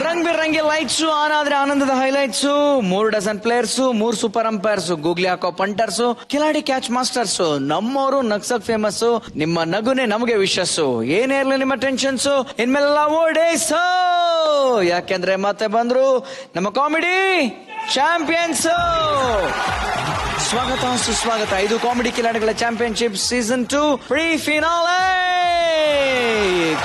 Rang ಬಿರಂಗಿ lights on ಆದ್ರೆ ಆನಂದದ highlights 3 dozen players 3 super umpires googly ಹಾಕೋ ಪಂಟರ್ಸು ಕಿಲಾಡಿ ಕ್ಯಾಚ್ ಮಾಸ್ಟರ್ಸು ನಮ್ಮವರು ನಗ್ಸಕ್ ಫೇಮಸ್ ನಿಮ್ಮ ನಗುನೆ ನಮಗೆ ವಿಶಸ್ಸು ಏನೇ ಇರ್ಲಿ ನಿಮ್ಮ ಟೆನ್ಷನ್ಸು ಇನ್ಮೇಲೆಲ್ಲ ಓಡೇಸು ಯಾಕೆಂದ್ರೆ ಮತ್ತೆ ಬಂದ್ರು ನಮ್ಮ ಕಾಮಿಡಿ ಚಾಂಪಿಯನ್ಸ್. ಸ್ವಾಗತ ಸುಸ್ವಾಗತ. ಇದು ಕಾಮಿಡಿ ಕಿಲಾಡಿಗಳ ಚಾಂಪಿಯನ್ಶಿಪ್ ಸೀಸನ್ 2 ಪ್ರೀ ಫಿನಾಲೆ.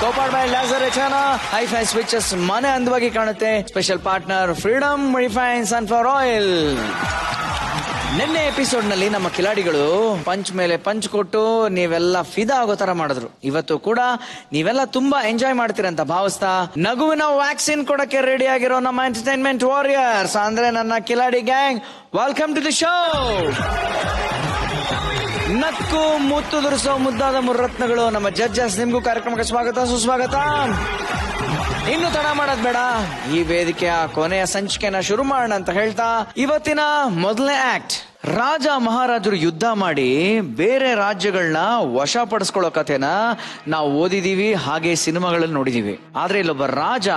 ಕೋಪಾಡ್ ಬೈ ಲಾಸರ್ ರೆಚಾನಾ ಹೈಫೈ ಸ್ವಿಚಸ್ ಮನೆ ಅಂದವಾಗಿ ಕಾಣುತ್ತೆ. Special partner freedom refine sunflower oil. ನಿನ್ನೆ ಎಪಿಸೋಡ್ ನಲ್ಲಿ ನಮ್ಮ ಕಿಲಾಡಿಗಳು ಪಂಚ್ ಮೇಲೆ ಪಂಚ್ ಕೊಟ್ಟು ನೀವೆಲ್ಲ ಫಿದಾ ಆಗೋ ತರ ಮಾಡಿದ್ರು. ಇವತ್ತು ಕೂಡ ನೀವೆಲ್ಲ ತುಂಬಾ ಎಂಜಾಯ್ ಮಾಡ್ತೀರಂತ ಭಾವಿಸ್ತಾ ನಗುವಿನ ವ್ಯಾಕ್ಸಿನ್ ಕೊಡಕ್ಕೆ ರೆಡಿ ಆಗಿರೋ ನಮ್ಮ ಎಂಟರ್ಟೈನ್ಮೆಂಟ್ ವಾರಿಯರ್ಸ್ ಅಂದ್ರೆ ನನ್ನ ಕಿಲಾಡಿ gang, welcome to the show. ನಕ್ಕು ಮುತ್ತು ದುರಿಸೋ ಮುದ್ದಾದ ಮುರ್ರತ್ನಗಳು ನಮ್ಮ ಜಡ್ಜಸ್, ನಿಮ್ಗೂ ಕಾರ್ಯಕ್ರಮಕ್ಕೆ ಸ್ವಾಗತ ಸುಸ್ವಾಗತ. ಇನ್ನು ತಡ ಮಾಡೋದ್ ಬೇಡ, ಈ ವೇದಿಕೆಯ ಕೊನೆಯ ಸಂಚಿಕೆನ ಶುರು ಮಾಡೋಣ ಅಂತ ಹೇಳ್ತಾ ಇವತ್ತಿನ ಮೊದಲನೇ ಆಕ್ಟ್, ರಾಜ ಮಹಾರಾಜರು ಯುದ್ಧ ಮಾಡಿ ಬೇರೆ ರಾಜ್ಯಗಳನ್ನ ವಶಪಡಿಸ್ಕೊಳ್ಳೋ ಕಥೆನ ನಾವು ಓದಿದೀವಿ, ಹಾಗೆ ಸಿನಿಮಾಗಳಲ್ಲಿ ನೋಡಿದೀವಿ. ಆದ್ರೆ ಇಲ್ಲೊಬ್ಬ ರಾಜ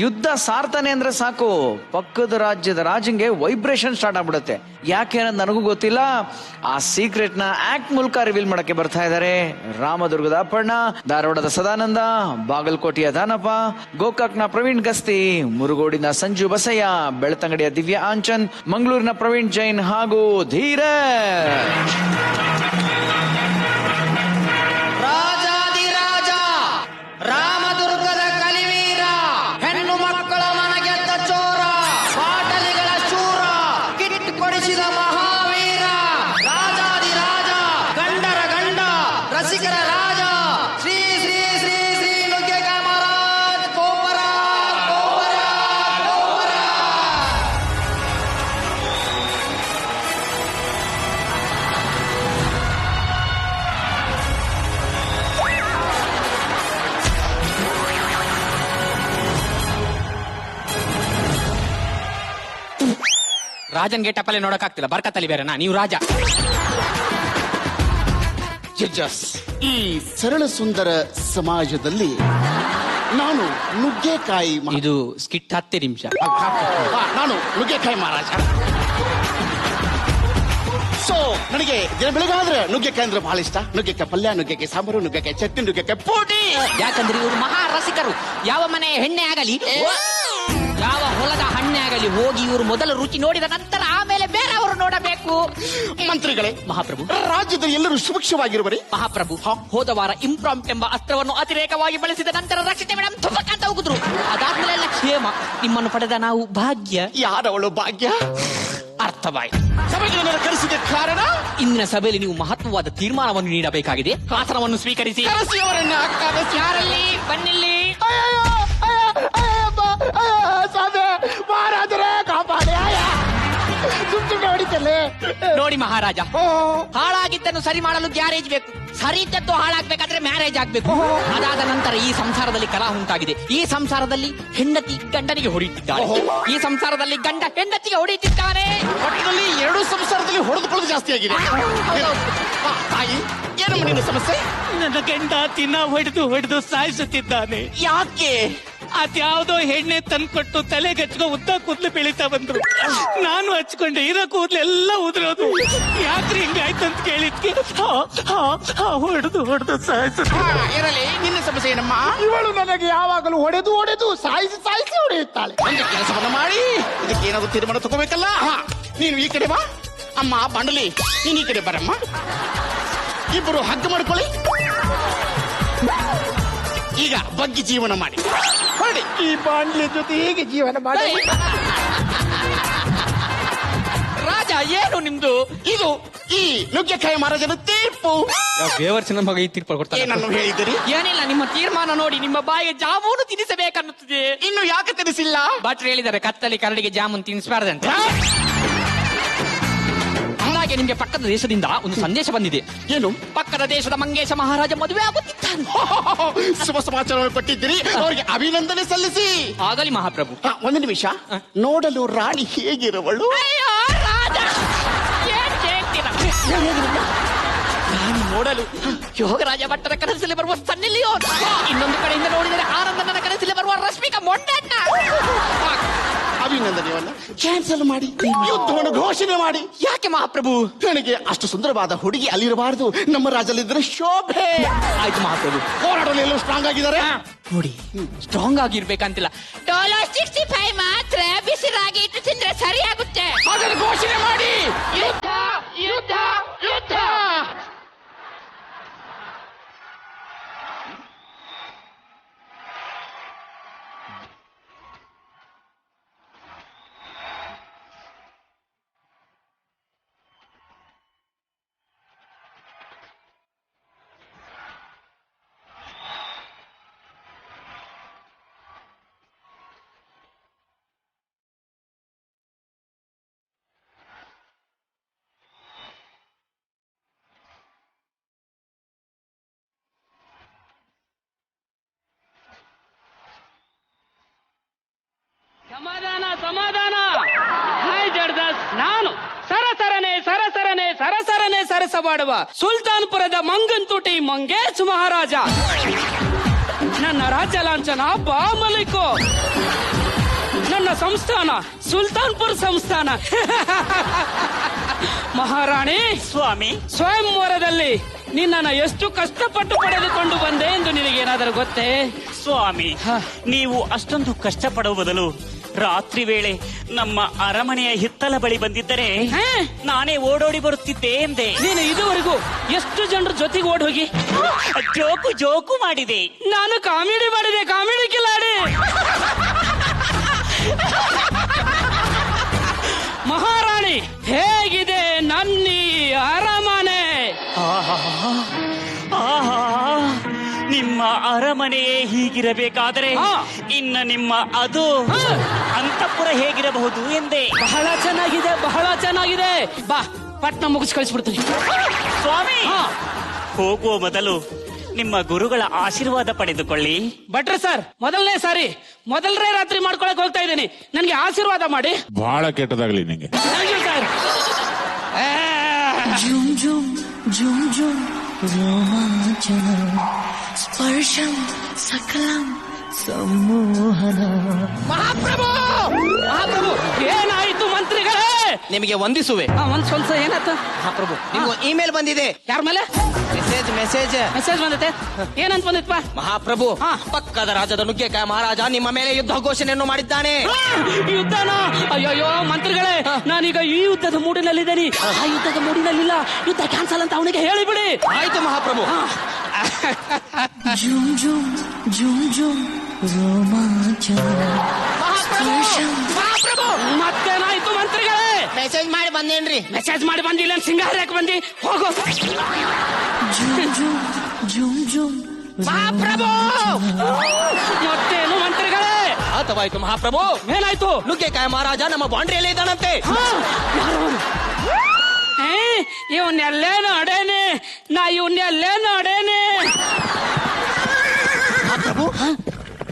ಯುದ್ಧ ಸಾರ್ತಾನೆ ಅಂದ್ರೆ ಸಾಕು, ಪಕ್ಕದ ರಾಜ್ಯದ ರಾಜಂಗೆ ವೈಬ್ರೇಷನ್ ಸ್ಟಾರ್ಟ್ ಆಗ್ಬಿಡುತ್ತೆ. ಯಾಕೆ ಅನ್ನೋದು ನನಗೂ ಗೊತ್ತಿಲ್ಲ. ಆ ಸೀಕ್ರೆಟ್ ನ ಆಕ್ಟ್ ಮೂಲಕ ರಿವೀಲ್ ಮಾಡಕ್ಕೆ ಬರ್ತಾ ಇದ್ದಾರೆ ರಾಮದುರ್ಗದ ಅಪ್ಪಣ್ಣ, ಧಾರವಾಡದ ಸದಾನಂದ, ಬಾಗಲಕೋಟೆಯ ದಾನಪ್ಪ, ಗೋಕಾಕ್ನ ಪ್ರವೀಣ್ ಗಸ್ತಿ, ಮುರುಗೋಡಿನ ಸಂಜು ಬಸಯ್ಯ, ಬೆಳ್ತಂಗಡಿಯ ದಿವ್ಯಾ ಆಂಚನ್, ಮಂಗಳೂರಿನ ಪ್ರವೀಣ್ ಜೈನ್ ಹಾಗೂ ಧೀರಜ್. ರಾಜಾದಿರಾಜ ರಾಮದುರ್ಗದ ಕಲಿವೀರ, ಹೆಣ್ಣು ಮಕ್ಕಳ ಮನಗೆದ್ದ ಚೋರ, ಬಾಟಲಿಗಳ ಶೂರ, ಕಿಟ್ ಕೊಡಿಸಿದ ಮಹಾವೀರ, ರಾಜಾದಿರಾಜ ಗಂಡರ ಗಂಡ, ರಸಿಕರ ರಾಜ, ಶ್ರೀ ಶ್ರೀ ಶ್ರೀ ಶ್ರೀ ನುಗ್ಗೆಕಾಯಿ ಮಹಾರಾಜ್ ಗೋಪರ ಗೋಪರ ಗೋಪರ. ರಾಜನ್ ಗೆಟಪ್ಪಲ್ಲಿ ನೋಡಕ್ಕಾಗ್ತಿಲ್ಲ, ಬರ್ಕತ್ತಲ್ಲಿ ಬೇರೆನಾ ನೀವು ರಾಜ. ಜಡ್ಜಸ್, ಈ ಸರಳ ಸುಂದರ ಸಮಾಜದಲ್ಲಿ ನಾನು ನುಗ್ಗೆಕಾಯಿ ಇದು ಸ್ಕಿಟ್ 10 ನಿಮಿಷ. ನಾನು ನುಗ್ಗೆಕಾಯಿ ಮಹಾರಾಜ. ಸೊ ನನಗೆ ದಿನ ಬೆಳಗಾದ್ರೆ ನುಗ್ಗೆಕಾಯಿ ಅಂದ್ರೆ ಬಹಳ ಇಷ್ಟ. ನುಗ್ಗೆಕಾಯಿ ಪಲ್ಯ, ನುಗ್ಗೆಕಾಯಿ ಸಾಂಬಾರು, ನುಗ್ಗೆಕಾಯಿ ಚಟ್ನಿ, ನುಗ್ಗೆಕಾಯಿ ಪೋಟಿ. ಯಾಕಂದ್ರೆ ಇವರು ಮಹಾ ರಸಿಕರು. ಯಾವ ಮನೆ ಹೆಣ್ಣೆ ಆಗಲಿ, ಯಾವ ಹೊಲದ ಹಣ್ಣೆ ಆಗಲಿ ಹೋಗಿ ಇವರು ಮೊದಲ ರುಚಿ ನೋಡಿದ ನಂತರ ಆಮೇಲೆ ಬೇರೆಯವರು ನೋಡಬೇಕು. ಮಂತ್ರಿಗಳೇ, ಮಹಾಪ್ರಭು, ರಾಜ್ಯದಲ್ಲಿ ಎಲ್ಲರೂ ಸುಭಿಕ್ಷವಾಗಿರುವರೆ. ಮಹಾಪ್ರಭು, ಹೋದ ವಾರ ಇಂಪ್ರಾಂಪ್ಟ್ ಎಂಬ ಅಸ್ತ್ರವನ್ನು ಅತಿರೇಕವಾಗಿ ಬಳಸಿದ ನಂತರ ರಕ್ಷಿತೆ ಮೇಡಮ್ ತುಪ್ಪಕ್ಕಂತ ಹೋಗಿದ್ರು. ಅದಾದ್ಮೇಲೆ ಎಲ್ಲ ಕ್ಷೇಮ. ನಿಮ್ಮನ್ನು ಪಡೆದ ನಾವು ಭಾಗ್ಯ. ಯಾರವಳು ಭಾಗ್ಯ? ಅರ್ಥವಾಯಿತು. ಸಭೆಗಳನ್ನು ಕರೆಸಿದ ಕಾರಣ ಇಂದಿನ ಸಭೆಯಲ್ಲಿ ನೀವು ಮಹತ್ವವಾದ ತೀರ್ಮಾನವನ್ನು ನೀಡಬೇಕಾಗಿದೆ. ಆಸನವನ್ನು ಸ್ವೀಕರಿಸಿ. ಕರೆಸಿಯವರನ್ನ ಯಾರಲ್ಲಿ ಬನ್ನಿಲ್ಲಿ. ಮಹಾರಾಜರೇ ಕಾಪಾಡಿ. ಸುಮ್ಮನೆ ಹೊಡಿತಲ್ಲೇ. ನೋಡಿ ಮಹಾರಾಜ, ಹಾಳಾಗಿದ್ದನ್ನು ಸರಿ ಮಾಡಲು ಗ್ಯಾರೇಜ್ ಬೇಕು, ಸರಿ ಇದ್ದದ್ದು ಹಾಳಾಗ್ಬೇಕಾದ್ರೆ ಮ್ಯಾರೇಜ್ ಆಗ್ಬೇಕು. ಅದಾದ ನಂತರ ಈ ಸಂಸಾರದಲ್ಲಿ ಕಲಹ ಉಂಟಾಗಿದೆ. ಈ ಸಂಸಾರದಲ್ಲಿ ಹೆಂಡತಿ ಗಂಡನಿಗೆ ಹೊಡೆಯುತ್ತಿದ್ದಾಳೆ, ಈ ಸಂಸಾರದಲ್ಲಿ ಗಂಡ ಹೆಂಡತಿಗೆ ಹೊಡೆಯುತ್ತಿದ್ದಾನೆ. ಒಟ್ಟಿನಲ್ಲಿ ಎರಡೂ ಸಂಸಾರದಲ್ಲಿ ಹೊಡೆದುಕೊಳ್ಳೋದು ಜಾಸ್ತಿ ಆಗಿದೆ. ತಾಯಿ, ಏನಮ್ಮ ನಿನ್ನ ಸಮಸ್ಯೆ? ನನ್ನ ಗಂಡ ಹೊಡೆದು ಸಾಯಿಸುತ್ತಿದ್ದಾನೆ. ಯಾಕೆ? ಅದ್ಯಾವುದೋ ಎಣ್ಣೆ ತಂದ್ಕೊಟ್ಟು ತಲೆಗಚ್ಕೊ ಉದ್ದ ಕೂದಲು ಬೆಳೀತಾ ಬಂದ್ರು. ನಾನು ಹಚ್ಕೊಂಡೆ, ಇರೋ ಕೂದಲೆಲ್ಲ ಉದುರೋದು. ಯಾಕ್ರಿ ಹಿಂಗಾಯ್ತು ಅಂತ ಕೇಳಿದ್ಕೆ ಹೊಡೆದು ಸಾಯಿಸುತ್ತೆ. ಇರಲಿ, ನಿನ್ನ ಸಮಸ್ಯೆ ಏನಮ್ಮ? ಇವಳು ನನಗೆ ಯಾವಾಗಲೂ ಹೊಡೆದು ಸಾಯಿಸಿ ಹೊಡೆಯುತ್ತಾಳೆ. ಒಂದು ಕೆಲಸವನ್ನ ಮಾಡಿ ಇದಕ್ಕೆ ಏನಾದ್ರು ತೀರ್ಮಾನ ತಗೋಬೇಕಲ್ಲ. ನೀನು ಈ ಕಡೆ ಬಾ. ಅಮ್ಮ ಬಂಡಲಿ, ನೀನು ಈ ಕಡೆ ಬರಮ್ಮ. ಇಬ್ಬರು ಹಗ್ಗ ಮಾಡ್ಕೊಳ್ಳಿ. ಈಗ ಬಗ್ಗೆ ಜೀವನ ಮಾಡಿ ಹೊರಡಿ. ಈ ಬಾಂಡ್ಲಿ ಜೊತೆ ಹೇಗೆ ಜೀವನ ಮಾಡಿ? ರಾಜ, ಏನು ನಿಮ್ದು ಇದು ಈ ನುಗ್ಗೆಕಾಯಿ ಮಹಾರಾಜನ ತೀರ್ಪು. ಬೇವರ್ಸಿನ ಮಗ ಈ ತೀರ್ಪು ಕೊಡ್ತಾರೆ. ಏನನ್ನು ಹೇಳಿದಿರಿ? ಏನಿಲ್ಲ, ನಿಮ್ಮ ತೀರ್ಮಾನ ನೋಡಿ ನಿಮ್ಮ ಬಾಯಿಗೆ ಜಾಮೂನು ತಿನ್ನಿಸಬೇಕನ್ನುತ್ತದೆ. ಇನ್ನು ಯಾಕೆ ತಿಳಿಸಿಲ್ಲ? ಭಟ್ರು ಹೇಳಿದ್ದಾರೆ ಕತ್ತಲಿ ಕರಡಿಗೆ ಜಾಮೂನು ತಿನ್ನಿಸಬಾರ್ದಂತೆ. ಹಾಗೆ ನಿಮ್ಗೆ ಪಕ್ಕದ ದೇಶದಿಂದ ಒಂದು ಸಂದೇಶ ಬಂದಿದೆ. ಏನು? ಪಕ್ಕದ ದೇಶದ ಮಂಗೇಶ ಮಹಾರಾಜ ಮದುವೆ ಆಗುತ್ತಿದ್ದಾನೆ. ಶುಭ ಸಮಾಚಾರ ಕೊಟ್ಟಿದ್ದೀರಿ, ಅವರಿಗೆ ಅಭಿನಂದನೆ ಸಲ್ಲಿಸಿ. ಆಗಲಿ ಮಹಾಪ್ರಭು. ಒಂದು ನಿಮಿಷ, ನೋಡಲು ರಾಣಿ ಹೇಗಿರುವಳು? ಅಯ್ಯೋ ರಾಜ, ಏನ್ ಹೇಳ್ತೀರಾ? ನಾನು ನೋಡಲು ಯೋಗರಾಜ ಭಟ್ಟರ ಕನಸಲ್ಲಿ ಬರುವ ಸನ್ನಿಲಿಯೋ, ಇನ್ನೊಂದು ಕಡೆಯಿಂದ ನೋಡಿದರೆ ಆನಂದನ ಕನಸಲ್ಲಿ ಬರುವ ರಶ್ಮಿಕಾ ಮೊಂಡಣ್ಣ. ಅಭಿನಂದನೆಯನ್ನ ಕ್ಯಾನ್ಸಲ್ ಮಾಡಿ ಯುದ್ಧವನ್ನು ಘೋಷಣೆ ಮಾಡಿ. ಯಾಕೆ ಮಹಾಪ್ರಭು? ನನಗೆ ಅಷ್ಟು ಸುಂದರವಾದ ಹುಡುಗಿ ಅಲ್ಲಿರಬಾರದು, ನಮ್ಮ ರಾಜ್ಯದಲ್ಲಿದ್ದರೆ ಶೋಭೆ. ಆಯ್ತು ಮಹಾಪ್ರಭು. ಹೋರಾಡಲು ಎಲ್ಲೂ ಸ್ಟ್ರಾಂಗ್ ಆಗಿದ್ದಾರೆ ನೋಡಿ, ಸ್ಟ್ರಾಂಗ್ ಆಗಿರ್ಬೇಕಂತಿಲ್ಲ. ಡಾಲರ್ 65 ಮಾತ್ರ ಬಿಸಿರಾಗಿ ಇಟ್ಟು ತಿಂದ್ರೆ ಸರಿಯಾಗುತ್ತೆ. ಅದನ್ನು ಘೋಷಣೆ ಮಾಡಿ. ಯುದ್ಧ ಯುದ್ಧ ಯುದ್ಧ. ಸಮಾಧಾನ ಸಮಾಧಾನ. ಹಾಯ್ ಜಡ್ದಾಸ್, ನಾನು ಸರಸರನೆ ಸರಸವಾಡುವ ಸುಲ್ತಾನ್ಪುರದ ಮಂಗನ್ತುಟಿ ಮಂಗೇಶ್ ಮಹಾರಾಜ. ನನ್ನ ರಾಜ್ಯ ಲಾಂಛನ ಬಾಮಲಿಕು, ನನ್ನ ಸಂಸ್ಥಾನ ಸುಲ್ತಾನ್ಪುರ್ ಸಂಸ್ಥಾನ. ಮಹಾರಾಣಿ ಸ್ವಾಮಿ, ಸ್ವಯಂವರದಲ್ಲಿ ನಿನ್ನನ್ನು ಎಷ್ಟು ಕಷ್ಟಪಟ್ಟು ಪಡೆದುಕೊಂಡು ಬಂದೆ ಎಂದು ನಿನಗೇನಾದರೂ ಗೊತ್ತೇ? ಸ್ವಾಮಿ, ನೀವು ಅಷ್ಟೊಂದು ಕಷ್ಟಪಡುವ ಬದಲು ರಾತ್ರಿ ವೇಳೆ ನಮ್ಮ ಅರಮನೆಯ ಹಿತ್ತಲ ಬಳಿ ಬಂದಿದ್ದರೆ ಹೇ? ನಾನೇ ಓಡೋಡಿ ಬರುತ್ತಿದ್ದೆ ಎಂದೆ. ನೀನು ಇದುವರೆಗೂ ಎಷ್ಟು ಜನರ ಜೊತೆಗೆ ಓಡ್ ಹೋಗಿ ಜೋಕು ಮಾಡಿದೆ. ನಾನು ಕಾಮಿಡಿ ಮಾಡಿದೆ, ಕಾಮಿಡಿ ಕಿಲಾಡಿ. ಮಹಾರಾಣಿ, ಹೇಗಿದೆ ನನ್ನಿ ಅರಮನೆ? ಆಹಾ, ನಿಮ್ಮ ಅರಮನೆಯೇ ಹೀಗಿರಬೇಕಾದರೆ ಹಾ. ಇನ್ನ ನಿಮ್ಮ ಅದು ಅಂತಃಪುರ ಹೇಗಿರಬಹುದು ಎಂದೆ. ಬಹಳ ಚೆನ್ನಾಗಿದೆ, ಬಹಳ ಚೆನ್ನಾಗಿದೆ. ಬಾ, ಪಟ್ನ ಮುಗಿಸಿ ಕಳಿಸ್ಬಿಡ್ತೀನಿ. ಸ್ವಾಮಿ, ಹಾ. ಹೋಗುವ ಮೊದಲು ನಿಮ್ಮ ಗುರುಗಳ ಆಶೀರ್ವಾದ ಪಡೆದುಕೊಳ್ಳಿ. ಭಟ್ರೆ ಸರ್, ಮೊದಲನೇ ರಾತ್ರಿ ಮಾಡ್ಕೊಳಕ್ ಹೋಗ್ತಾ ಇದ್ದೀನಿ, ನನ್ಗೆ ಆಶೀರ್ವಾದ ಮಾಡಿ. ಬಹಳ ಕೆಟ್ಟದಾಗ್ಲಿ ನಿಂಗೆ. Thank you sir. झुम झुम झुम झुम रोमांचन स्पर्शं सकलं सम्मोहन. ಮಹಾಪ್ರಭು, ಮಹಾಪ್ರಭು, ಏನಾಯ್ತು ಮಂತ್ರಿಗಳೇ? ನಿಮಗೆ ವಂದಿಸುವೆ. ಒಂದ್ ಸ್ವಲ್ಪ ಏನಾಯ್ತು? ಮಹಾಪ್ರಭು, ನಿಮ್ಗೆ ಇಮೇಲ್ ಬಂದಿದೆ. ಯಾರ ಮೇಲೆ ಮೆಸೇಜ್ ಮೆಸೇಜ್ ಬಂದೈತೆ? ಏನಂತ ಬಂದಿತ್ಪ? ಮಹಾಪ್ರಭು, ಹಾ. ಪಕ್ಕದ ರಾಜ್ಯದ ನುಗ್ಗೆಕಾಯ ಮಹಾರಾಜ ನಿಮ್ಮ ಮೇಲೆ ಯುದ್ಧ ಘೋಷಣೆಯನ್ನು ಮಾಡಿದ್ದಾನೆ. ಯುದ್ಧನ? ಅಯ್ಯಯ್ಯೋ ಮಂತ್ರಿಗಳೇ, ನಾನೀಗ ಈ ಯುದ್ಧದ ಮೂಡಿನಲ್ಲಿದ್ದೇನೆ. ಆ ಯುದ್ಧದ ಮೂಡಿನಲ್ಲಿಲ್ಲ, ಯುದ್ಧ ಕ್ಯಾನ್ಸಲ್ ಅಂತ ಅವನಿಗೆ ಹೇಳಿಬಿಡಿ. ಆಯ್ತು ಮಹಾಪ್ರಭು. झुम झुम झुम झुम रोमांचन स्पर्शं. ಮಹಾಪ್ರಭು, ಮತ್ತೇನಾಯ್ತು ಮಂತ್ರಿಗಳೇ? ಮೆಸೇಜ್ ಮಾಡಿ ಬಂದೇನ್ರಿ. ಮೆಸೇಜ್ ಮಾಡಿ ಬಂದಿಲ್ಲ, ಸಿಂಗಾರ ಯಾಕೆ ಬಂದಿ? ಹೋಗು. झुम झुम झुम झुम ಮಹಾಪ್ರಭು, ಮತ್ತೇನು ಮಂತ್ರಿಗಳೇ? ಆತವಾಯ್ತು ಮಹಾಪ್ರಭು. ಏನಾಯ್ತು? ನುಗ್ಗೆಕಾಯ ಮಹಾರಾಜ ನಮ್ಮ ಬಾಂಡ್ರಿಯಲ್ಲೇ ಇದ್ದಾನಂತೆ. ಇವನ್ನೆಲ್ಲೇ ನೋಡೇನೆ, ನಾ ಇವನ್ನೆಲ್ಲೇ ನೋಡೇನೆ. ಮಹಾಪ್ರಭು,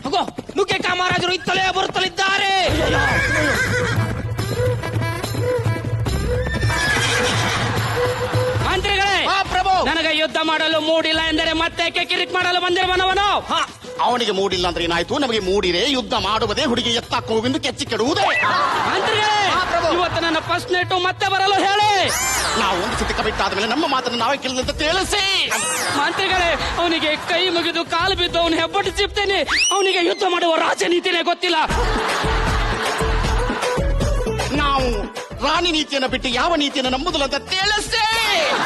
ಹೋಗೋ, ನುಗ್ಗೆಕಾಯ ಮಹಾರಾಜರು ಇತ್ತಲೇ ಬರುತ್ತಲಿದ್ದಾರೆ. ಮಂತ್ರಿಗಳೇ, ಮಹಾಪ್ರಭು, ನನಗೆ ಯುದ್ಧ ಮಾಡಲು ಮೂಡಿಲ್ಲ ಎಂದರೆ ಮತ್ತೆ ಕಿರಿಕ್ ಮಾಡಲು ಬಂದಿರುವನವನು. ಅವನಿಗೆ ಮೂಡಿಲ್ಲ ಅಂದ್ರೆ ಏನಾಯ್ತು? ನಮಗೆ ಮೂಡಿರೆ ಯುದ್ಧ ಮಾಡುವುದೇ, ಹುಡುಗಿ ಎತ್ತಾಕ ಹೋಗಿಂದು ಕೆಚ್ಚಿ ಕೆಡುವುದೇ. ಮಂತ್ರಿಗಳೇ, ಇವತ್ತು ನನ್ನ ಫಸ್ಟ್ ನೈಟು ಮತ್ತೆ ಬರಲು ಹೇಳಿ. ನಾವು ಒಂದು ಸತಿ ಕಮಿಟ್ ಆದ್ಮೇಲೆ ನಮ್ಮ ಮಾತನ್ನು ನಾವೇ ಕೇಳಿದಂತ ತಿಳಿಸಿ. ಮಂತ್ರಿಗಳೇ, ಅವನಿಗೆ ಕೈ ಮುಗಿದು ಕಾಲು ಬಿದ್ದು ಅವನು ಹೆಬ್ಬಟ್ಟು ಚಿಪ್ತೇನೆ. ಅವನಿಗೆ ಯುದ್ಧ ಮಾಡುವ ರಾಜನೀತಿನೇ ಗೊತ್ತಿಲ್ಲ. ನಾವು ರಾಣಿ ನೀತಿಯನ್ನು ಬಿಟ್ಟು ಯಾವ ನೀತಿಯನ್ನು ನಂಬುದಿಲ್ಲ ಅಂತ ತಿಳಿಸಿ.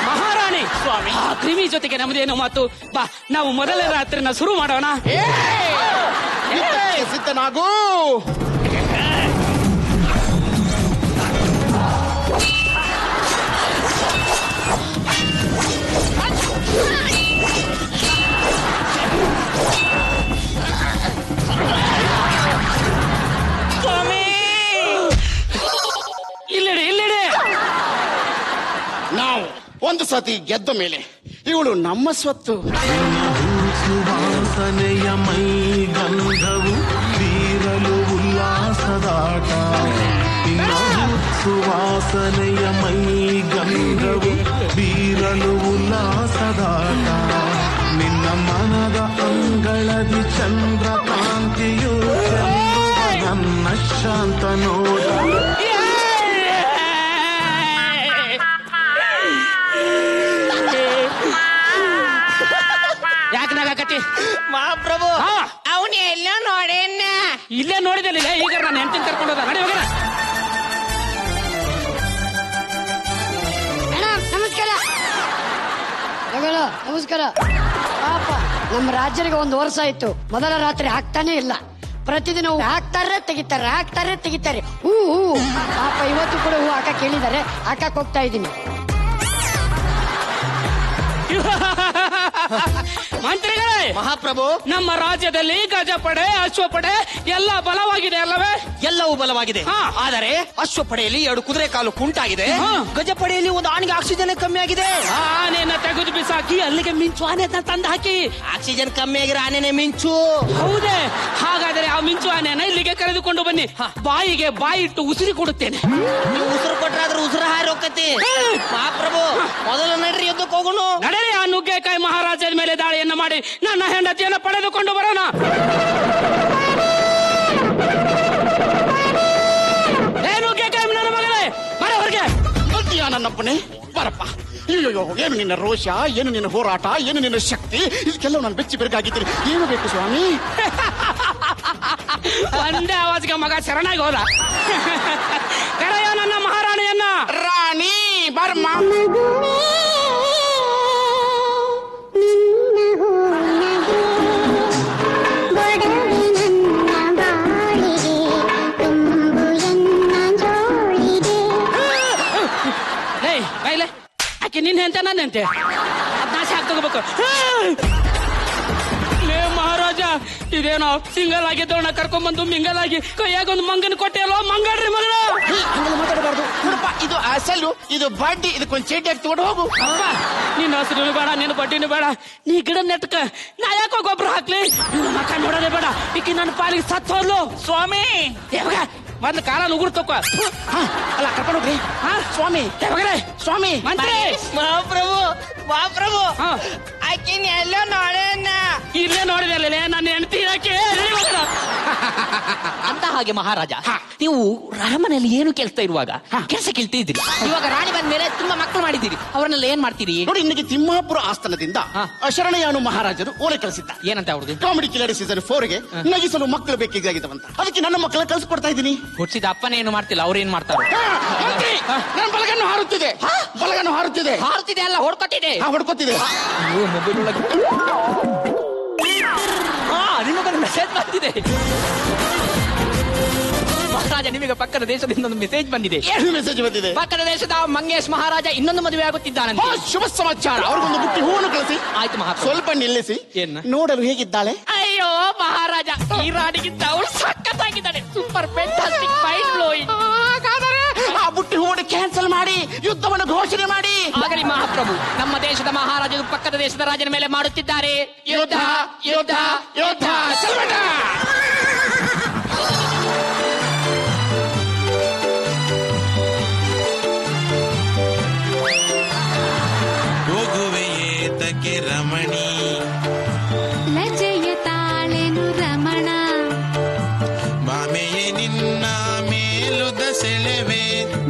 ಮಹಾರಾಣಿ, ಸ್ವಾಮಿ, ಆ ಕ್ರಿಮಿ ಜೊತೆಗೆ ನಮ್ದೇನು ಮಾತು? ಬಾ, ನಾವು ಮೊದಲನೇ ರಾತ್ರಿನ ಶುರು ಮಾಡೋಣ. ಯುದ್ಧಕ್ಕೆ ಸಿದ್ಧನಾಗು. ಇಲ್ಲಿಡಿ, ಇಲ್ಲಿಡಿ. ನಾವು ಒಂದು ಸತಿ ಗೆದ್ದ ಮೇಲೆ ಇವಳು ನಮ್ಮ ಸ್ವತ್ತು. ಸುವಾಸನೆಯ ಮೈ ಗಂಧವು ಬೀರಲು ಉಲ್ಲಾಸದಾಟ. ಸುವಾಸನೆಯ ಮೈ ಗಂಧವು ಬೀರಲು ಉಲ್ಲಾಸದಾಟ. ನಿನ್ನ ಮನದ ಅಂಗಳದಿ ಚಂದ್ರಕಾಂತಿಯು ನನ್ನ ಶಾಂತ ನೋಟ. ಯಾಕೆ ನಾಗಕತಿ ಮಹಾಪ್ರಭು ಅವನೇ ಎಲ್ಲ ನೋಡೇನ ಇಲ್ಲೇ ನೋಡಿದಿಲ್ಲ ಈಗ ನಾನು ಹೆಂಡತಿನ ಕರ್ಕೊಂಡು ಹೋದ ನಡಿ ಹೋಗೋಣ. ನಮಸ್ಕಾರ ನಮಸ್ಕಾರ. ಪಾಪ ನಮ್ಮ ರಾಜ್ಯರಿಗೆ ಒಂದು ವರ್ಷ ಆಯ್ತು, ಮೊದಲ ರಾತ್ರಿ ಹಾಕ್ತಾನೆ ಇಲ್ಲ. ಪ್ರತಿದಿನ ಹೂ ಹಾಕ್ತಾರೆ ತೆಗಿತಾರೆ. ಹೂ ಪಾಪ ಇವತ್ತು ಕೂಡ ಹೂ ಹಾಕಕ್ ಹೇಳಿದ್ದಾರೆ, ಹಾಕಕ್ ಹೋಗ್ತಾ ಇದ್ದೀನಿ. ಮಂತ್ರಿಗಳೇ, ಮಹಾಪ್ರಭು, ನಮ್ಮ ರಾಜ್ಯದಲ್ಲಿ ಗಜಪಡೆ ಅಶ್ವಪಡೆ ಎಲ್ಲ ಬಲವಾಗಿದೆ ಅಲ್ಲವೇ? ಎಲ್ಲವೂ ಬಲವಾಗಿದೆ. ಹಾ. ಆದರೆ ಅಶ್ವಪಡೆಯಲ್ಲಿ 2 ಕುದುರೆ ಕಾಲು ಕುಂಟಾಗಿದೆ. ಹಾ. ಗಜಪಡೆಯಲ್ಲಿ ಒಂದು ಆನೆಗೆ ಆಕ್ಸಿಜನ್ ಕಮ್ಮಿ ಆಗಿದೆ. ಆನೆಯನ್ನ ತೆಗೆದು ಬಿಸಾಕಿ ಅಲ್ಲಿಗೆ ಮಿಂಚು ಆನೆ ತಂದು ಹಾಕಿ. ಆಕ್ಸಿಜನ್ ಕಮ್ಮಿ ಆಗಿರೋ ಆನೆನೆ ಮಿಂಚು. ಹೌದೇ? ಹಾಗಾದರೆ ಆ ಮಿಂಚು ಆನೆಯನ್ನ ಇಲ್ಲಿಗೆ ಕರೆದುಕೊಂಡು ಬನ್ನಿ. ಬಾಯಿಗೆ ಬಾಯಿಟ್ಟು ಉಸಿರಿ ಕೊಡುತ್ತೇನೆ. ನೀವು ಉಸಿರು ಕೊಟ್ರಾದ್ರೂ ಉಸಿರು ಹಾರಿ ಹೋಗತಿ. ಮಹಾಪ್ರಭು, ಮೊದಲು ನಡ್ರಿ ಯುದ್ಧಕ್ಕೆ ಹೋಗೋಣ. ನಡೆರಿ, ಆ ನುಗ್ಗೆಕಾಯಿ ಮಹಾರಾಜನ ಮೇಲೆ ದಾಳಿಯನ್ನ ಮಾಡಿ ನನ್ನ ಹೆಂಡತಿಯನ್ನು ಪಡೆದುಕೊಂಡು ಬರೋಣ. ನುಗ್ಗೆಕಾಯಿ ನನ್ನ ಮಗನೇ, ಬರ ಹೊರಗೆ. ಬರ್ತೀಯಾ ನನ್ನಪ್ಪನೇ? ಬರಪ್ಪ. ಅಯ್ಯೋ, ಏನು ನಿನ್ನ ರೋಷ, ಏನು ನಿನ್ನ ಹೋರಾಟ, ಏನು ನಿನ್ನ ಶಕ್ತಿ, ಇದಕ್ಕೆಲ್ಲ ನಾನು ಬೆಚ್ಚಿ ಬೆರಗಾಗಿದ್ದೀನಿ. ಏನು ಬೇಕು ಸ್ವಾಮಿ? ಒಂದೇ ಆವಾಜ್ಗೆ ಮಗ ಶರಣಾಗಿ ಹೋದ. ಕರೆಯ ನನ್ನ ಮಹಾರಾಣಿಯನ್ನ. ರಾಣಿ ಬರ್ಮ. ಬೈಲೆ ಆಕೆ ನಿನ್ ಹೆಂತೆ ನನ್ನ ಹೆಂತೆ ನಾಶ ಆಗ್ತೋಗ್ಬೇಕು. ಲೇ ಮಹಾರಾಜ, ಇದೇನೋ ಸಿಂಗಲ್ ಆಗಿದ್ದವನ್ನ ಕರ್ಕೊಂಡ್ಬಂದು ಮಿಂಗಲ್ ಆಗಿ ಕೈಯಾಗೊಂದು ಮಂಗನ ಕೊಟ್ಟೆ ಅಲ್ವಾ? ಮಂಗಡ್ರಿ ಮಗನ. ಮಾತಾಡಬಾರ್ದು ನೋಡಪ್ಪ, ಇದು ಅಸಲು, ಇದು ಬಡ್ಡಿ. ಇದಕ್ಕೊಂದು ಚೀಟಿ ಹಾಕಿ ತಗೊಂಡು ಹೋಗು. ಅಪ್ಪ, ನಿನ್ನ ಹಸಿರು ಬೇಡ, ನಿನ್ನ ಬಡ್ಡಿನೂ ಬೇಡ. ನೀ ಗಿಡ ನೆಟ್ಕ, ನಾ ಯಾಕೋ ಗೊಬ್ಬರ ಹಾಕ್ಲಿ? ನಿನ್ನ ಮಕ್ಕ ನೋಡೋದೇ ಬೇಡ. ಈಕಿ ನನ್ನ ಪಾಲಿಗೆ ಸತ್ತು ಹೋದ್ಲು. ಸ್ವಾಮಿ, ಯಾವಾಗ ಒಂದು ಕಾಲ ನುಗುರು ತಕೋ. ಅಲ್ಲ, ಕರ್ಕೊಂಡು ಹೋಗ್ರಿ. ಸ್ವಾಮಿ, ಯಾವಾಗಲೇ ಸ್ವಾಮಿ. ಮಂತ್ರಿ, ಮಹಾಪ್ರಭು, ಹಾ, ಆಕಿನ ಎಲ್ಲ ನೋಡೇನ. ಇಲ್ಲೇ ನೋಡಿದಲ್ಲ ನನ್ನ ಹೆಂಡತಿ ಯಾಕೆ ಅಂತ ಹಾಗೆ ಮಹಾರಾಜ, ನೀವು ಅರಮನೆಯಲ್ಲಿ ಏನು ಕೆಲಸ ಇರುವಾಗ ಕೆಲಸ ಕೇಳ್ತಿದ್ದೀರಿ. ಇವಾಗ ರಾಣಿ ಬಂದ ಮೇಲೆ ತುಂಬಾ ಮಕ್ಕಳು ಮಾಡಿದ್ದೀರಿ, ಅವರನ್ನೆಲ್ಲ ಏನ್ ಮಾಡ್ತೀರಿ? ನೋಡಿ, ಇನ್ನಿಗೆ ತಿಮ್ಮಾಪುರ ಆಸ್ಥಾನದಿಂದ ಶರಣಯ್ಯನು ಮಹಾರಾಜರು ಓಲೆ ಕಳಿಸಿದ್ದ. ಏನಂತ ಅವ್ರದ್ದು? ಕಾಮಿಡಿ ಕಿಲಾಡಿ ಸೀಸನ್ 4ಗೆ ನಗಿಸಲು ಮಕ್ಕಳು ಬೇಕಾಗಿದ್ದಾವಂತ. ಅದಕ್ಕೆ ನನ್ನ ಮಕ್ಕಳ ಕಳಿಸ್ಕೊಡ್ತಾ ಇದ್ದೀನಿ. ಹುಟ್ಟಿದ ಅಪ್ಪನೇ ಏನು ಮಾಡ್ತಿಲ್ಲ, ಅವ್ರೇನ್ ಮಾಡ್ತಾರೆ? ನನ್ನ ಬಲಗಣ್ಣು ಹಾರುತ್ತಿದೆ, ಬಲಗಣ್ಣು ಹಾರುತ್ತಿದೆ. ಹಾರುತ್ತಿದೆ ಅಲ್ಲ, ಹೊಡ್ಕೊತಿದೆ. ಹೊಡ್ಕೊತಿದೆ. ಮೊಬೈಲ್ ಒಳಗೆ ನಿಮಗೊಂದು ಮೆಸೇಜ್ ಬಂದಿದೆ ಮಹಾರಾಜ. ನಿಮಗೆ ಪಕ್ಕದ ದೇಶದಿಂದ ಒಂದು ಮೆಸೇಜ್ ಬಂದಿದೆ. ಏನು ಮೆಸೇಜ್ ಬಂದಿದೆ? ಪಕ್ಕದ ದೇಶದ ಮಂಗೇಶ್ ಮಹಾರಾಜ ಇನ್ನೊಂದು ಮದುವೆ ಆಗುತ್ತಿದ್ದಾನಂತೆ. ಶುಭ ಸಮಾಚಾರ. ಅವ್ರಿಗೊಂದು ಬುಟ್ಟಿ ಹೂವನ್ನು ಕಳಿಸಿ. ಆಯ್ತು ಮಹಾಪ್ರಭು. ಸ್ವಲ್ಪ ನಿಲ್ಲಿಸಿ. ಏನ್ನ? ನೋಡಲು ಹೇಗಿದ್ದಾಳೆ? ಅಯ್ಯೋ ಮಹಾರಾಜ, ಈ ರಾಣಿಗಿಂತ ಅವಳು ಸಖತ್ತಾಗಿದ್ದಾಳೆ. Super fantastic, mind blowing. ಆ ಬುಟ್ಟಿ ಹೂವನ್ನು ಕ್ಯಾನ್ಸಲ್ ಮಾಡಿ ಯುದ್ಧವನ್ನು ಘೋಷಣೆ ಮಾಡಿ. ಆಗಲಿ ಮಹಾಪ್ರಭು, ನಮ್ಮ ದೇಶದ ಮಹಾರಾಜರು ಪಕ್ಕದ ದೇಶದ ರಾಜನ ಮೇಲೆ ಮಾಡುತ್ತಿದ್ದಾರೆ ಯುದ್ಧ, ಯುದ್ಧ, ಯುದ್ಧ. ಚಲ್ಮಟ. ಹೋಗುವೆಯೇತಕ್ಕೆ ರಮಣಿ, ಲಜೆಯ ತಾಳೆನು ರಮಣ, ಬಾಮೆಯೇ ನಿನ್ನ ಮೇಲುದ ಸೆಳೆವೆ,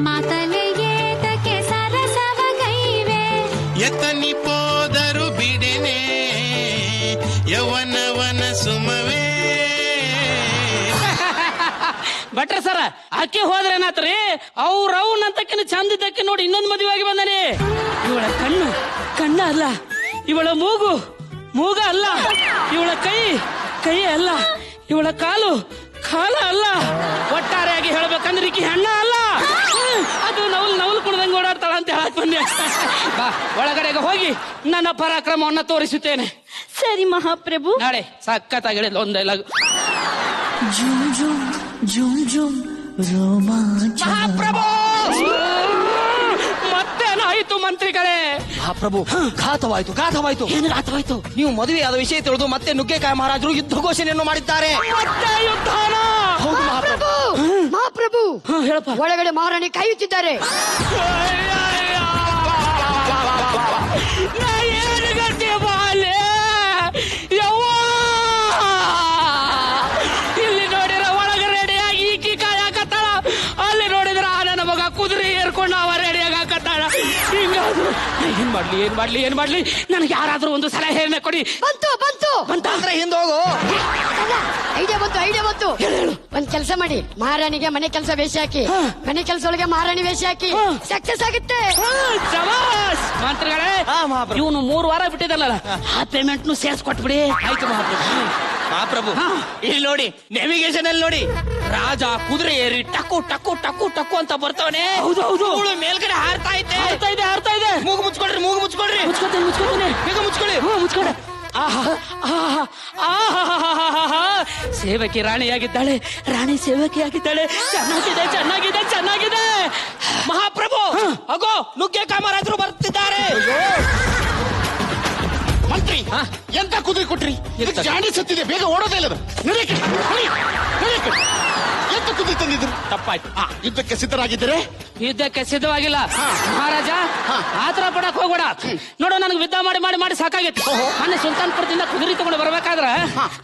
ಮಾತಲೆ ಏತಕ್ಕೆ ಸರಸವ ಗೈವೆ, ಎತನಿ ಪೋದರು ಬಿಡೆನೆ ಯವನವನ ಸುಮವೇ. ಭಟ್ರ ಸರ, ಅಕ್ಕಿ ಹೋದ್ರೇನಾತ್ರಿ? ಅವ್ರವ್ನಂತಕ್ಕಿನ ಚಂದಿದ್ದಕ್ಕೆ ನೋಡಿ ಇನ್ನೊಂದು ಮದುವೆ ಆಗಿ ಬಂದಾನೆ. ಇವಳ ಕಣ್ಣ ಅಲ್ಲ, ಇವಳ ಮೂಗ ಅಲ್ಲ, ಇವಳ ಕೈ ಅಲ್ಲ, ಇವಳ ಕಾಲ ಅಲ್ಲ. ಒಟ್ಟಾರೆಯಾಗಿ ಹೇಳ್ಬೇಕಂದ್ರೆ ಈಕಿ ಹೆಣ್ಣ ಅಲ್ಲ, ಅದು ನವಲ್ ಕುಣದಂಗೆ ಓಡಾಡ್ತಾಳ ಅಂತ ಹೇಳಕ್ ಬಂದೆ. ಬಾ, ಒಳಗಡೆಗೆ ಹೋಗಿ ನನ್ನ ಪರಾಕ್ರಮವನ್ನ ತೋರಿಸುತ್ತೇನೆ. ಸರಿ ಮಹಾಪ್ರಭು. ನಾಳೆ ಸಖತ್ತಾಗಿಡಲ್ಲ ಒಂದು ಡೈಲಾಗ್. ಜುಮ್ ಜುಮ್ ಜುಮ್ ಜುಮ್ ರೋಮಾಂಚನ. ಮತ್ತೇನಾಯ್ತು? ಘಾತವಾಯ್ತು ಮಂತ್ರಿಗಳೇ. ಪ್ರಭು ಘಾತವಾಯ್ತು ಘಾತವಾಯ್ತು. ಏನು ಘಾತವಾಯ್ತು? ನೀವು ಮದುವೆಯಾದ ವಿಷಯ ತಿಳಿದು ಮತ್ತೆ ನುಗ್ಗೆಕಾಯಿ ಮಹಾರಾಜರು ಯುದ್ಧ ಘೋಷಣೆಯನ್ನು ಮಾಡಿದ್ದಾರೆ. ಮತ್ತೆ ಯುದ್ಧನ? ಹೌದು ಮಹಾಪ್ರಭು. ಮಹಾಪ್ರಭು ಹೇಳಪ್ಪ. ಒಳಗಡೆ ಮಹಾರಾಣಿ ಕಾಯುತ್ತಿದ್ದಾರೆ. ನಾ ಏನು ಗತಿ ಬಾಲೆ ಯವ್ವ, ಇಲ್ಲಿ ನೋಡಿರ ಒಳಗೆ ರೆಡಿಯಾಗಿ ಈಕಿ ಕಾಯಕತ್ತಾಳ, ಅಲ್ಲಿ ನೋಡಿದ್ರ ನನ್ನ ಮಗ ಕುದುರೆ ಏರ್ಕೊಂಡು ಅವ ರೆಡಿಯಾಗಿ ಹಾಕತ್ತಾಳ. ಹಿಂಗಾದ್ರು ಏನ್ ಮಾಡ್ಲಿ ನನಗೆ ಯಾರಾದ್ರೂ ಒಂದು ಸಲಹೆಯನ್ನ ಕೊಡಿ. ಬಂತು ಅಂದ್ರೆ ಹಿಂದೋಗು. ಐಡಿಯಾ ಬಂತು. ಒಂದ್ ಕೆಲಸ ಮಾಡಿ, ಮಹಾರಾಣಿಗೆ ಮನೆ ಕೆಲಸ ವೇಷ ಹಾಕಿ, ಮನೆ ಕೆಲಸ ಒಳಗೆ ಮಹಾರಾಣಿ ವೇಷ ಹಾಕಿ, ಸಕ್ಸಸ್ ಆಗುತ್ತೆ. ಶಬಾಷ್ ಮಂತ್ರಿಗಳೇ. ಇವನು 3 ವಾರ ಬಿಟ್ಟಿದಲ್ಲ, ಆ ಪೇಮೆಂಟ್ ನು ಸೇರ್ಸ್ ಕೊಟ್ಬಿಡಿ. ಆಯ್ತು ಮಹಾಪ್ರಭು. ಇಲ್ಲಿ ನೋಡಿ, ನೇವಿಗೇಷನ್ ಅಲ್ಲಿ ನೋಡಿ, ರಾಜ ಕುದುರೆ ಏರಿ ಟಕ್ಕು ಟಕ್ಕು ಟಕ್ಕು ಟಕ್ಕು ಅಂತ ಬರ್ತಾವನೆ. ಹೌದು ಅವಳು ಮೇಲ್ಗಡೆ ಹಾರ್ತಾ ಐತೆ. ಹಾರ್ತಾ ಇದೆ. ಮೂಗು ಮುಚ್ಕೊಳ್ರಿ. ಮುಚ್ಕೋತೇನೆ. ಬೇಗ ಮುಚ್ಕೊಳ್ಳಿ. ಮುಚ್ಕೊಂಡೆ. ಸೇವಕಿ ರಾಣಿಯಾಗಿದ್ದಾಳೆ, ರಾಣಿ ಸೇವಕಿಯಾಗಿದ್ದಾಳೆ. ಚೆನ್ನಾಗಿದೆ. ಮಹಾಪ್ರಭು ಅಗೋ ನುಗ್ಗೆಕಾಯಿ ಮಹಾರಾಜರು ಬರ್ತಿದ್ದಾರೆ. ಮಂತ್ರಿ ಎಂತ ಕುದುರೆ ಕೊಟ್ರಿ? ಜಾಡಿ ಸತ್ತಿದೆ, ಬೇಗ ಓಡೋದೇ ಇಲ್ಲ. ನಡೆಯಕ್ಕೆ ಎಂತ ಕುದುರೆ ತಂದಿದ್ರು? ತಪ್ಪಾಯ್ತು. ಯುದ್ಧಕ್ಕೆ ಸಿದ್ಧರಾಗಿದ್ದರೆ? ಯುದ್ಧಕ್ಕೆ ಸಿದ್ಧವಾಗಿಲ್ಲ ಮಹಾರಾಜ. ಆತರ ಪಡಕ್ ಹೋಗ್ಬೇಡ. ನೋಡು, ನನಗೆ ಯುದ್ಧ ಮಾಡಿ ಸಾಕಾಗಿತ್ತು. ಮೊನ್ನೆ ಸುಲ್ತಾನ್ಪುರದಿಂದ ಕುದುರೆ ತಗೊಂಡು ಬರ್ಬೇಕಾದ್ರ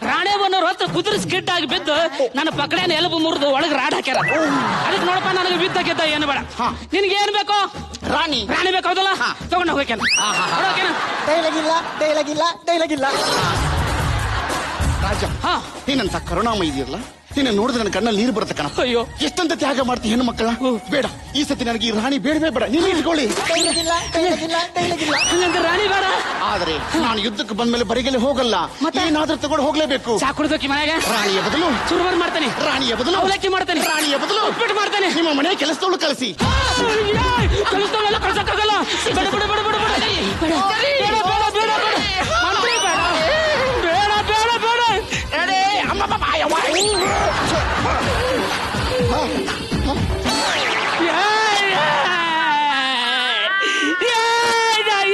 ರಾಣೇಬನ್ನವ್ರು ಹೊತ್ತು ಕುದುರೆ ಸ್ಕಿಡ್ ಆಗಿ ಬಿದ್ದು ನನ್ನ ಪಕಡೆನ ಎಲುಬು ಮುರಿದು ಒಳಗೆ ರಾಡ್ ಹಾಕ್ಯಾರ. ಅದಕ್ಕೆ ನೋಡಪ್ಪ, ನನಗೆ ಯುದ್ಧ ಗೆದ್ದ ಏನು ಬೇಡ. ನಿನ್ಗೆ ಏನ್ ಬೇಕು? ರಾಣಿ ಬೇಕಾದಲ್ಲ, ತಗೊಂಡು ಹೋಗ್ಯಾನ. ಡೈಲಾಗಿಲ್ಲ. ರಾಜ, ನೀನಂತ ಕರುಣಾಮಯ ಇದೆಯಲ್ಲ, ನಿನ್ನ ನೋಡಿದ್ರೆ ನನ್ನ ಕಣ್ಣಲ್ಲಿ ನೀರು ಬರುತ್ತೆ ಕಣ. ಅಯ್ಯೋ, ಎಷ್ಟಂತ ತ್ಯಾಗ ಮಾಡ್ತಿ ಹೆಣ್ಣು ಮಕ್ಕಳ. ಬೇಡ, ಈ ಸತಿ ನನಗೆ ಈ ರಾಣಿ ಬೇಡವೇ ಬೇಡ. ನೀನು ಇಟ್ಕೊಳ್ಳಿ. ಹಂಗಂದ್ರೆ ರಾಣಿ ಬೇಡ. ಆದ್ರೆ ನಾನು ಯುದ್ಧಕ್ಕೆ ಬಂದ್ಮೇಲೆ ಬರಿಗೆಲೆ ಹೋಗಲ್ಲ, ಏನಾದ್ರೂ ತಗೊಂಡು ಹೋಗ್ಲೇಬೇಕು. ಸಾಕುಡ್ದಕ್ಕೆ ಮನೆಗೆ ರಾಣಿಯ ಬದಲು ಚುರುಮರ್ ಮಾಡ್ತೇನೆ, ರಾಣಿಯ ಬದಲು ಅವಲಕ್ಕಿ ಮಾಡ್ತೇನೆ, ರಾಣಿಯ ಬದಲು ಉಪ್ಪಿಟ್ಟು ಮಾಡ್ತೇನೆ. ನಿಮ್ಮ ಮನೆ ಕೆಲಸದವಳು ಕಳಿಸಿ. ಕಳಿಸ್ತವಳೆಲ್ಲ ಕಳ್ಸಕ್ಕಾಗಲ್ಲ. ಬೇಡ ಬೇಡ ಬೇಡ ಬೇಡ ಬೇಡ ಬೇಡ ಬೇಡ ಬೇಡ ಮಂತ್ರಿ ಬೇಡ ಬೇಡ ಬೇಡ ಬೇಡ.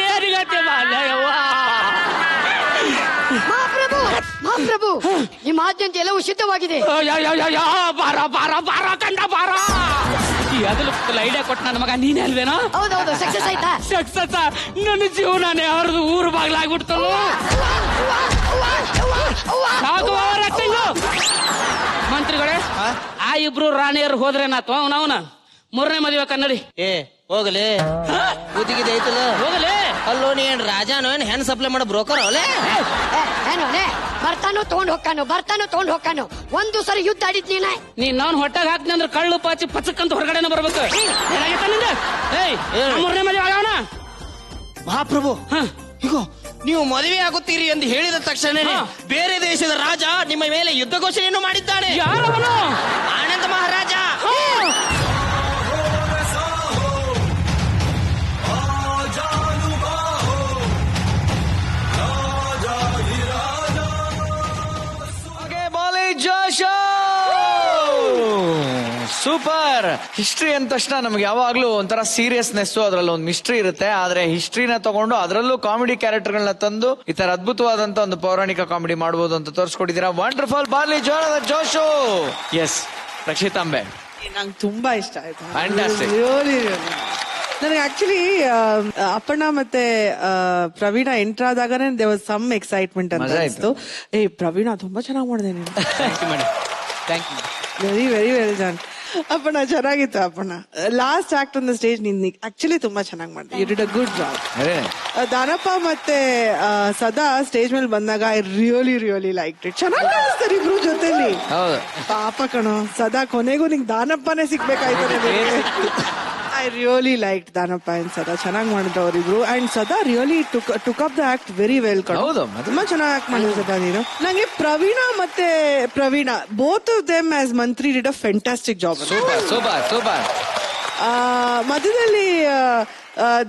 ಏನಿಗತ್ತೆ ಬಾಲ್ಯವ್ವ. ಮಹಾಪ್ರಭು ನಿಮ್ಮ ಆದ್ಯಂತ ಎಲ್ಲವೂ ಸಿದ್ಧವಾಗಿದೆ. ಬಾರ ಕಂಡ ಬಾರ. ಅದಕ್ಕೆ ಐಡಿಯಾ ಕೊಟ್ಟು ನನ್ನ ಮಗ ನೀನೇ ಅಲ್ವೇನೋ? ಹೌದೌದು, ಸಕ್ಸಸ್ ಆಯ್ತಾ? ಸಕ್ಸಸ್. ನನ್ನ ಜೀವನನೇ ಹರಿದು ಊರು ಬಾಗ್ಲಾಗ್ಬಿಡ್ತಲ್ಲ. ಮಂತ್ರಿಗಳೇ, ಆ ಇಬ್ರು ರಾಣಿಯರು ಹೋದ್ರೇನಾತು? ಅವನ 3ನೇ ಮದುವೆ ಕನ್ನಡಿ. ಹೋಗಲಿ, ಕೂತಿಗಿದೆ ಐತಲ್ಲ. ಹೋಗಲಿ. ಅಲ್ಲೋ, ನೀ ಏನ್ ರಾಜಾನೋ ಏನ್ ಹೆಣ್ ಸಪ್ಲೈ ಮಾಡೋ ಬ್ರೋಕರ್ ಅವಲೇ? ಏನು ಬರ್ತಾನೋ ತಗೊಂಡ್ ಹೋಗ್ಕಾನು. ಒಂದು ಸರಿ ಯುದ್ಧ ಆಡಿದ್ ನೀನ್ ನಾವ್ ಹೊಟ್ಟಾಗ ಹಾಕ್ನಿ ಅಂದ್ರೆ ಕಳ್ಳು ಪಾಚಿ ಪಚಕ್ಕಂತ ಹೊರಗಡೆನ ಬರ್ಬೇಕು. ಏನಾಗಿತ್ತ ನಿಂದ? 3ನೇ ಮದುವೆ ಆಗವನ. ಮಹಾಪ್ರಭು, ಈಗ ನೀವು ಮದುವೆ ಆಗುತ್ತೀರಿ ಎಂದು ಹೇಳಿದ ತಕ್ಷಣ ಬೇರೆ ದೇಶದ ರಾಜ ನಿಮ್ಮ ಮೇಲೆ ಯುದ್ಧ ಘೋಷಣೆಯನ್ನು ಮಾಡಿದ್ದಾನೆ. ಯಾರವನು? ಆನಂದ ಮಹಾರಾಜ. ಸೂಪರ್. ಹಿಸ್ಟ್ರಿ ಅಂದ ತಕ್ಷಣ ನಮ್ಗೆ ಯಾವಾಗ್ಲೂ ಒಂಥರ ಸೀರಿಯಸ್ನೆಸ್, ಅದ್ರಲ್ಲಿ ಒಂದು ಮಿಸ್ಟ್ರಿ ಇರುತ್ತೆ. ಆದ್ರೆ ಹಿಸ್ಟ್ರಿನ ತಗೊಂಡು ಅದರಲ್ಲೂ ಕಾಮಿಡಿ ಕ್ಯಾರೆಕ್ಟರ್ಗಳನ್ನ ತಂದು ಈ ತರ ಅದ್ಭುತವಾದಂತ ಒಂದು ಪೌರಾಣಿಕ ಕಾಮಿಡಿ ಮಾಡಬಹುದು ಅಂತ ತೋರಿಸ್ಕೊಟ್ಟಿದ್ದೀರಾ. ವಂಡರ್ಫುಲ್. ಬಾರ್ಲಿ ಜೋಳದ ಜೋಶು. ಎಸ್, ರಕ್ಷಿತಾಂಬೆ. ನಂಗೆ ತುಂಬಾ ಇಷ್ಟ ಆಯ್ತು. Fantastic. ನನಗೆ ಆಕ್ಚುಲಿ ಅಪ್ಪಣ್ಣ ಮತ್ತೆ ಪ್ರವೀಣ ಎಂಟರ್ ಆದಾಗನೇ ದೇರ್ ವಾಸ್ ಸಮ್ ಎಕ್ಸೈಟ್ಮೆಂಟ್ ಅಂತ ಅನಿಸ್ತು. ಪ್ರವೀಣ ತುಂಬಾ ಚೆನ್ನಾಗಿ ಮಾಡಿದೆ ನೀನು. Very very well done. Appanna ಚೆನ್ನಾಗಿತ್ತು. Appanna last act on the stage ನೀನ್ ಆಕ್ಚುಲಿ ತುಂಬಾ ಚೆನ್ನಾಗಿ ಮಾಡಿದೆ. You did a good job. Danappa ಮತ್ತೆ ಸದಾ ಸ್ಟೇಜ್ ಮೇಲೆ ಬಂದಾಗ ಐ ರಿಯಲಿ ಲೈಕ್ ಇಟ್. ಚೆನ್ನಾಗಿ ಕಾಣಿಸ್ತಾರೆ ಇಬ್ರು ಜೊತೆಲಿ. ಪಾಪ ಕಣೋ ಸದಾ, ಕೊನೆಗೂ ನಿಂಗೆ ದಾನಪ್ಪನೇ ಸಿಗ್ಬೇಕಾಯ್ತು. I really like Danappa and Sada. ಚೆನ್ನಾಗಿ ಮಾಡಿದ್ರು ಅವರಿಬ್ರು. And Sada really took up the act very well. ತುಂಬಾ ಚೆನ್ನಾಗಿ ಆಕ್ಟ್ ಮಾಡಿದ್ರು ಸದಾ ನೀನು. ನಂಗೆ ಪ್ರವೀಣ ಮತ್ತೆ Praveena both of them as ಮಂತ್ರಿ ಡಿಡ್ ಅ ಫ್ಯಾಂಟಾಸ್ಟಿಕ್ ಜಾಬ್. ಮಧ್ಯದಲ್ಲಿ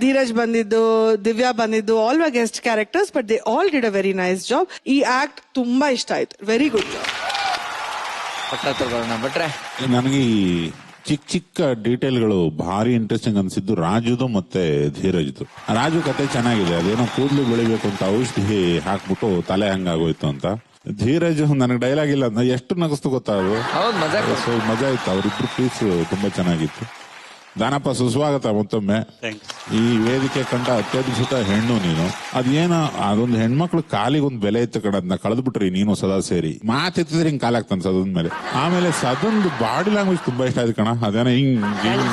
ಧೀರಜ್ ಬಂದಿದ್ದು, ದಿವ್ಯಾ ಬಂದಿದ್ದು, all our guest characters, but they all did a very nice job. ಈ ಆಕ್ಟ್ ತುಂಬಾ ಇಷ್ಟ ಆಯ್ತು. Very good job. ನನಗೆ ಚಿಕ್ಕ ಚಿಕ್ಕ ಡೀಟೇಲ್ಗಳು ಭಾರಿ ಇಂಟ್ರೆಸ್ಟಿಂಗ್ ಅನ್ಸಿದ್ದು ರಾಜುದು ಮತ್ತೆ ಧೀರಜ್ದು. ರಾಜು ಕತೆ ಚೆನ್ನಾಗಿದೆ, ಅದೇನೋ ಕೂದಲು ಬೆಳಿಬೇಕು ಅಂತ ಔಷಧಿ ಹಾಕ್ಬಿಟ್ಟು ತಲೆ ಹಂಗಾಗೋಯ್ತು ಅಂತ. ಧೀರಜ್ ನನಗೆ ಡೈಲಾಗ್ ಇಲ್ಲ, ಎಷ್ಟು ನಗಸ್ತು ಗೊತ್ತಾ ಅದು. ಸೊ ಮಜಾ ಇತ್ತು, ಅವರಿಬ್ರು ಪೀಸ್ ತುಂಬಾ ಚೆನ್ನಾಗಿತ್ತು. ದಾನಪ್ಪ ಸುಸ್ವಾಗತ ಮತ್ತೊಮ್ಮೆ. ಈ ವೇದಿಕೆ ಕಂಡ ಅತ್ಯದ್ಭುತ ಹೆಣ್ಣು ನೀನು. ಅದೇನೋ ಅದೊಂದು ಹೆಣ್ಮಕ್ಳು ಕಾಲಿಗೆ ಒಂದು ಬೆಲೆ ಇತ್ತು ಕಣ, ಅದನ್ನ ಕಳೆದ್ಬಿಟ್ರಿ ನೀನು ಸದಾ ಸೇರಿ. ಮಾತೆತ್ತಿದ್ರೆ ಹಿಂಗ್ ಕಾಲಾಗ್ತಾನೆ ಸದನ್ ಮೇಲೆ. ಆಮೇಲೆ ಸದನ್ದು ಬಾಡಿ ಲ್ಯಾಂಗ್ವೇಜ್ ತುಂಬಾ ಇಷ್ಟ ಆಯ್ತು ಕಣ, ಅದೇನೋ ಹಿಂಗ್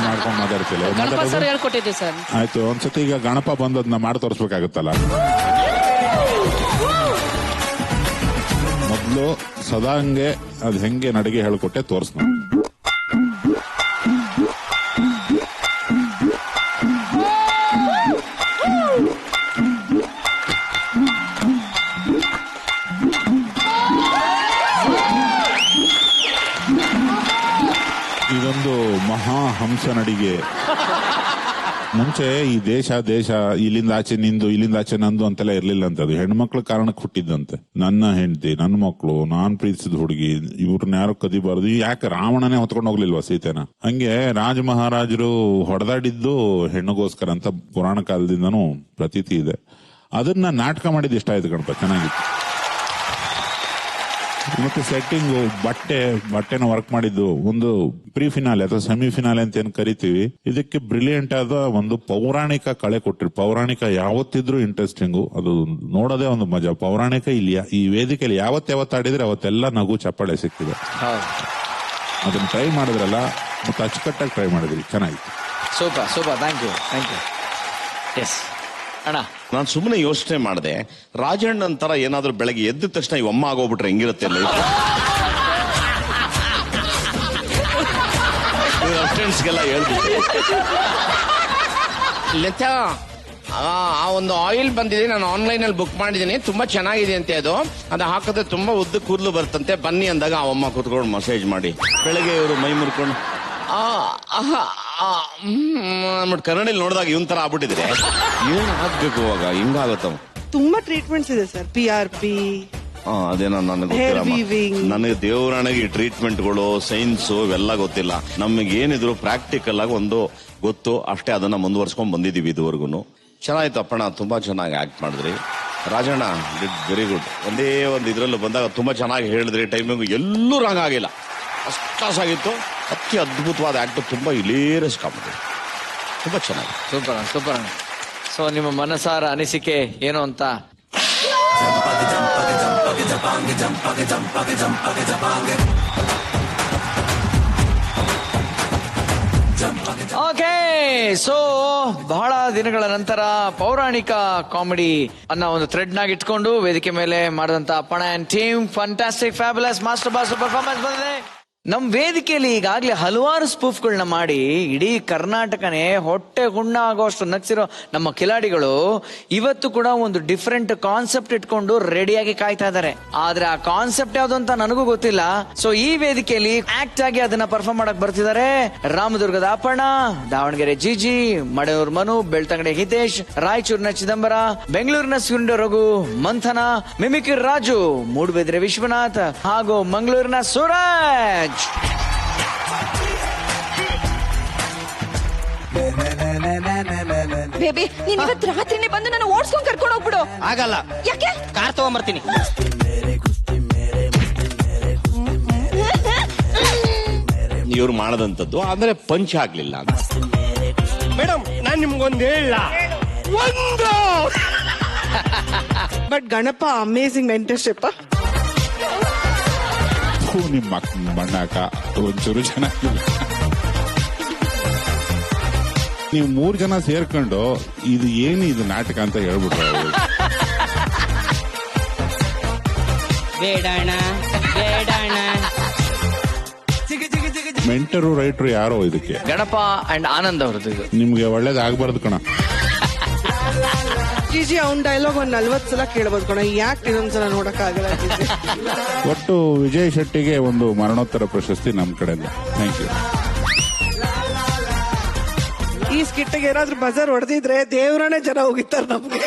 ಮಾಡ್ಕೊಂಡು ಮಾತಾಡ್ತಿಲ್ಲ. ಹೇಳ್ಕೊಟ್ಟಿದ್ದೆ ಸರ್. ಆಯ್ತು, ಒಂದ್ಸತಿ ಈಗ ಗಣಪ ಬಂದು ಅದನ್ನ ಮಾಡಿ ತೋರಿಸ್ಬೇಕಾಗತ್ತಲ್ಲ. ಮೊದ್ಲು ಸದಾಂಗೆ ಅದ್ ಹೆಂಗೆ ನಡಿಗೆ ಹೇಳ್ಕೊಟ್ಟೆ ತೋರ್ಸ್. ಇದೊಂದು ಮಹಾ ಹಂಸ ನಡಿಗೆ. ಮುಂಚೆ ಈ ದೇಶ ಇಲ್ಲಿಂದ ಆಚೆ ನಿಂದು ಇಲ್ಲಿಂದ ಆಚೆ ನಂದು ಅಂತೆಲ್ಲ ಇರ್ಲಿಲ್ಲ ಅಂತ. ಅದು ಹೆಣ್ಮಕ್ಳ ಕಾರಣಕ್ಕೆ ಹುಟ್ಟಿದ್ದಂತೆ. ನನ್ನ ಹೆಂಡತಿ, ನನ್ನ ಮಕ್ಕಳು, ನಾನ್ ಪ್ರೀತಿಸಿದ ಹುಡುಗಿ, ಇವ್ರನ್ನ ಯಾರು ಕದಿಬಾರದು. ಯಾಕೆ ರಾವಣನೇ ಹೊತ್ಕೊಂಡು ಹೋಗ್ಲಿಲ್ವಾ ಸೀತೆನ? ಹಂಗೆ ರಾಜ ಮಹಾರಾಜರು ಹೊಡೆದಾಡಿದ್ದು ಹೆಣ್ಣುಗೋಸ್ಕರ ಅಂತ ಪುರಾಣ ಕಾಲದಿಂದನೂ ಪ್ರತೀತಿ ಇದೆ. ಅದನ್ನ ನಾಟಕ ಮಾಡಿದ್ದು ಇಷ್ಟ ಆಯ್ತು ಗಣಪ, ಚೆನ್ನಾಗಿತ್ತು. ಮತ್ತೆ ಸೆಟ್ಟಿಂಗು, ಬಟ್ಟೆನ ವರ್ಕ್ ಮಾಡಿದ್ದು, ಒಂದು ಪ್ರೀ ಫಿನಾಲೆ ಅಥವಾ ಸೆಮಿ ಫಿನಾಲೆ ಅಂತ ಏನ್ ಕರಿತೀವಿ, ಇದಕ್ಕೆ ಬ್ರಿಲಿಯಂಟ್ ಆದ ಒಂದು ಪೌರಾಣಿಕ ಕಳೆ ಕೊಟ್ಟಿರು. ಪೌರಾಣಿಕ ಯಾವತ್ತಿದ್ರು ಇಂಟ್ರೆಸ್ಟಿಂಗು, ಅದು ನೋಡೋದೇ ಒಂದು ಮಜಾ. ಪೌರಾಣಿಕ ಇಲ್ಲಿ ಈ ವೇದಿಕೆಯಲ್ಲಿ ಯಾವತ್ತಾಡಿದ್ರೆ ಅವತ್ತೆಲ್ಲ ನಗು ಚಪ್ಪಾಳೆ ಸಿಕ್ಕಿದೆ. ಅದನ್ನ ಟ್ರೈ ಮಾಡಿದ್ರಲ್ಲ, ಮತ್ತೆ ಅಚ್ಚುಕಟ್ಟಾಗಿ ಟ್ರೈ ಮಾಡಿದ್ರಿ, ಚೆನ್ನಾಗಿತ್ತು. Super thank you. ಎಸ್ ಅಣ್ಣ, ನಾನು ಸುಮ್ಮನೆ ಯೋಚನೆ ಮಾಡಿದೆ, ರಾಜಣ್ಣನ ತರ ಏನಾದ್ರೂ ಬೆಳಗ್ಗೆ ಎದ್ದ ತಕ್ಷಣ ಈ ಅಮ್ಮ ಆಗೋಗ್ಬಿಟ್ರೆ ಹೆಂಗಿರುತ್ತೆ ಅಸ್ಟೆಂಟ್ಸ್ಗೆಲ್ಲ ಹೇಳ್ಬಿಟ್ಟು ಲೆತಾ ಆ ಒಂದು ಆಯಿಲ್ ಬಂದಿದೆ, ನಾನು ಆನ್ಲೈನ್ ಅಲ್ಲಿ ಬುಕ್ ಮಾಡಿದ್ದೀನಿ, ತುಂಬಾ ಚೆನ್ನಾಗಿದೆ ಅಂತೆ. ಅದು ಹಾಕಿದ್ರೆ ತುಂಬಾ ಉದ್ದ ಕೂದಲು ಬರ್ತಂತೆ, ಬನ್ನಿ ಅಂದಾಗ ಆ ಅಮ್ಮ ಕೂತ್ಕೊಂಡು ಮಸಾಜ್ ಮಾಡಿ ಬೆಳಗ್ಗೆ ಇವರು ಮೈ ಮುರ್ಕೊಂಡು ಕನ್ನಡಲ್ಲಿ ನೋಡಿದಾಗ ಇವನ್ ತರ ಆಗ್ಬಿಟ್ಟಿದ್ರೆ ಏನ್ ಆಗ್ಬೇಕು ಅವಾಗ? ಹಿಂಗಾಗತ್ತವ. ತುಂಬಾ ಟ್ರೀಟ್ಮೆಂಟ್ಸ್ ಇದೆ ಸರ್, PRP. ಅದೇನೋ ನನಗೆ ಗೊತ್ತಿಲ್ಲ. ನನಗೆ ದೇವರಾಣಿಗೆ ಈ ಟ್ರೀಟ್ಮೆಂಟ್ಗಳು, ಸೈನ್ಸು ಇವೆಲ್ಲ ಗೊತ್ತಿಲ್ಲ. ನಮಗೆ ಏನಿದ್ರು ಪ್ರಾಕ್ಟಿಕಲ್ ಆಗಿ ಒಂದು ಗೊತ್ತು ಅಷ್ಟೇ, ಅದನ್ನ ಮುಂದುವರ್ಸ್ಕೊಂಡ್ ಬಂದಿದೀವಿ ಇದುವರೆಗೂ. ಚೆನ್ನಾಯ್ತು ಅಪ್ಪಣ್ಣ, ತುಂಬಾ ಚೆನ್ನಾಗಿ ಆಕ್ಟ್ ಮಾಡಿದ್ರಿ. Rajanna did very good. ಒಂದೇ ಒಂದು ಇದ್ರಲ್ಲೂ ಬಂದಾಗ ತುಂಬಾ ಚೆನ್ನಾಗಿ ಹೇಳಿದ್ರಿ. ಟೈಮಿಂಗ್ ಎಲ್ಲೂ ರಾಂಗ್ ಆಗಿಲ್ಲ, ಅಷ್ಟಾಗಿತ್ತು. ಅತಿ ಅದ್ಭುತವಾದ ಆಕ್ಟ್, ತುಂಬಾ ಇಲೇರಸ್ ಕಾಮಿಡಿ, ತುಂಬಾ ಚೆನ್ನಾಗಿ. ಸೂಪರ್. ಸೊ ನಿಮ್ಮ ಮನಸಾರ ಅನಿಸಿಕೆ ಏನು ಅಂತ? ಓಕೆ, ಸೊ ಬಹಳ ದಿನಗಳ ನಂತರ ಪೌರಾಣಿಕ ಕಾಮಿಡಿ ಅನ್ನೋ ಒಂದು ಥ್ರೆಡ್ ನಾಗ ಇಟ್ಕೊಂಡು ವೇದಿಕೆ ಮೇಲೆ ಮಾಡಿದಂತ Appanna and team fantastic fabulous master boss performance ಬಂದಿದೆ. ನಮ್ ವೇದಿಕೆಯಲ್ಲಿ ಈಗಾಗಲೇ ಹಲವಾರು ಸ್ಪೂಫ್ಗಳನ್ನ ಮಾಡಿ ಇಡೀ ಕರ್ನಾಟಕನೇ ಹೊಟ್ಟೆ ಹುಣ್ಣ ಆಗೋಷ್ಟು ನಗ್ಸಿರೋ ನಮ್ಮ ಕಿಲಾಡಿಗಳು ಇವತ್ತು ಕೂಡ ಒಂದು ಡಿಫ್ರೆಂಟ್ ಕಾನ್ಸೆಪ್ಟ್ ಇಟ್ಕೊಂಡು ರೆಡಿಯಾಗಿ ಕಾಯ್ತಾ ಇದ್ದಾರೆ. ಆದ್ರೆ ಆ ಕಾನ್ಸೆಪ್ಟ್ ಯಾವ್ದು ಅಂತ ನನಗೂ ಗೊತ್ತಿಲ್ಲ. ಸೊ ಈ ವೇದಿಕೆಯಲ್ಲಿ ಆಕ್ಟ್ ಆಗಿ ಅದನ್ನ ಪರ್ಫಾರ್ಮ್ ಮಾಡಕ್ ಬರ್ತಿದ್ದಾರೆ ರಾಮದುರ್ಗದ ಅಪ್ಪಣ್ಣ, ದಾವಣಗೆರೆ ಜಿಜಿ, ಮಡೂರ್ ಮನು, ಬೆಳ್ತಂಗಡಿ ಹಿತೇಶ್, ರಾಯಚೂರಿನ ಚಿದಂಬರ, ಬೆಂಗಳೂರಿನ ಸುಂಡ ರಘು, ಮಂಥನ, ಮಿಮಿಕ್ರಿ ರಾಜು, ಮೂಡುಬಿದ್ರೆ ವಿಶ್ವನಾಥ್ ಹಾಗೂ ಮಂಗಳೂರಿನ ಸೂರಜ್. ಬೇಬಿ, ನೀನ್ ಇವತ್ತು ರಾತ್ರಿನೇ ಬಂದು ನಾನು ಓಡಿಸ್ಕೊಂಡ್ ಕರ್ಕೊಂಡು ಹೋಗ್ಬಿಡು. ಆಗಲ್ಲ. ಯಾಕೆ? ಕಾರ್ ತಗೊಂಬರ್ತೀನಿ. ಇವ್ರು ಮಾಡದಂತದ್ದು ಆದ್ರೆ ಪಂಚ್ ಆಗ್ಲಿಲ್ಲ. ಮೇಡಮ್, ನಾನ್ ನಿಮ್ಗೊಂದು ಹೇಳ ಒಂದು ಬಟ್ ಗಣಪ ಅಮೇಸಿಂಗ್ ಮೆಂಟರ್ಶಿಪ್. ನಿಮ್ಮ ಮಣ್ಣಾಕ ಒಂಚೂರು ಚೆನ್ನಾಗಿಲ್ಲ. ನೀವು 3 ಜನ ಸೇರ್ಕೊಂಡು ಇದು ಇದು ನಾಟಕ ಅಂತ ಹೇಳ್ಬಿಟ್ರೆ ಬೇಡಣ. ಮೆಂಟರು ರೈಟ್ರು ಯಾರೋ ಇದಕ್ಕೆ? ಗಣಪ ಅಂಡ್ ಆನಂದ್ ಅವ್ರದ್ದು. ಇದು ನಿಮ್ಗೆ ಒಳ್ಳೇದಾಗಬಾರ್ದು ಕಣ. ಜಿಜಿ ಅವ್ನ ಡೈಲಾಗ್ 40 ಸಲ ಕೇಳಬಹುದು ಕಣ, ಯಾಕೆ ಇದೊಂದ್ಸಲ ನೋಡಕ್ ಆಗಲ್ಲ? ಒಟ್ಟು ವಿಜಯ್ ಶೆಟ್ಟಿಗೆ ಒಂದು ಮರಣೋತ್ತರ ಪ್ರಶಸ್ತಿ ನಮ್ ಕಡೆಯಿಂದ. Thank you. ಈ ಸ್ಕಿಟ್ಗೆ ಏನಾದ್ರೂ ಬಜಾರ್ ಹೊಡೆದಿದ್ರೆ ದೇವರನ್ನೇ ಜನ ಹೋಗಿರ್ತಾರೆ ನಮ್ಗೆ.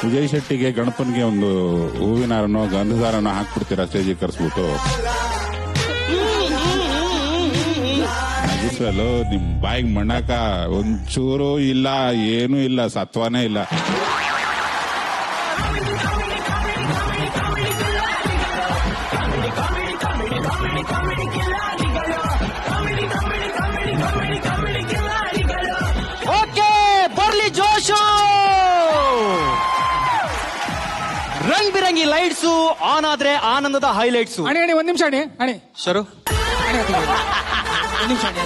ವಿಜಯ್ ಶೆಟ್ಟಿಗೆ ಗಣಪನ್ಗೆ ಒಂದು ಹೂವಿನಾರನೋ ಗಂಧದಾರನೋ ಹಾಕ್ಬಿಡ್ತೀರಾ ಸ್ಟೇಜಿಗೆ ಕರೆಸ್ಬಿಟ್ಟು. ನಗಿಸಲು ನಿಮ್ ಬಾಯಿಗೆ ಮಣ್ಣಾಕ ಒಂಚೂರು ಇಲ್ಲ, ಏನೂ ಇಲ್ಲ, ಸತ್ವನೇ ಇಲ್ಲ. ಓಕೆ, ಬರ್ಲಿ ಜೋಶು. ರಂಗ್ ಬಿರಂಗಿ ಲೈಟ್ಸು ಆನ್ ಆದ್ರೆ ಆನಂದದ ಹೈಲೈಟ್ಸು. ಅಣಿ ಅಣಿ ಒಂದ್ ನಿಮಿಷ ಅಣಿ ಅಣಿ ಶರು ಒಂದ್ ನಿಮಿಷ ಅಣಿ.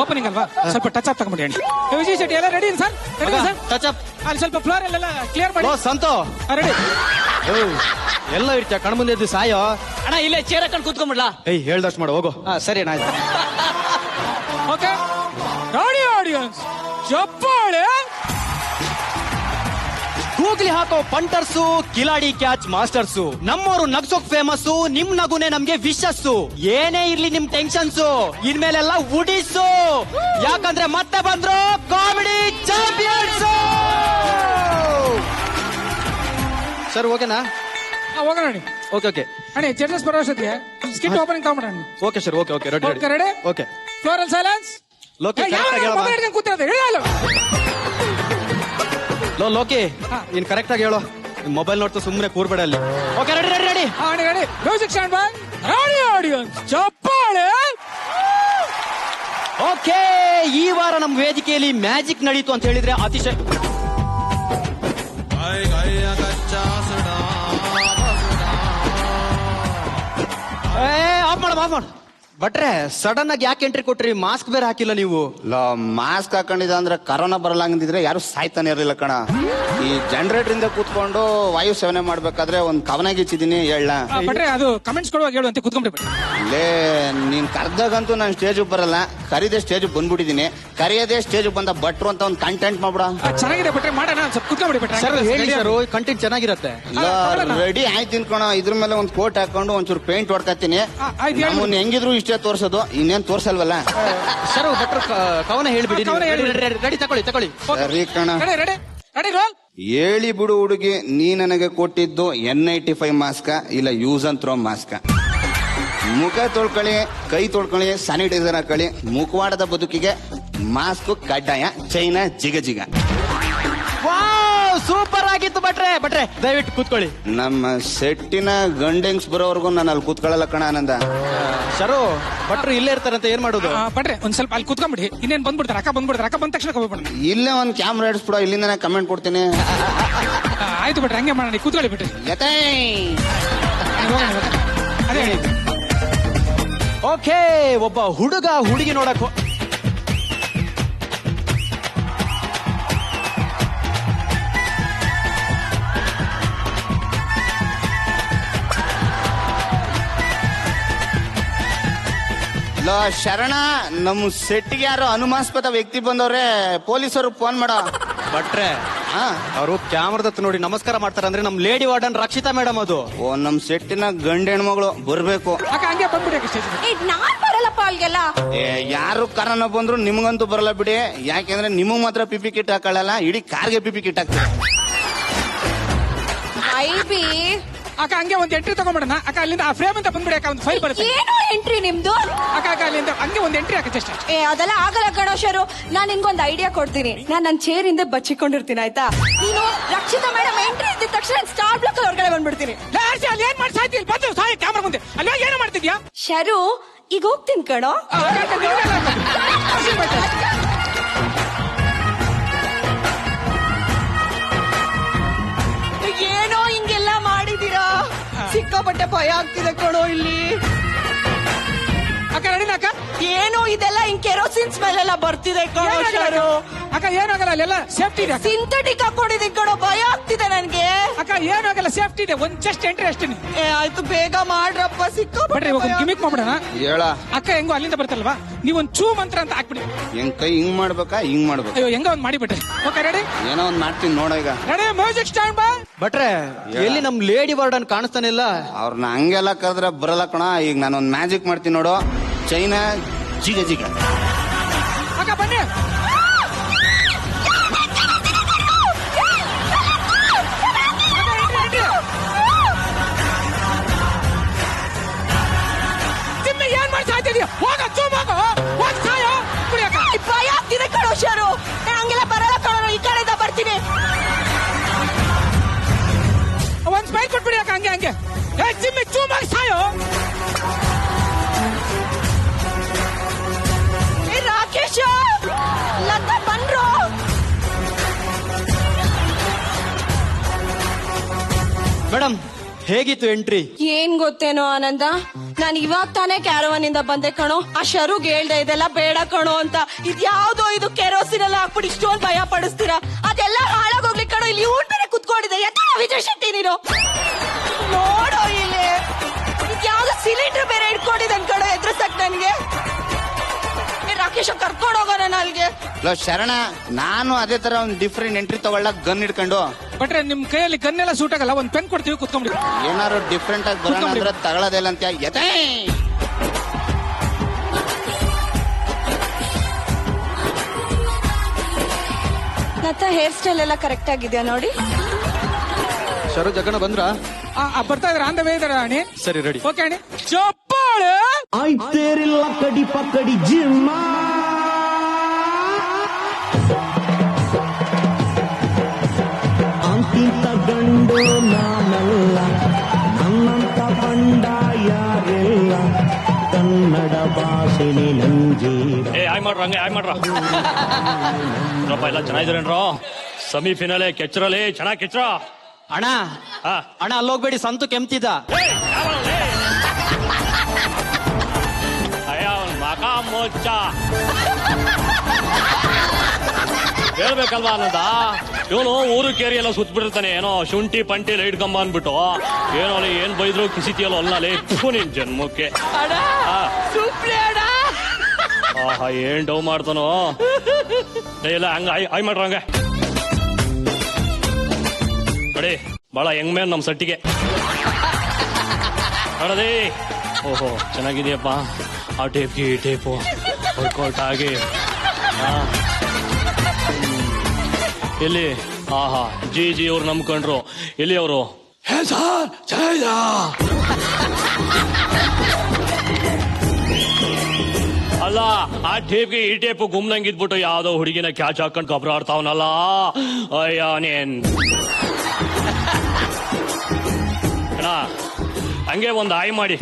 ಓಪನಿಂಗ್ ಅಲ್ವಾ, ಸ್ವಲ್ಪ ಟಚ್ ಅಪ್ ತಗೊಂಬಿಡಿ ಅಣಿ. ವಿಜಯ್ ಶೆಟ್ಟಿ ಎಲ್ಲ ready sir? Ready sir? Touch up. ಅಲ್ಲಿ ಸ್ವಲ್ಪ ಫ್ಲೋರ್ ಎಲ್ಲ ಕ್ಲಿಯರ್ ಮಾಡಿ. ಸಂತೋ ರೆಡಿ. ಎಲ್ಲ ಇರ್ತೀಯ ಕಣ್ಮುಂದೆ ಎದ್ದು ಸಾಯೋ. ಅಣ್ಣ ಇಲ್ಲೇ ಚೇರ್ ಹಾಕೊಂಡು ಕೂತ್ಕೊಂಡ್ಬಿಡ್ಲಾ? ಏಯ್ ಹೇಳ್ದಷ್ಟು ಮಾಡು, ಹೋಗು. ಸರಿ ಅಣ್ಣ, ಆಯ್ತು. ಓಕೆ ರೆಡಿ ಆಡಿಯನ್ಸ್, ಚಪ್ಪಾಳೆ. ಗೂಗ್ಲಿ ಹಾಕೋ ಪಂಟರ್ಸು, ಕಿಲಾಡಿ ಕ್ಯಾಚ್ ಮಾಸ್ಟರ್ಸು, ನಮ್ಮವರು ನಗ್ಸೋಕ್ ಫೇಮಸ್ಸು, ನಿಮ್ ನಗುನೆ ನಮ್ಗೆ ವಿಶಸ್ಸು. ಏನೇ ಇರ್ಲಿ ನಿಮ್ ಟೆನ್ಷನ್ಸು, ಇನ್ಮೇಲೆಲ್ಲ ಉಡಿಸು, ಯಾಕಂದ್ರೆ ಮತ್ತೆ ಬಂದ್ರು ಕಾಮಿಡಿ ಚಾಂಪಿಯನ್ಸ್. ಸರ್ ಓಕೆನಾ? ಹೋಗೋಣ ಅಣಿ. ಓಕೆ ಓಕೆ ಅಣಿ ಜಡ್ಜಸ್ ಬರೋ ಅಷ್ಟೊತ್ತಿಗೆ ಸ್ಕಿಟ್ ಓಪನಿಂಗ್ ತಗೊಂಬಿಡ ಅಣಿ. Okay sir, okay okay ready okay ready. Okay. Floral silence. Loki ಕೂತಿರೋದು ಹೇಳಲ್ಲ. ಲೋಕಿ ನೀನ್ ಕರೆಕ್ಟ್ ಆಗಿ ಹೇಳು, ಮೊಬೈಲ್ ನೋಡ್ತಾ ಸುಮ್ಮನೆ ಕೂರ್ಬೇಡ ಅಲ್ಲಿ. Okay ready ready ready ready ready. Music stand by. Ready audience, ಚಪ್ಪಾಳೆ. ಓಕೆ, ಈ ವಾರ ನಮ್ ವೇದಿಕೆಯಲ್ಲಿ ಮ್ಯಾಜಿಕ್ ನಡೀತು ಅಂತ ಹೇಳಿದ್ರೆ ಅತಿಶಯ. ಆಫ್ ಮಾಡು. ಬಟ್ರೆ ಸಡನ್ ಆಗಿ ಯಾಕೆ ಎಂಟ್ರಿ ಕೊಟ್ರಿ? ಮಾಸ್ಕ್ ಬೇರೆ ಹಾಕಿಲ್ಲ ನೀವು. ಮಾಸ್ಕ್ ಹಾಕೊಂಡಿದ ಅಂದ್ರೆ ಕರೋನಾ ಬರಲ್ಲ ಅಂದಿದ್ರೆ ಯಾರು ಸಾಯ್ತಾನೆ ಇರ್ಲಿಲ್ಲ ಕಣ. ಈ ಜನರೇಟರ್ ಇಂದ ಕೂತ್ಕೊಂಡು ವಾಯು ಸೇವನೆ ಮಾಡ್ಬೇಕಾದ್ರೆ ಒಂದ್ ಕವನಾಗಿಚ್ಚಿದೀನಿ ಹೇಳ. ಬಟ್ರೆ ಅದು ಕಮೆಂಟ್ಸ್ ಕೊಡುವಾಗ ಹೇಳುವಂತೆ ಕೂತ್ಕೊಂಡ್ಬಿಡಿ. ಲೇ ನೀನ್ ಕರ್ದಾಗಂತೂ ನಾನು ಸ್ಟೇಜ್ ಬರಲ್ಲ, ಕರೀದೆ ಸ್ಟೇಜ್ ಬಂದ್ಬಿಟ್ಟಿದೀನಿ. ಕರೆಯದೇ ಸ್ಟೇಜ್ ಬಂದ ಭಟ್ರು ಅಂತ ಒಂದ್ ಕಂಟೆಂಟ್ ಮಾಡ್ಬಿಡ. ಚೆನ್ನಾಗಿದೆ ಬಟ್ರೆ, ಮಾಡೋಣ. ಸ್ವಲ್ಪ ಕೂತ್ಕೊಂಡ್ಬಿಡಿ ಬಟ್ರೆ. ಸರ್ ಹೇಳಿ ಸರ್, ಕಂಟೆಂಟ್ ಚೆನ್ನಾಗಿರತ್ತೆ. ರೆಡಿ ಆಯ್ತು ತಿನ್ಕೋಣ. ಇದ್ರ ಮೇಲೆ ಒಂದ್ ಕೋಟ್ ಹಾಕೊಂಡು ಒಂಚೂರು ಪೇಂಟ್ ಹೊಡ್ಕತ್ತೀನಿ. ನಮ್ಮನ್ನ ಹೆಂಗಿದ್ರು ಇಷ್ಟೇ ತೋರ್ಸೋದು, ಇನ್ನೇನ್ ತೋರ್ಸಲ್ವಲ್ಲ. ಸರ್ ಭಟ್ರು ಕವನ ಹೇಳ್ಬಿಡಿ. ರೆಡಿ, ತಗೊಳ್ಳಿ. ಸರಿ ಕಣ. Ready ready roll. ಹೇಳಿ ಬಿಡು ಹುಡುಗಿ, ನೀ ನನಗೆ ಕೊಟ್ಟಿದ್ದು N95 ಮಾಸ್ಕ ಇಲ್ಲ ಯೂಸ್ ಅಂಡ್ ಥ್ರೋ ಮಾಸ್ಕ. ಮುಖ ತೊಳ್ಕೊಳ್ಳಿ, ಕೈ ತೊಳ್ಕೊಳ್ಳಿ, ಸ್ಯಾನಿಟೈಸರ್ ಹಾಕೊಳ್ಳಿ. ಮುಖವಾಡದ ಬದುಕಿಗೆ ಮಾಸ್ಕ್ ಕಡ್ಡಾಯ, ಚೈನಾ ಜಿಗ. ಸೂಪರ್ ಆಗಿತ್ತು ಬಟ್ರೆ ದಯವಿಟ್ಟು ಕೂತ್ಕೊಳ್ಳಿ. ನಮ್ಮ ಸೆಟ್ಟಿನ ಗಂಡೆಂಗ್ಸ್ ಬರೋವರೆಗೂ ನಾನು ಅಲ್ಲಿ ಕೂತ್ಕೊಳ್ಳಲ್ಲ ಕಣ ಆನಂದ. ಸರು ಭಟ್ರು ಇಲ್ಲೇ ಇರ್ತಾರಂತ ಏನ್ ಮಾಡೋದು? ಬಟ್ರೆ ಒಂದ್ ಸ್ವಲ್ಪ ಅಲ್ಲಿ ಕೂತ್ಕೊಂಡ್ಬಿಡಿ. ಇನ್ನೇನ್ ಬಂದ್ಬಿಡ್ತಾರೆ, ಅಕ್ಕ ಬಂದ ತಕ್ಷಣ ಹೋಗ್ಬಿಡ. ಇಲ್ಲೇ ಒಂದ್ ಕ್ಯಾಮ್ರಾ ಇಡಿಸ್ಬಿಡೋ, ಇಲ್ಲಿಂದ ಕಮೆಂಟ್ ಕೊಡ್ತೀನಿ. ಆಯ್ತು ಬಟ್ರೆ, ಹಂಗೆ ಮಾಡಿ ಕೂತ್ಕೊಳ್ಳಿ ಬಿಟ್ರಿ. ಅದೇ ಓಕೆ, ಒಬ್ಬ ಹುಡುಗ ಹುಡುಗಿ ನೋಡಕ್ ಶರಣ, ನಮ್ಮ ಸೆಟ್ಗೆ ಯಾರು ಅನುಮಾನಾಸ್ಪದ ವ್ಯಕ್ತಿ ಬಂದವ್ರೆ, ಪೊಲೀಸರು ಫೋನ್ ಮಾಡ. ಭಟ್ರೆ ಅವರು ಕ್ಯಾಮ್ರಾದತ್ತ ನೋಡಿ ನಮಸ್ಕಾರ ಮಾಡ್ತಾರೆ ಅಂದ್ರೆ ನಮ್ ಲೇಡಿ ವಾರ್ಡನ್ ರಕ್ಷಿತಾ ಮೇಡಮ್ ಅದು. ಓ, ನಮ್ ಸೆಟ್ಟಿನ ಗಂಡ ಹೆಣ್ಮಗಳು ಬರ್ಬೇಕು. ಹಂಗೆ ಬಂದ್ಬಿಡಿ. ನಾನ್ ಬರಲ್ಲಪ್ಪ ಅಲ್ಗೆಲ್ಲ. ಯಾರು ಕರೋನಾ ಬಂದ್ರು ನಿಮ್ಗಂತೂ ಬರಲ್ಲ ಬಿಡಿ. ಯಾಕೆಂದ್ರೆ ನಿಮಗ್ ಮಾತ್ರ ಪಿಪಿ ಕಿಟ್ ಹಾಕೊಳ್ಳಲ್ಲ, ಇಡೀ ಕಾರ್ಗೆ ಪಿಪಿ ಕಿಟ್ ಹಾಕ್ತಾರೆ. ಅಕ್ಕ ಹಂಗೆ ಒಂದ್ ಎಂಟ್ರಿ ತಗೊಂಡ್ಬಿಡೋಣ. ಅಕ್ಕ ಅಲ್ಲಿಂದ ಆ ಫ್ರೇಮ್ ಅಂತ ಬಂದ್ಬಿಡಿ. ಅಕ್ಕ ಒಂದು ಫೈಲ್ ಬರುತ್ತೆ. ಏನೋ ಎಂಟ್ರಿ ನಿಮ್ದು. ಅಕ್ಕ ಅಲ್ಲಿಂದ ಹಂಗೆ ಒಂದ್ ಎಂಟ್ರಿ ಹಾಕಿ ಜಸ್ಟ್. ಅದೆಲ್ಲ ಆಗಲ್ಲ ಗಣೇಶರು. ನಾನ್ ನಿನ್ಗೊಂದು ಐಡಿಯಾ ಕೊಡ್ತೀನಿ. ನಾನ್ ನನ್ ಚೇರ್ ಹಿಂದೆ ಬಚ್ಚಿಕೊಂಡಿರ್ತೀನಿ, ಆಯ್ತಾ? ನೀನು ರಕ್ಷಿತಾ ಮೇಡಮ್ ಎಂಟ್ರಿ ಇದ್ದ ತಕ್ಷಣ ಸ್ಟಾರ್ ಬ್ಲಾಕ್ ಹೊರಗಡೆ ಬಂದ್ಬಿಡ್ತೀನಿ. ಅಲ್ಲಿ ಏನ್ ಮಾಡಿ ಸಾಯ್ತಿ? ಬಂದು ಸಾಯಿ ಕ್ಯಾಮ್ರಾ ಮುಂದೆ. ಅಲ್ಲಿ ಏನೋ ಮಾಡ್ತಿದ್ಯಾ? ಶರು, ಈಗ ಹೋಗ್ತೀನಿ ಕಣೋ. ಏನೋ ಹಿಂಗೆಲ್ಲ ಮಾಡಿದೀರಾ? ಸಿಕ್ಕಾಪಟ್ಟೆ ಭಯ ಆಗ್ತಿದೆ ಕಣೋ ಇಲ್ಲಿ. ಅಕ್ಕ ರೆಡಿನ ಅಕ್ಕ? ಏನೋ ಇದೆಲ್ಲ ಹಿಂಗ್ ಕೆರೋಸಿನ್ ಸ್ಮೆಲ್ ಎಲ್ಲ ಬರ್ತಿದೆ ಕಣೋ ಶರು. ಅಕ್ಕ ಏನಾಗಲ್ಲ, ಅಲ್ಲೆಲ್ಲ ಸೇಫ್ಟಿ ಇದೆ. ಸಿಂಥೆಟಿಕ್ ಹಾಕೊಂಡಿದ್ದೀನಿ ಕಣೋ, ಭಯ ಆಗ್ತಿದೆ ನನ್ಗೆ. ಅಕ್ಕ ಏನಾಗಲ್ಲ, ಸೇಫ್ಟಿ ಇದೆ. ಒಂದ್ ಜಸ್ಟ್ ಎಂಟ್ರಿ ಅಷ್ಟೇ. ಆಯ್ತು, ಬೇಗ ಮಾಡ್ರಪ್ಪ. ಬಟ್ರೆ ಇವಾಗ ಗಿಮಿಕ್ ಮಾಡ್ಬಿಡೋಣ. ಹೇಳ ಅಕ್ಕ ಹೆಂಗೋ ಅಲ್ಲಿಂದ ಬರ್ತಲ್ವಾ, ನೀವೊಂದ್ ಚೂ ಮಂತ್ರ ಅಂತ ಹಾಕ್ಬಿಡಿ. ಹೆಂಗ್ ಕೈ ಹಿಂಗ್ ಮಾಡ್ಬೇಕಾ, ಹಿಂಗ್ ಮಾಡ್ಬೇಕು? ಅಯ್ಯೋ, ಹೆಂಗ ಒಂದ್ ಮಾಡಿಬಿಟ್ರೆ. Okay ready? ಏನೋ ಒಂದ್ ಮಾಡ್ತೀನಿ ನೋಡ. ಈಗ ರೆಡಿ, ಮ್ಯೂಸಿಕ್ ಸ್ಟಾರ್ಟ್ ಬೈ. ಬಟ್ರೆ ಎಲ್ಲಿ ನಮ್ ಲೇಡಿ ವಾರ್ಡನ್ ಕಾಣಿಸ್ತಾನೆ ಇಲ್ಲ. ಅವ್ರನ್ನ ಹಂಗೆಲ್ಲ ಕರೆದ್ರೆ ಬರಲ್ಲ ಕಣ. ಈಗ ನಾನೊಂದ್ ಮ್ಯಾಜಿಕ್ ಮಾಡ್ತೀನಿ ನೋಡು, ಚೈನಾ ಜಿಗ. ಅಕ್ಕ ಬನ್ನಿ. ಬಿಡಿ ಯಾಕೆ ಹಂಗೆ ಹಂಗೆ ಜಿಮ್ಮಿ ಚೂಮಾಗಿ ಸಾಯೋ. ರಾಕೇಶ್ ಲತಾ ಬಂದ್ರು. ಮೇಡಮ್ ಹೇಗಿತ್ತು ಎಂಟ್ರಿ? ಏನ್ ಗೊತ್ತೇನೋ ಆನಂದ, ನಾನು ಇವಾಗ ತಾನೇ ಕ್ಯಾರವನ್ ಇಂದ ಬಂದೆ ಕಣೋ. ಆ ಶರುಗ್ ಹೇಳ್ದೆ ಇದೆಲ್ಲ ಬೇಡ ಕಣೋ ಅಂತ. ಇದ್ಯಾವ್ದೋ ಇದು ಕೆರೋಸಿನ್ ಎಲ್ಲ ಹಾಕ್ಬಿಟ್ಟು ಇಷ್ಟೊಂದು ಭಯ ಪಡಿಸ್ತೀರಾ? ಅದೆಲ್ಲ ಹಾಳಾಗೋಗ್ಲಿ ಕಣೋ. ಇಲ್ಲಿ ಊಟ ಬೇರೆ ಕುತ್ಕೊಂಡಿದೆ. ವಿಜಯ್ ಶೆಟ್ಟಿ ನೀನು ನೋಡೋ ಇಲ್ಲಿ ಇದ್ಯಾವ್ದೋ ಸಿಲಿಂಡರ್ ಬೇರೆ ಇಟ್ಕೊಂಡಿದ್ದಾನೆ ಕಣೋ. ಎದುರಿಸಕ್ ನನ್ಗೆ ರಾಕೇಶ್ ಕರ್ಕೊಂಡು ಹೋಗೋಣ ಅಲ್ಲಿಗೆ. ಶರಣ, ನಾನು ಅದೇ ತರ ಒಂದು ಡಿಫ್ರೆಂಟ್ ಎಂಟ್ರಿ ತಗೊಳ್ಳಕ್ ಗನ್ ಇಟ್ಕೊಂಡು. ಬಟ್ರೆ ನಿಮ್ ಕೈಯಲ್ಲಿ ಗನ್ನೆಲ್ಲ ಸೂಟ್ ಆಗಲ್ಲ, ಒಂದ್ ಪೆನ್ ಕೊಡ್ತೀವಿ ಕುತ್ಕೊಂಡ್ಬಿಡಿ. ಏನಾರು ಡಿಫ್ರೆಂಟ್ ಆಗಿ ಬರೋಣ ಅಂದ್ರೆ ತಗೊಳ್ಳೋದಿಲ್ಲ ಅಂತ ಎದೆ. ನತ್ತ ಹೇರ್ ಸ್ಟೈಲ್ ಎಲ್ಲ ಕರೆಕ್ಟ್ ಆಗಿದ್ಯಾ ನೋಡಿ. ಶರು ಜಗಣ ಬಂದ್ರ? ಬರ್ತಾ ಇದ್ರ ಆನ್ ದ ವೇ ಇದಾರೆ ಅಣಿ. ಸರಿ ರೆಡಿ. ಓಕೆ ಅಣಿ. ಚಪ್ಪಾಳೆ ಆಯ್ತೇರಿಲ್ಲ ಕಡಿ ಪಕ್ಕಡಿ ಜಿಮ್ಮ ಅಂತಿಂತ ಗಂಡು ನಾನಲ್ಲ, ನನ್ನಂತ ಬಂಡ ಯಾರಿಲ್ಲ, ಕನ್ನಡ ಭಾಷೆನಿ ನಂಜೀರ. ಆಯ್ ಮಾಡ್ರ ಹಂಗೆ ಆಯ್ ಮಾಡ್ರ ಎಲ್ಲ ಚೆನ್ನಾಗಿದ್ರೇನ್ರೋ. ಸೆಮಿ ಫಿನಾಲೆ ಕೆಚ್ಚರಲ್ಲಿ ಚೆನ್ನಾಗಿ ಕೆಚ್ಚರ. ಅಣ್ಣ ಅಣ್ಣ ಅಲ್ಲೋಗ್ಬೇಡಿ, ಸಂತು ಕೆಮ್ತಿದ್ದ. ಮಕ ಮೋಚ ಹೇಳ್ಬೇಕಲ್ವಾ ಅನ್ನೋದ. ಇವನು ಊರು ಕೇರಿ ಎಲ್ಲ ಸುತ್ತಬಿಟ್ಟಿರ್ತಾನೆ, ಏನೋ ಶುಂಠಿ ಪಂಟಿ ಲೈಟ್ ಕಂಬ ಅನ್ಬಿಟ್ಟು. ಏನೋ ಅಲ್ಲಿ ಏನ್ ಬೈದ್ರು ಕಿಸಿತಿಯಲ್ಲ ಅಲ್ಲೇ ನಿನ್ ಜನ್ಮಕ್ಕೆ. ಆಹಾ ಏನ್ ಡೌ ಮಾಡ್ತಾನೋ. ಇಲ್ಲ ಹಂಗ ಆಯ್ ಮಾಡ್ರ ಹಂಗ ನೋಡಿ. ಬಹಳ ಹೆಂಗ್ ಮೇಲ್ ನಮ್ ಸಟ್ಟಿಗೆ ನೋಡದಿ. ಓಹೋ ಚೆನ್ನಾಗಿದೆಯಪ್ಪ. ಆ ಟೇಪ್ಗೆ ಈ ಟೇಪು ವರ್ಕೌಟ್ ಆಗಿ ಎಲ್ಲಿ ಆಹಾ ಜಿ ಅವ್ರು ನಂಬ್ಕೊಂಡ್ರು. ಎಲ್ಲಿ ಅವರು ಅಲ್ಲ ಆ ಟೇಪ್ಗೆ ಈ ಟೇಪು ಗುಮ್ನಂಗಿದ್ಬಿಟ್ಟು ಯಾವ್ದೋ ಹುಡುಗಿನ ಕ್ಯಾಚ್ ಹಾಕೊಂಡ್ ಕಬ್ರ ಆಡ್ತಾವನಲ್ಲ. ಅಯ್ಯ ನೇನ್ ಹಂಗೆ ಒಂದು ಆಯ್ ಮಾಡಿ.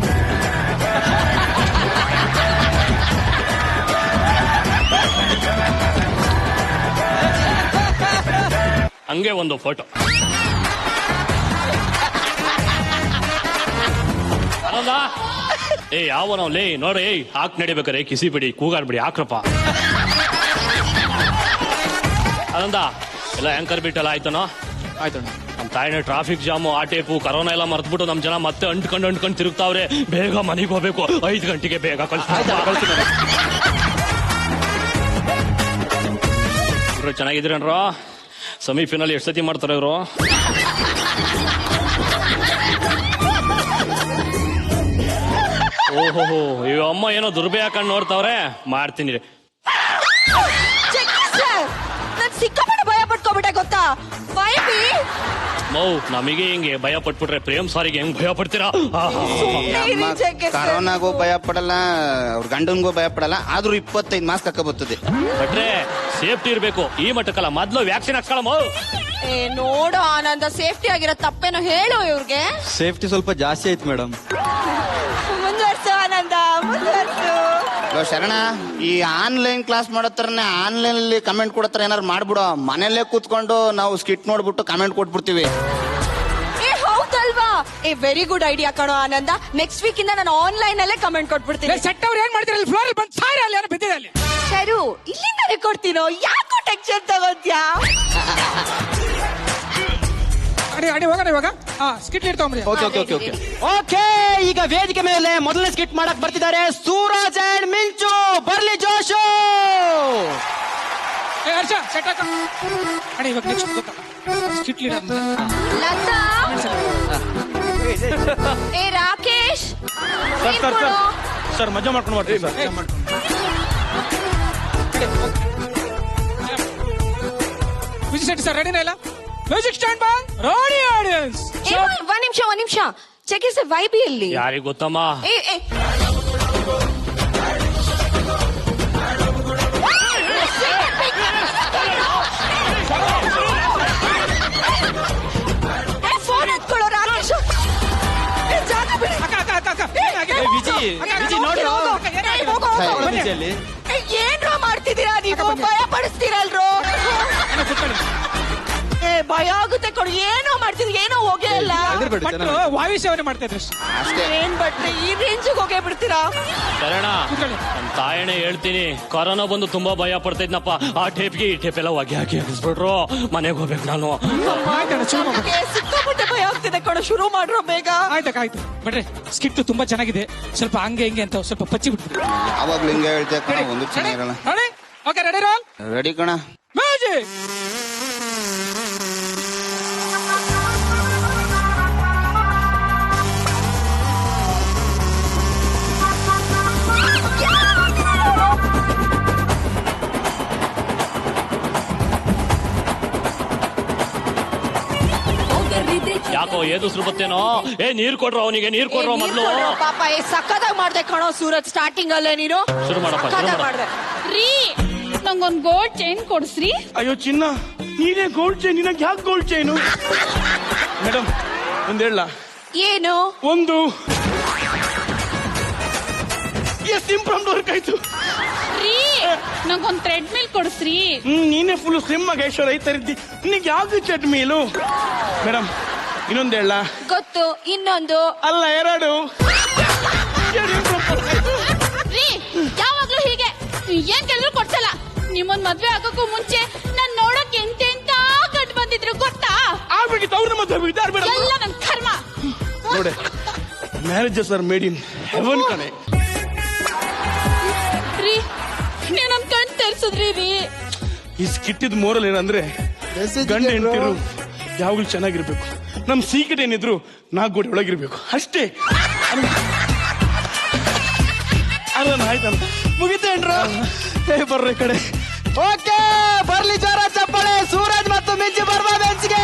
ಹಂಗೆ ಒಂದು ಫೋಟೋ. ಅನಂದ ಯಾವನವ್ಲೇ ನೋಡ್ರಿ ಹಾಕ್ ನಡಿಬೇಕಾರೆ ಕಿಸಿ ಬಿಡಿ ಕೂಗಾಡ್ಬಿಡಿ ಹಾಕ್ರಪ್ಪ. ಅನಂದ ಎಲ್ಲ ಆಂಕರ್ ಬಿಟ್ಟೆಲ್ಲ ಆಯ್ತನೋ? ಆಯ್ತಣ್ಣ. ನಮ್ ತಾಯಿನ ಟ್ರಾಫಿಕ್ ಜಾಮು, ಆ ಟೇಪು, ಕರೋನಾ ಎಲ್ಲ ಮರ್ತ್ಬಿಟ್ಟು ನಮ್ ಜನ ಮತ್ತೆ ಅಂಟ್ಕೊಂಡು ತಿರುಗ್ತಾವ್ರೆ. ಬೇಗ ಮನೆಗೆ ಹೋಗ್ಬೇಕು, 5 ಗಂಟೆಗೆ ಬೇಗ ಕಳ್ಸಿ. ಚೆನ್ನಾಗಿದ್ರೇನ್ರ? ಸೆಮಿ ಫೈನಲ್ ಎಷ್ಟು ಸತಿ ಮಾಡ್ತಾರೆ ಇವರು? ಓಹೋ ಇವ ಅಮ್ಮ ಏನೋ ದುರ್ಬೆ ಹಾಕೊಂಡು ನೋಡ್ತಾವ್ರೆ. ಮಾಡ್ತೀನಿ ಸಿಕ್ಕಾಪಟ್ಟೆ ಭಯ ಪಟ್ಕೊಬಿಟ್ಟೆ ಗೊತ್ತಾ. ಮೌ ನಮಗೆ ಹಿಂಗೆ ಭಯ ಪಟ್ಬಿಟ್ರೆ ಪ್ರೇಮ್ ಸಾರಿಗೆ ಹೆಂಗ್ ಭಯ ಪಡ್ತೀರಾ? ಕರೋನಾಗೂ ಭಯ ಪಡಲ್ಲ, ಅವ್ರ ಗಂಡನ್ಗೂ ಭಯ ಪಡಲ್ಲ. ಆದ್ರೂ 25 ಮಾಸ್ಕ್ ಹಾಕ ಬರ್ತದೆ. ಬಟ್ರೆ ಸೇಫ್ಟಿ ಇರ್ಬೇಕು. ಈ ಮಟ್ಟಕ್ಕಲ್ಲ, ಮೊದ್ಲು ವ್ಯಾಕ್ಸಿನ್ ಹಾಕ್ಸ್ಕೊಳಮ್ಮ. ನೋಡು ಆನಂದ, ಸೇಫ್ಟಿ ಆಗಿರೋ ತಪ್ಪೇನೋ ಹೇಳು ಇವ್ರಿಗೆ. ಸೇಫ್ಟಿ ಸ್ವಲ್ಪ ಜಾಸ್ತಿ ಆಯ್ತು ಮೇಡಮ್. ಮುಂದುವರ್ಸು ಆನಂದ, ಮುಂದುವರ್ಸು. ಶರಣ, ಈ ಆನ್ಲೈನ್ ಕ್ಲಾಸ್ ಮಾಡೋತ್ರನೇ ಆನ್ಲೈನ್ ಅಲ್ಲಿ ಕಮೆಂಟ್ ಕೊಡತ್ರ ಏನಾರು ಮಾಡ್ಬಿಡೋ. ಮನೆಯಲ್ಲೇ ಕೂತ್ಕೊಂಡು ನಾವು ಸ್ಕಿಟ್ ನೋಡ್ಬಿಟ್ಟು ಕಮೆಂಟ್ ಕೊಟ್ಬಿಡ್ತೀವಿ. ಹೌದಲ್ವಾ? ವೆರಿ ಗುಡ್ ಐಡಿಯಾ ಕಣೋ ಆನಂದ. ನೆಕ್ಸ್ಟ್ ವೀಕ್ ಇಂದ ನಾನು ಆನ್ಲೈನ್ ಅಲ್ಲೇ ಕಮೆಂಟ್ ಕೊಟ್ಬಿಡ್ತೀನಿ. ಸೆಟ್ ಅವ್ರು ಏನ್ ಮಾಡ್ತೀರಾ? ಫ್ಲೋರ್ ಬಂದು ಸಾರಿ ಅಲ್ಲಿ ಏನೋ ಬಿದ್ದಿದೆ ಅಲ್ಲಿ. ಸರು ಇಲ್ಲಿಂದಾನೆ ಕೊಡ್ತೀನೋ, ಯಾಕೋ ಟೆನ್ಷನ್ ತಗೋತ್ಯಾ? ಅಡಿ ಹೋಗೋಣ ಇವಾಗ. ಸ್ಕಿಟ್ ಇಡ್ತಾವ್ರಿ. ಓಕೆ, ಈಗ ವೇದಿಕೆ ಮೇಲೆ ಮೊದಲನೇ ಸ್ಕಿಟ್ ಮಾಡಕ್ ಬರ್ತಿದ್ದಾರೆ ಸೂರಜ್ ಅಂಡ್ ಮಿಂಚು. ಬರ್ಲಿ ಜೋಶು. ಹರ್ಷ ಸೆಟ್ ಹಾಕ ಅಡಿ. ಇವಾಗ next skit leader Lata. Rakesh sir ಮಜಾ ಮಾಡ್ಕೊಂಡು ಮಾಡ್ತೀವಿ ಸರ್. ವಿಜಯ್ ಶೆಟ್ಟಿ ಸರ್ ರೆಡಿನಾ ಇಲ್ಲ? ಮ್ಯೂಸಿಕ್ ಸ್ಟಾಂಡ್ ಬಾ. Ready audience. ಒಂದ್ ನಿಮಿಷ ಚೆಕ್ ಇಸ್ ವೈಬಿ ಅಲ್ಲಿ. ಯಾರಿಗ್ ಗೊತ್ತಮ್ಮ? ಫೋನ್ ಎತ್ಕೊಳ್ಳೋ ರಾಕೇಶ್. ಏನ್ರೋ ಮಾಡ್ತಿದ್ದೀರಾ ನೀವು? ಭಯ ಪಡಿಸ್ತೀರಲ್ರೋ? ಭಯ ಆಗುತ್ತೆ ಕೊಡು. ಏನೋ ಮಾಡ್ತಿದ್ರಿ, ಏನೋ ಹೋಗೇ ಇಲ್ಲ. ವಾಯು ಸೇವನೆ ಮಾಡ್ತಾ ಇದ್ರು ಏನ್ ಬಟ್ಟೆ ಈ ರೇಂಜಿಗೆ ಹೋಗೇ ಬಿಡ್ತೀರಾ? ಶರಣ ನಮ್ ತಾಯಣೆ ಹೇಳ್ತೀನಿ, ಕೊರೋನಾ ಬಂದು ತುಂಬಾ ಭಯ ಪಡ್ತಿದ್ನಪ್ಪ. ಆ ಟೇಪ್ಗೆ ಈ ಟೇಪ್ ಎಲ್ಲ ಹೊಗೆ ಹಾಕಿ ಹಾಕಿಸ್ಬಿಟ್ರು. ಮನೆಗೆ ಹೋಗ್ಬೇಕು ನಾನು. ಸಿಕ್ಕಾಪಟ್ಟೆ ಭಯ ಆಗ್ತಿದೆ ಕಣ. ಶುರು ಮಾಡ್ರೋ ಬೇಗ. ಆಯ್ತು ಬಟ್ರೆ ಸ್ಕಿಟ್ ತುಂಬಾ ಚೆನ್ನಾಗಿದೆ. ಸ್ವಲ್ಪ ಹಂಗೆ ಹಿಂಗೆ ಅಂತ ಸ್ವಲ್ಪ ಪಚ್ಚಿ ಬಿಟ್ಬಿಟ್ಟು ಯಾವಾಗ್ಲೂ ಹಿಂಗೆ ಹೇಳ್ತೇವೆ ಕಣ. ಒಂದು ಚೆನ್ನಾಗಿರಲ್ಲ. ಓಕೆ ರೆಡಿ ರೋಲ್ ರೆಡಿ ಕಣ. ಮ್ಯೂಸಿಕ್. ಯಾಕೋ ಏದುಸ್ರು ಬತ್ತೇನೋ? ನೀರ್ ಕೊಡ್ರೋ ಅವನಿಗೆ, ನೀರ್ ಕೊಡ್ರೋ ಮೊದ್ಲು. ಪಾಪ ಸಕ್ಕದಾಗ ಮಾಡ್ದೆ ಕಣೋ ಸೂರತ್. ಸ್ಟಾರ್ಟಿಂಗ್ ಅಲ್ಲೇ ನೀನು ಶುರು ಮಾಡಪ್ಪ, ಶುರು ಮಾಡು. ಮಾಡ್ದೆ. ರೀ ನಂಗೊಂದ್ ಗೋಲ್ಡ್ ಚೈನ್ ಕೊಡ್ಸ್ರಿ. ಅಯ್ಯೋ ಚಿನ್ನ, ನೀನೇ ಗೋಲ್ಡ್ ಚೈನ್. ನಿನಗೆ ಯಾಕೆ ಗೋಲ್ಡ್ ಚೈನು? ಮೇಡಮ್ ಒಂದ್ ಹೇಳ. ಏನು? ಒಂದು ಇಂಪ್ರೂವ್ ವರ್ಕ್ ಆಯ್ತು. ರೀ ನಂಗೊಂದ್ ಥ್ರೆಡ್ ಮಿಲ್ ಕೊಡ್ಸ್ರಿ. ನೀನೇ ಫುಲ್ ಸ್ಲಿಮ್ ಆಗಿ ಐಶ್ವರ್ಯ ರೈತ ಇದ್ದಿ. ನಿನಗೆ ಯಾವ್ದು ಚಟ್ ಮೀಲು? ಮೇಡಮ್ ಇನ್ನೊಂದ್ ಹೇಳ. ಗೊತ್ತು, ಇನ್ನೊಂದು ಅಲ್ಲ ಎರಡು. ರೀ ಯಾವಾಗ್ಲೂ ಹೀಗೆ ಏನ್ ಕೇಳಿದ್ರು ಕೊಡ್ಸಲ್ಲ. ನಿಮ್ಮೊಂದ್ ಮದ್ವೆ ಆಗೋಕ್ಕೂ ಮುಂಚೆ ನಾನ್ ನೋಡಕ್ ಎಂತೆಂತ ಗಂಡು ಬಂದಿದ್ರು ಗೊತ್ತಾ? ಆಗ್ಬೇಕಿತ್ತು ಅವ್ರ ಮದುವೆ. ಎಲ್ಲ ನನ್ ಕರ್ಮ. ನೋಡಿ, marriages are made in heaven ಕಣೆ. ರೀ ನೀವ್ ನನ್ ಕಣ್ ತೆರ್ಸಿದ್ರಿ ರೀ. ಈ ಸ್ಕಿಟ್ಟಿದ್ ಮೋರಲ್ ಏನಂದ್ರೆ, ಗಂಡ ಹೆಂಡತಿರು ಯಾವಾಗ್ಲೂ ಚೆನ್ನಾಗಿರ್ಬೇಕು. ನಮ್ ಸೀಕ್ರೆಟ್ ಏನಿದ್ರು 4 ಗೋಡೆ ಒಳಗಿರ್ಬೇಕು ಅಷ್ಟೇ. ಆಯ್ತಂತ ಮುಗಿತೇನ್ರ? ಬರ್ರಿ ಕಡೆ. ಓಕೆ, ಬರ್ಲಿ ಜೋರ ಚಪ್ಪಾಳೆ. ಸೂರಜ್ ಮತ್ತು ಮಿಂಚು ಬರ್ಬಾ ಬೆಂಚ್ಗೆ.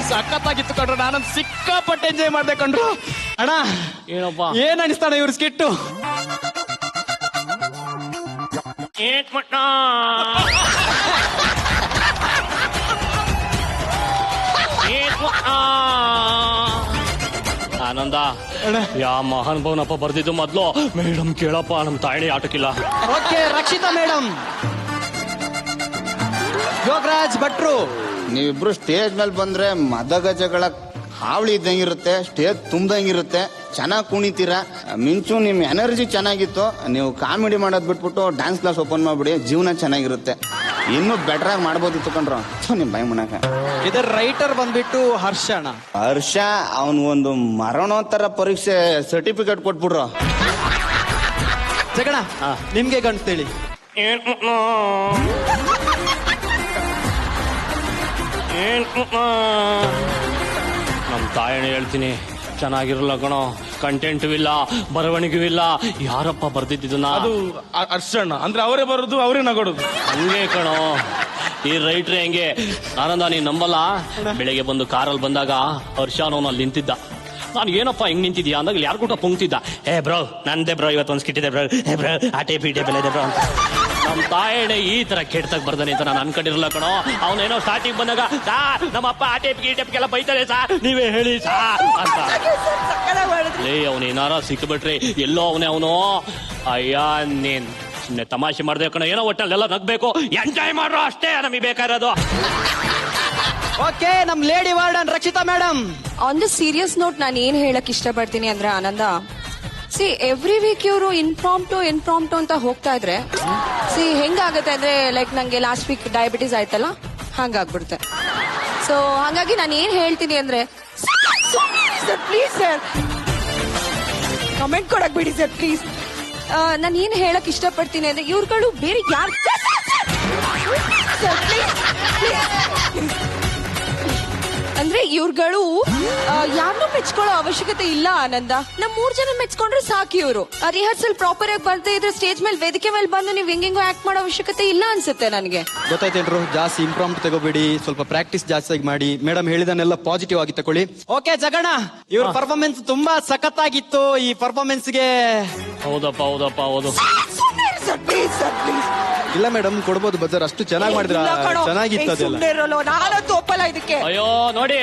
ಸಖತ್ತಾಗಿತ್ತು ಕಣ್ರು. ನಾನಂತ ಸಿಕ್ಕಾಪಟ್ಟೆ ಎಂಜಾಯ್ ಮಾಡ್ದೆ ಕಣ್ರು. ಅಣ್ಣ ಏನಪ್ಪ ಏನ್ ಅನಿಸ್ತಾನ ಇವ್ರ ಸ್ಕಿಟ್ಟು? ಆನಂದ, ಯಾ ಮಹಾನ್ ಭವನಪ್ಪ ಬರ್ದಿದ್ದು ಮೊದ್ಲು. ಮೇಡಮ್ ಕೇಳಪ್ಪ, ನಮ್ ತಾಯಿಣಿ ಆಟಕ್ಕಿಲ್ಲ. Okay, Rakshita madam. ಯೋಗರಾಜ್ ಭಟ್ರು. ನೀವಿಬ್ರು ಸ್ಟೇಜ್ ಮೇಲೆ ಬಂದ್ರೆ ಮದಗಜಗಳ ಹಾವಳಿ ಇದ್ದಂಗಿರುತ್ತೆ. ಸ್ಟೇಜ್ ತುಂಬ್ದಂಗಿರುತ್ತೆ. ಚೆನ್ನಾಗಿ ಕುಣಿತೀರಾ. ಮಿಂಚು ನಿಮ್ ಎನರ್ಜಿ ಚೆನ್ನಾಗಿತ್ತು. ನೀವು ಕಾಮಿಡಿ ಮಾಡೋದ್ ಬಿಟ್ಬಿಟ್ಟು ಡ್ಯಾನ್ಸ್ ಕ್ಲಾಸ್ ಓಪನ್ ಮಾಡ್ಬಿಡಿ. ಜೀವನ ಚೆನ್ನಾಗಿರುತ್ತೆ. ಇನ್ನೂ ಬೆಟರ್ ಆಗಿ ಮಾಡ್ಬೋದಿತ್ತು ಕಣ್ರು. ನಿಮ್ ಬಾಯಿ ಮುಣಕ. ಇದರ ರೈಟರ್ ಬಂದ್ಬಿಟ್ಟು ಹರ್ಷ ಅಣ್ಣ. ಹರ್ಷ ಅವನ್ ಒಂದು ಮರಣೋತ್ತರ ಪರೀಕ್ಷೆ ಸರ್ಟಿಫಿಕೇಟ್ ಕೊಟ್ಬಿಡ್ರು. ಜಗಣ ನಿಮ್ಗೆ ಗಂಟೇಳಿ. ನಮ್ ತಾಯಣಿ ಹೇಳ್ತೀನಿ, ಚೆನ್ನಾಗಿರಲ್ಲ ಕಣೋ. ಕಂಟೆಂಟ್ ಇಲ್ಲ, ಬರವಣಿಗೆ ಇಲ್ಲ. ಯಾರಪ್ಪ ಬರ್ದಿದ್ದನ್ನ? ಅದು ಅರ್ಷಣ್ಣ ಅಂದ್ರೆ ಅವರೇ ಬರೋದು, ಅವರೇ ನಗೋದು. ಹಂಗೆ ಕಣೋ ಈ ರೈಟ್ರೆ ಹೆಂಗೆ. ಆನಂದ ನೀನ್ ನಂಬಲ್ಲ, ಬೆಳಿಗ್ಗೆ ಬಂದು ಕಾರಲ್ಲಿ ಬಂದಾಗ ಹರ್ಷಾನವನು ಅಲ್ಲಿ ನಿಂತಿದ್ದ. ನಾನು ಏನಪ್ಪ ಹಿಂಗ್ ನಿಂತಿದ್ಯಾ ಅಂದಾಗ ಯಾರು ಕೂಡ ಪುಂಕ್ತಿದ್ದ. ಬ್ರೋ ನಂದೇ ಬ್ರೋ, ಇವತ್ತೊಂದು ಸ್ಕಿಟ್ ಇದೆ ಬ್ರೋ. ಬ್ರೋ ಆ ಟೇಪ್ ಈ ಟೇಪ್ ಎಲ್ಲ ಇದೆ ಬ್ರೋ ಅಂತ. ನಮ್ ತಾಯಣೆ ಈ ತರ ಕೆಟ್ಟದಾಗ ಬರ್ದಾನೆ ಅಂತ ನಾನು ಅನ್ಕೊಂಡಿರಲ್ಲ ಕಣೋ. ಅವನೇನೋ ಸ್ಟಾರ್ಟಿಂಗ್ ಬಂದಾಗ, ನಮ್ಮಪ್ಪ ಆ ಟೇಪ್ ಈ ಟೇಪ್ಗೆಲ್ಲ ಬೈತಾರೆ ಸಾರ್, ನೀವೇ ಹೇಳಿ ಸಾರ್ ಅಂತ. ಅವನೇನಾರ ಸಿಕ್ಬಿಟ್ರಿ ಎಲ್ಲೋ ಅವನು. ಅಯ್ಯ ನೀನ್ ಸುಮ್ನೆ ತಮಾಷೆ ಮಾಡ್ದೆ ಕಣ. ಏನೋ ಒಟ್ಟಲ್ಲೆಲ್ಲ ನಗ್ಬೇಕು, ಎಂಜಾಯ್ ಮಾಡ್ರೋ ಅಷ್ಟೇ ನಮಗೆ ಬೇಕಾಗಿರೋದು. ಓಕೆ, ನಮ್ lady warden Rakshita madam. On the serious note ನಾನು ಏನ್ ಹೇಳಕ್ ಇಷ್ಟಪಡ್ತೀನಿ ಅಂದ್ರೆ ಆನಂದ, ಎವ್ರಿ ವೀಕ್ ಇವರು ಇನ್ಫ್ರಾಂಪ್ಟು ಅಂತ ಹೋಗ್ತಾ ಇದ್ರೆ ಹೆಂಗಾಗತ್ತೆ ಅಂದ್ರೆ ಲೈಕ್ ನಂಗೆ ಲಾಸ್ಟ್ ವೀಕ್ ಡಯಾಬಿಟೀಸ್ ಆಯ್ತಲ್ಲ, ಹಂಗಾಗ್ಬಿಡುತ್ತೆ. ಸೊ ಹಾಗಾಗಿ ನಾನು ಏನ್ ಹೇಳ್ತೀನಿ ಅಂದ್ರೆ, ಪ್ಲೀಸ್ ಸರ್ ಕಮೆಂಟ್ ಕೊಡಕ್ ಬಿಡಿ ಸರ್ ಪ್ಲೀಸ್. ನಾನು ಏನ್ ಹೇಳಕ್ ಇಷ್ಟಪಡ್ತೀನಿ ಅಂದ್ರೆ ಇವ್ರುಗಳು ಬೇರೆ ಯಾರು ಅಂದ್ರೆ ಇವ್ರುಗಳು ಯಾರನ್ನೂ ಮೆಚ್ಕೊಳ್ಳೋ ಅವಶ್ಯಕತೆ ಇಲ್ಲ ಆನಂದ. ನಮ್ 3 ಜನ ಮೆಚ್ಕೊಂಡ್ರೆ ಸಾಕು. ಇವರು ರಿಹರ್ಸಲ್ ಪ್ರಾಪರ್ ಆಗಿ ಬರ್ದೇ ಇದ್ರೆ ಸ್ಟೇಜ್ ಮೇಲೆ ವೇದಿಕೆ ಮೇಲೆ ಬಂದು ನೀವು ಹೆಂಗೆಂಗೋ ಆಕ್ಟ್ ಮಾಡೋ ಅವಶ್ಯಕತೆ ಇಲ್ಲ ಅನ್ಸುತ್ತೆ ನನಗೆ. ಗೊತ್ತಾಯ್ತೇನ್ರು? ಜಾಸ್ತಿ ಇಂಪ್ರಾಂಪ್ಟ್ ತಗೋಬೇಡಿ, ಸ್ವಲ್ಪ ಪ್ರಾಕ್ಟೀಸ್ ಜಾಸ್ತಿ ಮಾಡಿ. ಮೇಡಮ್ ಹೇಳಿದನ್ನೆಲ್ಲ ಪಾಸಿಟಿವ್ ಆಗಿ ತಗೊಳ್ಳಿ. ಓಕೆ ಜಗಣ, ಇವ್ರ ಪರ್ಫಾರ್ಮೆನ್ಸ್ ತುಂಬಾ ಸಖತ್ತಾಗಿತ್ತು. ಈ ಪರ್ಫಾರ್ಮೆನ್ಸ್ಗೆ ಹೌದಪ್ಪ ಹೌದು. ಇಲ್ಲ ಮೇಡಮ್, ಕೊಡ್ಬೋದು ಬಜಾರ್. ಅಷ್ಟು ಚೆನ್ನಾಗಿ ಮಾಡಿದ್ರ, ಚೆನ್ನಾಗಿತ್ತು ಅದೆಲ್ಲ. ನಾನಂತೂ ಒಪ್ಪಲ್ಲ ಇದಕ್ಕೆ. ಅಯ್ಯೋ ನೋಡಿ,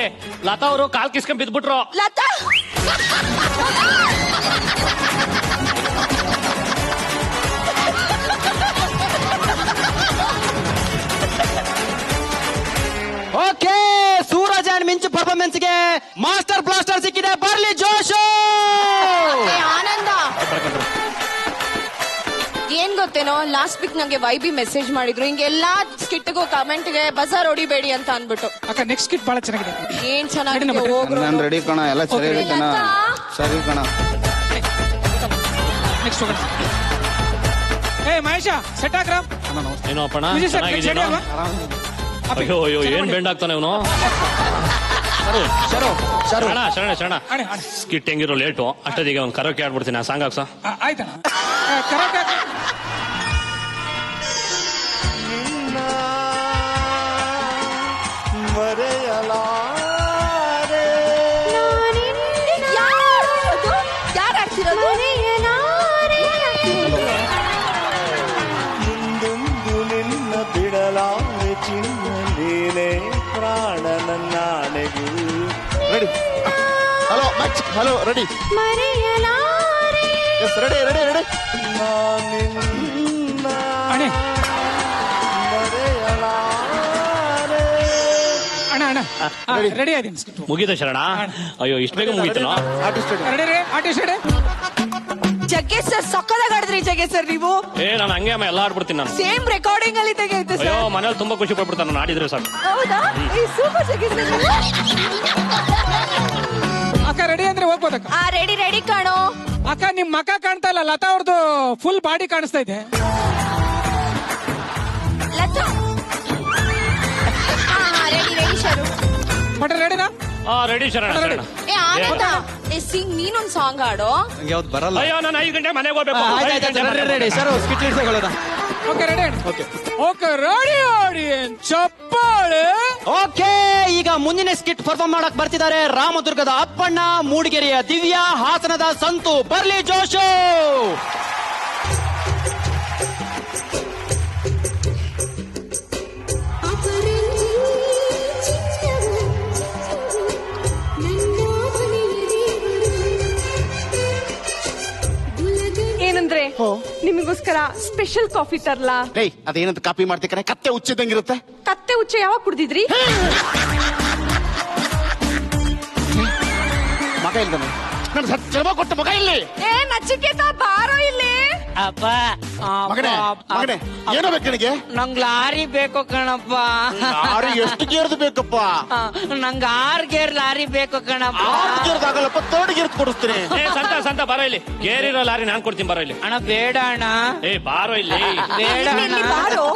ಲತಾ ಅವರು ಕಾಲ್ ಕಿಸ್ಕೊಂಡ್ ಬಿದ್ಬಿಟ್ರು. ಲತಾ ಗೊತ್ತೇನೋ ಲಾಸ್ಟ್ ವೀಕ್ ನಂಗೆ ವೈಬಿ ಮೆಸೇಜ್ ಮಾಡಿದ್ರು ಹಿಂಗೆಲ್ಲಾ ಸ್ಕಿಟ್ಗೂ ಕಮೆಂಟ್ಗೆ ಬಜಾರ್ ಹೊಡಿಬೇಡಿ ಅಂತ ಅನ್ಬಿಟ್ಟು. ಅಕ್ಕ ನೆಕ್ಸ್ಟ್ ಸ್ಕಿಟ್ ಬಹಳ ಚೆನ್ನಾಗಿದೆ. ಏನ್ ಚೆನ್ನಾಗಿದೆ ಹೋಗ್ರು. ನಾನು ರೆಡಿ ಕಣ, ಎಲ್ಲ ಸರಿ ಕಣ, ಸರಿ ಕಣ. ನೆಕ್ಸ್ಟ್ ಹೋಗೋಣ. ಏ ಮಹೇಶ ಸೆಟ್ ಆಗ್ರಾಮ್. ಏನೋ ಅಪ್ಪಣ ಚೆನ್ನಾಗಿದ್ದೀನೋ? ಅಯ್ಯೋ ಅಯ್ಯೋ ಏನ್ ಬೆಂಡ್ ಆಗ್ತಾನೆ ಇವನು. ಶರಣ ಶರಣ ಶರಣ ಸ್ಕಿಟ್ ಹೆಂಗಿರೋ ಲೇಟು ಅಷ್ಟೊತ್ತಿಗೆ ಒಂದು ಕರೋಕೆ ಆಡ್ಬಿಡ್ತೀನಿ. ಆ ಸಾಂಗ್ ಹಾಕ್ಸ. ಆಯ್ತಣ್ಣ ಕರೆಕ್ಟ್. ಯಾರು ಆಡ್ತಿರೋದು? ನಿನ್ನ ಬಿಡಲಾರೆ ಚಿನ್ನ ನೀನೇ ಪ್ರಾಣ ನನ್ನಾಣೆಗೂ. ರೆಡಿ? ಹಲೋ ಮಚ್, hello ready? Yes ready ready ready. ಅಣ್ಣ ಅಣ್ಣ ಅಣ್ಣ ರೆಡಿ ಆಯ್ತೀನಿ ಸ್ಕಿಟ್. ಮುಗೀತ ಶರಣ? ಅಯ್ಯೋ ಇಷ್ಟು ಬೇಗ ಮುಗೀತನೋ? Artist ready. ಜಗ್ಗೇಶ್ ಸರ್ ಸಕ್ಕದಾಗ ಆಡಿದ್ರಿ ಜಗ್ಗೇಶ್ ಸರ್ ನೀವು. ನಾನು ಹಂಗೆ ಅಮ್ಮ ಎಲ್ಲ ಆಡ್ಬಿಡ್ತೀನಿ ನಾನು. ಸೇಮ್ ರೆಕಾರ್ಡಿಂಗ್ ಅಲ್ಲಿ ತೆಗೆಯುತ್ತೆ ಸರ್. ಅಯ್ಯೋ ಮನೇಲಿ ತುಂಬಾ ಖುಷಿ ಪಡ್ಬಿಡ್ತಾನೆ ನಾನು ಆಡಿದ್ರೆ ಸಾಕು. ಹೌದಾ? Super Jaggesh sir. ಅಕ್ಕ ರೆಡಿ ಅಂದ್ರೆ ಹೋಗ್ಬೋದಕ್ಕ? ರೆಡಿ ರೆಡಿ ಕಾಣೋ. ಅಕ್ಕ ನಿಮ್ ಮಕ ಕಾಣ್ತಾ ಇಲ್ಲ, ಲತಾ ಅವ್ರದ್ದು ಫುಲ್ ಬಾಡಿ ಕಾಣಿಸ್ತಾ ಇದೆ. ಲತಾ ರೆಡಿ ರೆಡಿ ಶರು. ಬಟ್ ರೆಡಿನಾ? ರೆಡಿ ಶರಣ ಶರಣ. ಸಿಂಗ್ ನೀನೊಂದ್ ಸಾಂಗ್ ಆಡೋ. ಯಾವ್ದು ಬರಲ್ಲ. ಅಯ್ಯೋ ನಾನು 5 ಗಂಟೆ ಮನೆಗೆ ಹೋಗ್ಬೇಕು. ರೆಡಿ ಸರ್ ಸ್ಕಿಟ್ ಇಟ್ಕೊಳ್ಳೋದ. Okay ready. Okay ready audience ಚಪ್ಪಾಳೆ. ಓಕೆ ಈಗ ಮುಂದಿನ ಸ್ಕಿಟ್ ಪರ್ಫಾರ್ಮ್ ಮಾಡಕ್ ಬರ್ತಿದ್ದಾರೆ ರಾಮದುರ್ಗದ ಅಪ್ಪಣ್ಣ, ಮೂಡಿಗೆರೆಯ ದಿವ್ಯಾ, ಹಾಸನದ ಸಂತು. ಬರ್ಲಿ ಜೋಶು. ಏನಂದ್ರೆ ನಿಮಗೋಸ್ಕರ ಸ್ಪೆಷಲ್ ಕಾಫಿ ತರ್ಲಾ? ಅದೇನಂತ ಕಾಪಿ ಮಾಡ್ತಿದ್ರೆ ಕತ್ತೆ ಉಚ್ಚಿದಂಗಿರುತ್ತೆ. ಕತ್ತೆ ಉಚ್ಚ ಯಾವಾಗ ಕುಡ್ದಿದ್ರಿ? ಮಗ ಇಲ್ದಾನೆ ನಾನು ಜನ್ಮ ಕೊಟ್ಟ ಮಗ ಇಲ್ಲಿ. ನಚಿಕೇತ ಬಾರೋ ಇಲ್ಲಿ. ಅಪ್ಪ ಮಗನೇ ಮಗನೇ ಏನೋ ಬೇಕು ನಿನಗೆ? ನಂಗ್ ಲಾರಿ ಬೇಕು ಕಣಪ್ಪ. ಲಾರಿ ಎಷ್ಟು ಗೇರ್ದು ಬೇಕಪ್ಪ? ನಂಗ್ 6 ಗೇರ್ ಲಾರಿ ಬೇಕು ಕಣಪ್ಪ. 6 ಗೇರ್ದು ಆಗಲ್ಲಪ್ಪ, 3 ಗೇರ್ ಕೊಡಿಸ್ತೀನಿ. ಸಂತ ಸಂತ ಬಾರೋ ಇಲ್ಲಿ. ಗೇರಿರೋ ಲಾರಿ ನಾನ್ ಕೊಡ್ತೀನಿ ಬಾರೋ ಇಲ್ಲಿ. ಅಣ್ಣ ಬೇಡ ಅಣ್ಣ. ಬಾರೋ ಇಲ್ಲಿ. ಬೇಡ ಅಣ್ಣ. ಬಾರೋ.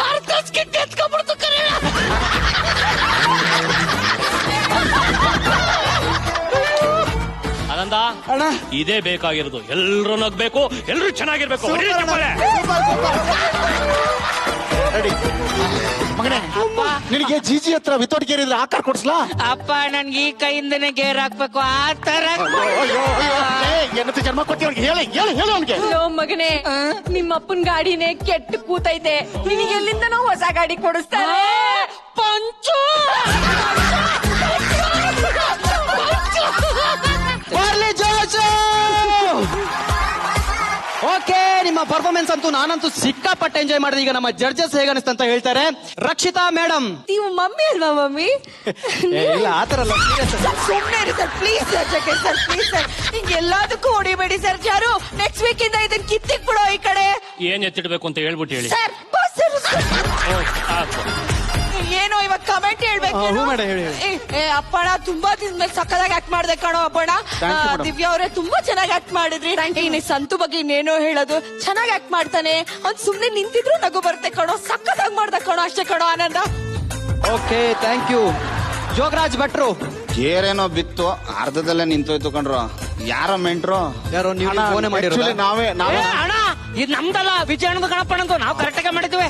ಅರ್ಧ ಸ್ಕಿಟ್ ಎತ್ಕೊಂಡ್ಬಿಡ್ತು ಕರೆ. ಆನಂದ ಇದೇ ಬೇಕಾಗಿರೋದು. ಎಲ್ರು ನಗ್ಬೇಕು, ಎಲ್ರು ಚೆನ್ನಾಗಿರ್ಬೇಕು. ರೆಡಿ ಮಗನೇ. ನಿನಗೆ ಜಿಜಿ ಹತ್ರ ವಿತೌಟ್ ಗೇರ್ ಇದ್ರೆ ಆಕಾರ ಕೊಡ್ಸ್ಲಾ? ಅಪ್ಪ ನನ್ಗೆ ಈ ಕೈಯಿಂದನೇ ಗೇರ್ ಹಾಕ್ಬೇಕು. ಆ ತರ ಏನಂತ ಜನ್ಮ ಕೊಡ್ತೀವಿ ಹೇಳಿ ಹೇಳಿ ಹೇಳು ಅವನಿಗೆ. ಮಗನೇ ನಿಮ್ಮ ಅಪ್ಪನ ಗಾಡಿನೇ ಕೆಟ್ಟು ಕೂತೈತೆ. ನಿನಗೆ ಎಲ್ಲಿಂದನೋ ಹೊಸ ಗಾಡಿ ಕೊಡಿಸ್ತಾರೆ. ಪಂಚು ಬರ್ಲಿ ಜೋಶು. ಓಕೆ ನಿಮ್ಮ ಪರ್ಫಾರ್ಮೆನ್ಸ್ ಅಂತೂ ನಾನಂತೂ ಸಿಕ್ಕಾಪಟ್ಟೆ ಎಂಜಾಯ್ ಮಾಡಿದೆ. ಈಗ ನಮ್ಮ ಜಡ್ಜಸ್ ಹೇಗನಿಸ್ತ ಅಂತ ಹೇಳ್ತಾರೆ. ರಕ್ಷಿತಾ ಮೇಡಮ್. ನೀವು ಮಮ್ಮಿ ಅಲ್ವಾ? ಮಮ್ಮಿ ಇಲ್ಲ ಆತರ ಸುಮ್ಮನೆ ಇರಿ sir please sir. Jaggesh sir please sir, ಹಿಂಗೆ ಎಲ್ಲದಕ್ಕೂ ಹೊಡಿಬೇಡಿ ಸರ್. ಚಾರು ನೆಕ್ಸ್ಟ್ ವೀಕ್ ಇಂದ ಇದನ್ನ ಕಿತ್ತಿಕ್ ಬಿಡೋ ಈ ಕಡೆ. ಏನ್ ಎತ್ತಿಡ್ಬೇಕು ಅಂತ ಹೇಳ್ಬಿಟ್ಟು ಹೇಳಿ ಸರ್. ಏನೋ ಇವಾಗ ಕಮೆಂಟ್ ಹೇಳ್ಬೇಕು. ಅಪ್ಪಣ ತುಂಬಾ ದಿನ ಮೇಲೆ ಸಕ್ಕದಾಗಿ ಆಕ್ಟ್ ಮಾಡ್ದೆ ಕಣೋ ಅಪ್ಪಣ. ದಿವ್ಯಾ ಅವರೇ ತುಂಬಾ ಚೆನ್ನಾಗಿ ಆಕ್ಟ್ ಮಾಡಿದ್ರಿ. ಸಂತು ಬಗ್ಗೆ ಇನ್ನೇನೋ ಹೇಳೋದು. ಚೆನ್ನಾಗಿ ಆಕ್ಟ್ ಮಾಡ್ತಾನೆ ಅವ್ನ್. ಸುಮ್ನೆ ನಿಂತಿದ್ರು ನಗು ಬರುತ್ತೆ ಕಣೋ. ಸಕ್ಕದಾಗಿ ಮಾಡ್ದ ಕಣೋ. ಅಷ್ಟೇ ಕಣೋ Ananda. Okay thank you. Yogaraj ಭಟ್ರು. ಗೇರೇನೋ ಬಿತ್ತು, ಅರ್ಧದಲ್ಲೇ ನಿಂತೋಯ್ತು ಕಣ್ರು. ಯಾರೋ ಮೆಂಟ್ರು? ಯಾರೋ ನೀವು ಫೋನ್ ಮಾಡಿರೋ? ನಾವೇ ಅಣ್ಣ ಇದು ನಮ್ದಲ್ಲ, ವಿಜಯಣ್ಣದ ಗಣಪಣ್ಣಂದು. ನಾವು ಕರೆಕ್ಟ್ ಆಗಿ ಮಾಡಿದ್ವಿ.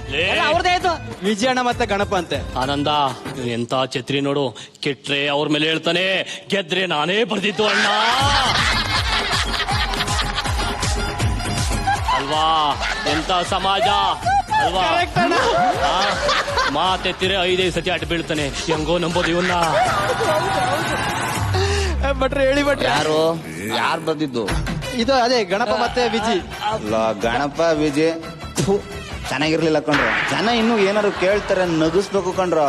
ಅವ್ರದೇ ಇದು. ವಿಜಯಣ್ಣ ಮತ್ತೆ ಗಣಪ ಅಂತೆ. ಆನಂದ ಎಂತ ಛತ್ರಿ ನೋಡು. ಕೆಟ್ರೆ ಅವ್ರ ಮೇಲೆ ಹೇಳ್ತಾನೆ, ಗೆದ್ರೆ ನಾನೇ ಬರ್ದಿದ್ದು ಅಣ್ಣ ಅಲ್ವಾ? ಎಂತ ಸಮಾಜ ಅಲ್ವಾ? ಮಾತೆತ್ತಿರೆ 5 ಸತಿ ಅಡ್ಡ ಬೀಳ್ತಾನೆ. ಹೆಂಗೋ ನಂಬೋದು ಇವನ್ನ. ಭಟ್ರೆ ಹೇಳಿ ಭಟ್ರೆ. ಯಾರು ಬರ್ದಿದ್ದು ಇದು? ಅದೇ ಗಣಪ ಮತ್ತೆ ವಿಜಿ. ಗಣಪ ವಿಜಯ್ ಚೆನ್ನಾಗಿರ್ಲಿಲ್ಲ ಕಣ್ರು. ಜನ ಇನ್ನೂ ಏನಾರು ಕೇಳ್ತಾರೆ ನಗಿಸ್ಬೇಕು ಕಣ್ರು.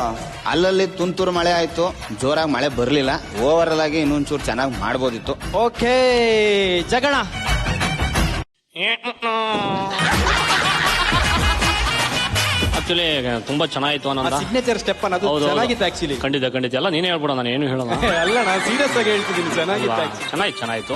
ಅಲ್ಲಲ್ಲಿ ತುಂತುರು ಮಳೆ ಆಯ್ತು, ಜೋರಾಗಿ ಮಳೆ ಬರ್ಲಿಲ್ಲ. ಓವರ್ ಆಗಿ ಇನ್ನೊಂಚೂರು ಚೆನ್ನಾಗಿ ಮಾಡ್ಬೋದಿತ್ತು. ಓಕೆ ಜಗಣ. ಆಕ್ಚುಲಿ ತುಂಬಾ ಚೆನ್ನಾಗಿತ್ತು ಅನ್ನೋದ ಸಿಗ್ನೇಚರ್ ಸ್ಟೆಪ್ ಅನ್ನೋದು ಚೆನ್ನಾಗಿತ್ತು ಆಕ್ಚುಲಿ. ಖಂಡಿತ ಎಲ್ಲ ನೀನೇ ಹೇಳ್ಬಿಡ, ನಾನು ಏನು ಹೇಳೋಣ. ಅಲ್ಲ ನಾನು ಸೀರಿಯಸ್ ಆಗಿ ಹೇಳ್ತಿದ್ದೀನಿ, ಚೆನ್ನಾಯ್ತು.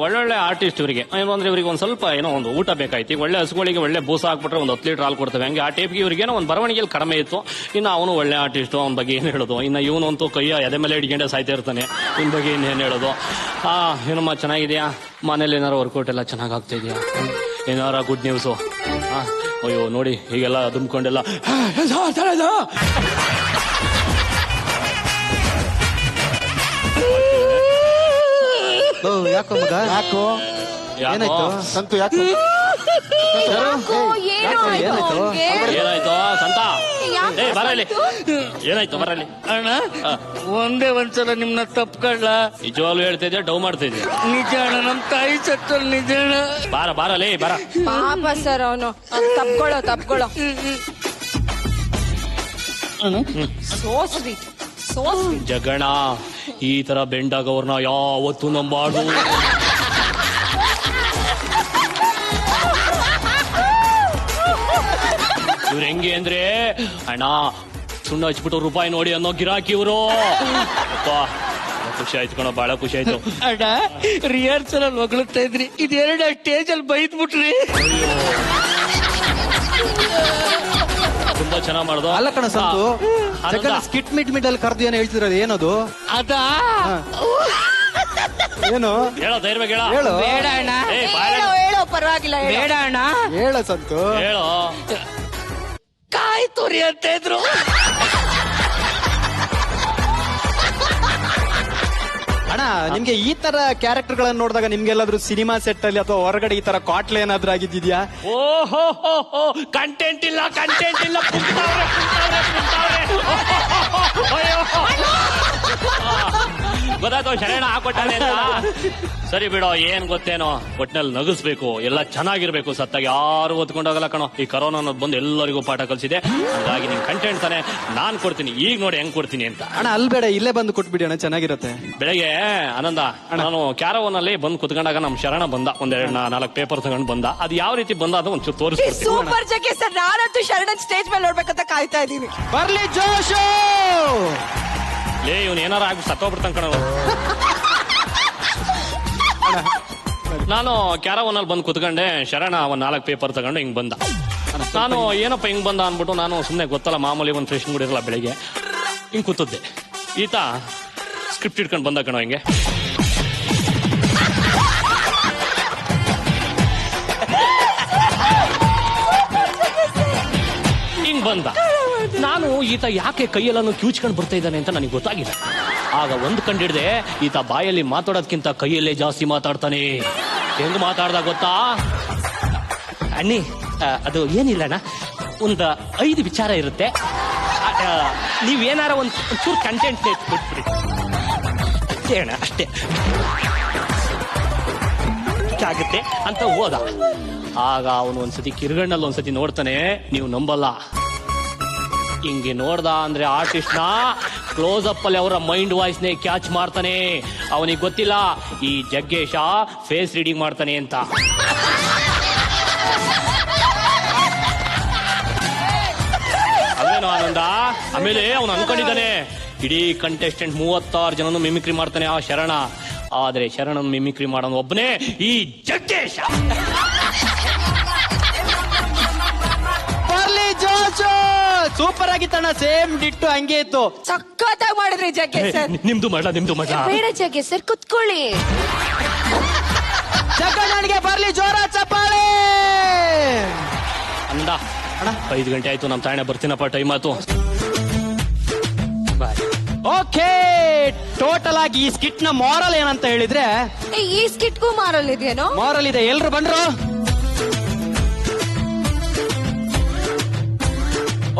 ಒಳ್ಳೊಳ್ಳೆ ಆರ್ಟಿಸ್ಟ್ ಇವರಿಗೆ ಏನು ಅಂದ್ರೆ ಇವರಿಗೆ ಒಂದ್ ಸ್ವಲ್ಪ ಏನೋ ಒಂದು ಊಟ ಬೇಕಾಯ್ತು. ಒಳ್ಳೆ ಹಸುಗಳಿಗೆ ಒಳ್ಳೆ ಬೂಸ ಹಾಕ್ಬಿಟ್ರೆ ಒಂದು 10 ಲೀಟರ್ ಹಾಲು ಕೊಡ್ತೇವೆ. ಹಂಗೆ ಆ ಟೈಪ್ಗೆ ಇವ್ರಿಗೇನೋ ಒಂದು ಬರವಣಿಗೆಯಲ್ಲಿ ಕಡಿಮೆ ಇತ್ತು. ಇನ್ನು ಅವನು ಒಳ್ಳೆ ಆರ್ಟಿಸ್ಟ್, ಅವನ ಬಗ್ಗೆ ಏನು ಹೇಳೋದು. ಇನ್ನು ಇವನಂತೂ ಕೈಯ ಎದೆ ಮೇಲೆ ಹಿಡ್ಕೊಂಡೆ ಸಾಯ್ತಾ ಇರ್ತಾನೆ. ಇವನ್ ಬಗ್ಗೆ ಇನ್ನೇನು ಹೇಳೋದು. ಏನಮ್ಮ ಚೆನ್ನಾಗಿದೆಯಾ, ಮನೇಲಿ ಏನಾರು ವರ್ಕೌಟ್ ಎಲ್ಲ ಚೆನ್ನಾಗಿ ಆಗ್ತಾ ಇದೆಯಾ, ಏನಾರ ಗುಡ್ ನ್ಯೂಸು? ಅಯ್ಯೋ ನೋಡಿ ಹೀಗೆಲ್ಲ ದುಮ್ಕೊಂಡೆಲ್ಲ ಯಾಕೋ ಮಗ, ಯಾಕೋ ಏನಾಯ್ತು ಸಂತು? ಯಾಕೋ ಏನಾಯ್ತು ಸಂತ? ಬರಲಿ, ಏನಾಯ್ತು ಬರಲಿ. ಅಣ್ಣ ಒಂದೇ ಒಂದ್ಸಲ ನಿಮ್ನ ತಪ್ಕೊಳ್ಳ. ನಿಜವಾಗ್ಲೂ ಹೇಳ್ತಾ ಇದ್ಯಾ, ಡೌ ಮಾಡ್ತಾ ಇದ್ಯಾ? ನಿಜ ಅಣ್ಣ, ನಮ್ ತಾಯಿ ಸತ್ತಲ್ ನಿಜ ಅಣ್ಣ. ಬಾರಲೇ ಬರ. ಪಾಪ ಸರ್ ಅವನು ತಪ್ಕೊಳ್ಳೋ. So sweet. ಜಗಣ, ಈ ತರ ಬೆಂಡಾಗವ್ರನ್ನ ಯಾವತ್ತೂ ನಂಬಾರ್ದು. ಇವ್ರು ಹೆಂಗೆ ಅಂದ್ರೆ ಅಣ್ಣ ಸುಣ್ಣ ಹಚ್ಬಿಟ್ಟು ರೂಪಾಯಿ ನೋಡಿ ಅನ್ನೋ ಗಿರಾಕಿ ಇವರು. ಖುಷಿ ಆಯ್ತು ಕಣೋ, ಬಹಳ ಖುಷಿ ಆಯ್ತು. ಅಣ್ಣ ರಿಹರ್ಸಲ್ ಅಲ್ಲಿ ಹೊಗಳುತ್ತಾ ಇದ್ರಿ, ಇದೆರಡ ಸ್ಟೇಜ್ ಅಲ್ಲಿ ಬೈದ್ ಬಿಟ್ರಿ. ತುಂಬಾ ಚೆನ್ನಾಗ್ ಮಾಡ್ದು. ಅಲ್ಲ ಕಣ ಸಂತು, ಸ್ಕಿಟ್ ಮಿಡ್ ಅಲ್ಲಿ ಕರ್ದು ಏನೋ ಹೇಳ್ತಿರೋದು, ಏನದು? ಅದಾ ಏನು ಹೇಳೋ, ಧೈರ್ಯವಾಗಿ ಹೇಳು. ಬೇಡ ಅಣ್ಣ, ಹೇಳೋ ಪರವಾಗಿಲ್ಲ, ಬೇಡ ಅಣ್ಣ, ಹೇಳೋ ಸಂತು. ಹೇಳೋ. ಕಾಯಿ ತುರಿ ಅಂತ ಇದ್ರು. ಅಣ್ಣ, ನಿಮ್ಗೆ ಈ ತರ ಕ್ಯಾರೆಕ್ಟರ್ ಗಳನ್ನ ನೋಡಿದಾಗ ನಿಮ್ಗೆಲ್ಲಾದ್ರೂ ಸಿನಿಮಾ ಸೆಟ್ ಅಲ್ಲಿ ಅಥವಾ ಹೊರಗಡೆ ಈ ತರ ಕಾಟ್ಲೆ ಏನಾದ್ರೂ ಆಗಿದ್ಯಾ? ಓಹೋ ಕಂಟೆಂಟ್ ಇಲ್ಲ. ಗೊತ್ತಾಯ್ತು, ಶರಣ ಹಾಕೊಟ್ಟಾನೆ ಅಂತ. ಸರಿ ಬಿಡೋ, ಏನ್ ಗೊತ್ತೇನೋ, ಒಟ್ನಲ್ಲಿ ನಗಿಸ್ಬೇಕು, ಎಲ್ಲ ಚೆನ್ನಾಗಿರ್ಬೇಕು. ಸತ್ತಾಗ ಯಾರು ಓದ್ಕೊಂಡೋಗಲ್ಲ ಕಣೋ. ಈ ಕರೋನಾ ಅನ್ನೋದು ಬಂದು ಎಲ್ಲರಿಗೂ ಪಾಠ ಕಲಿಸಿದೆ. ಹಾಗಾಗಿ ನಿನ್ ಕಂಟೆಂಟ್ ತಾನೆ ನಾನ್ ಕೊಡ್ತೀನಿ. ಈಗ ನೋಡಿ ಹೆಂಗ್ ಕೊಡ್ತೀನಿ ಅಂತ. ಅಣ್ಣ ಅಲ್ಲಿ ಬೇಡ, ಇಲ್ಲೇ ಬಂದು ಕೊಟ್ಬಿಡಿ ಅಣ್ಣ, ಚೆನ್ನಾಗಿರುತ್ತೆ. ಬೆಳಗ್ಗೆ ಆನಂದ, ನಾನು ಕ್ಯಾರವನಲ್ಲಿ ಬಂದು ಕುತ್ಕೊಂಡಾಗ ನಮ್ ಶರಣ ಬಂದ, 4 ಪೇಪರ್ ತಗೊಂಡ್ ಬಂದ. ಅದು ಯಾವ ರೀತಿ ಬಂದ ಅದು ಒಂಚೂರು ತೋರಿಸ್ತೀನಿ. ಸೂಪರ್ ಜಗ್ಗೆ ಸರ್, ನಾನಂತೂ ಶರಣನ್ ಸ್ಟೇಜ್ ಮೇಲೆ ನೋಡ್ಬೇಕಂತ ಕಾಯ್ತಾ ಇದ್ದೀನಿ. ಬರ್ಲಿ ಜೋಶು. ಇವನ್ ಏನಾರ ಆಗಿ ಸತ್ತೋಗ್ಬಿಡ್ತಾನ ಕಣ. ನಾನು ಕ್ಯಾರವನಲ್ಲಿ ಬಂದು ಕುತ್ಕೊಂಡೆ. ಶರಣ 4 ಪೇಪರ್ ತಗೊಂಡು ಹಿಂಗ್ ಬಂದ. ನಾನು ಏನಪ್ಪ ಹಿಂಗ್ ಬಂದ ಅನ್ಬಿಟ್ಟು ನಾನು ಸುಮ್ನೆ ಗೊತ್ತಲ್ಲ, ಮಾಮೂಲಿ ಒಂದು ಫ್ರೆಶ್ ಕೂಡ ಇರಲ್ಲ, ಬೆಳಿಗ್ಗೆ ಹಿಂಗ್ ಕೂತದ್ದೆ. ಈತ ಸ್ಕ್ರಿಪ್ಟ್ ಇಟ್ಕೊಂಡು ಬಂದ ಕಣೋ ಹಿಂಗೆ. ಹಿಂಗ್ ಬಂದ. ನಾನು ಈತ ಯಾಕೆ ಕೈಯೆಲ್ಲೂ ಕ್ಯೂಚ್ಕೊಂಡು ಬರ್ತಾ ಇದ್ದಾನೆ ಅಂತ ನನಗೆ ಗೊತ್ತಾಗಿಲ್ಲ. ಆಗ ಒಂದು ಕಂಡಿಡ್ದೆ, ಈತ ಬಾಯಲ್ಲಿ ಮಾತಾಡೋದ್ಕಿಂತ ಕೈಯಲ್ಲೇ ಜಾಸ್ತಿ ಮಾತಾಡ್ತಾನೆ. ಹೆಂಗ್ ಮಾತಾಡ್ದ ಗೊತ್ತಾ? ಅಣ್ಣಿ, ಅದು ಏನಿಲ್ಲ ಅಣ್ಣ, ಒಂದು 5 ವಿಚಾರ ಇರುತ್ತೆ. ನೀವೇನಾರ ಒಂಚೂರು ಕಂಟೆಂಟ್ ಕೊಟ್ಬಿಡಿ ಅಣ್ಣ, ಅಷ್ಟೇ ಆಗುತ್ತೆ ಅಂತ ಹೋದ. ಆಗ ಅವನು ಒಂದ್ಸತಿ ಕಿರ್ಗಣ್ಣಲ್ಲಿ ಒಂದ್ಸತಿ ನೋಡ್ತಾನೆ, ನೀವು ನಂಬಲ್ಲ. ಹಿಂಗೆ ನೋಡ್ದ ಅಂದ್ರೆ ಆರ್ಟಿಸ್ಟ್ ನ ಕ್ಲೋಸ್ ಅಪ್ ಅಲ್ಲಿ ಅವರ ಮೈಂಡ್ ವಾಯ್ಸ್ ನೇ ಕ್ಯಾಚ್ ಮಾಡ್ತಾನೆ. ಅವನಿಗೆ ಗೊತ್ತಿಲ್ಲ ಈ ಜಗ್ಗೇಶ ಫೇಸ್ ರೀಡಿಂಗ್ ಮಾಡ್ತಾನೆ ಅಂತ. ಅಲ್ವೇನೋ ಆನಂದ? ಆಮೇಲೆ ಅವನು ಅನ್ಕೊಂಡಿದ್ದಾನೆ ಇಡೀ ಕಂಟೆಸ್ಟೆಂಟ್ 36 ಜನನು ಮಿಮಿಕ್ರಿ ಮಾಡ್ತಾನೆ ಆ ಶರಣ. ಆದ್ರೆ ಶರಣನ್ ಮಿಮಿಕ್ರಿ ಮಾಡೋನು ಒಬ್ಬನೇ, ಈ ಜಗ್ಗೇಶ. ಸೂಪರ್ ಆಗಿತ್ತಣ್ಣ, ಸೇಮ್ ಡಿಟ್ಟು ಹಂಗೆ ಇತ್ತು. ಸಖತ್ತಾಗಿ ಮಾಡಿದ್ರಿ ಜಗ್ಗೆ ಸರ್. ನಿಮ್ದು ಮಾಡ್ಲಾ? ಬೇಡ ಜಗ್ಗೆ ಸರ್, ಕುತ್ಕೊಳ್ಳಿ. ಜಗ್ಗಣ್ಣನಿಗೆ ಬರ್ಲಿ ಜೋರ ಚಪ್ಪಾಳೆ. ಅಂದ 5 ಗಂಟೆ ಆಯ್ತು, ನಮ್ ತಾಯಣ್ಣ ಬರ್ತೀನಪ್ಪ, ಟೈಮ್ ಆಯ್ತು. ಓಕೆ, ಟೋಟಲ್ ಆಗಿ ಈ ಸ್ಕಿಟ್ ನ ಮಾರಲ್ ಏನಂತ ಹೇಳಿದ್ರೆ, ಈ ಸ್ಕಿಟ್ಗೂ ಮಾರಲ್ ಇದೆಯೇನೋ? ಮಾರಲ್ ಇದೆ. ಎಲ್ರು ಬಂದ್ರು?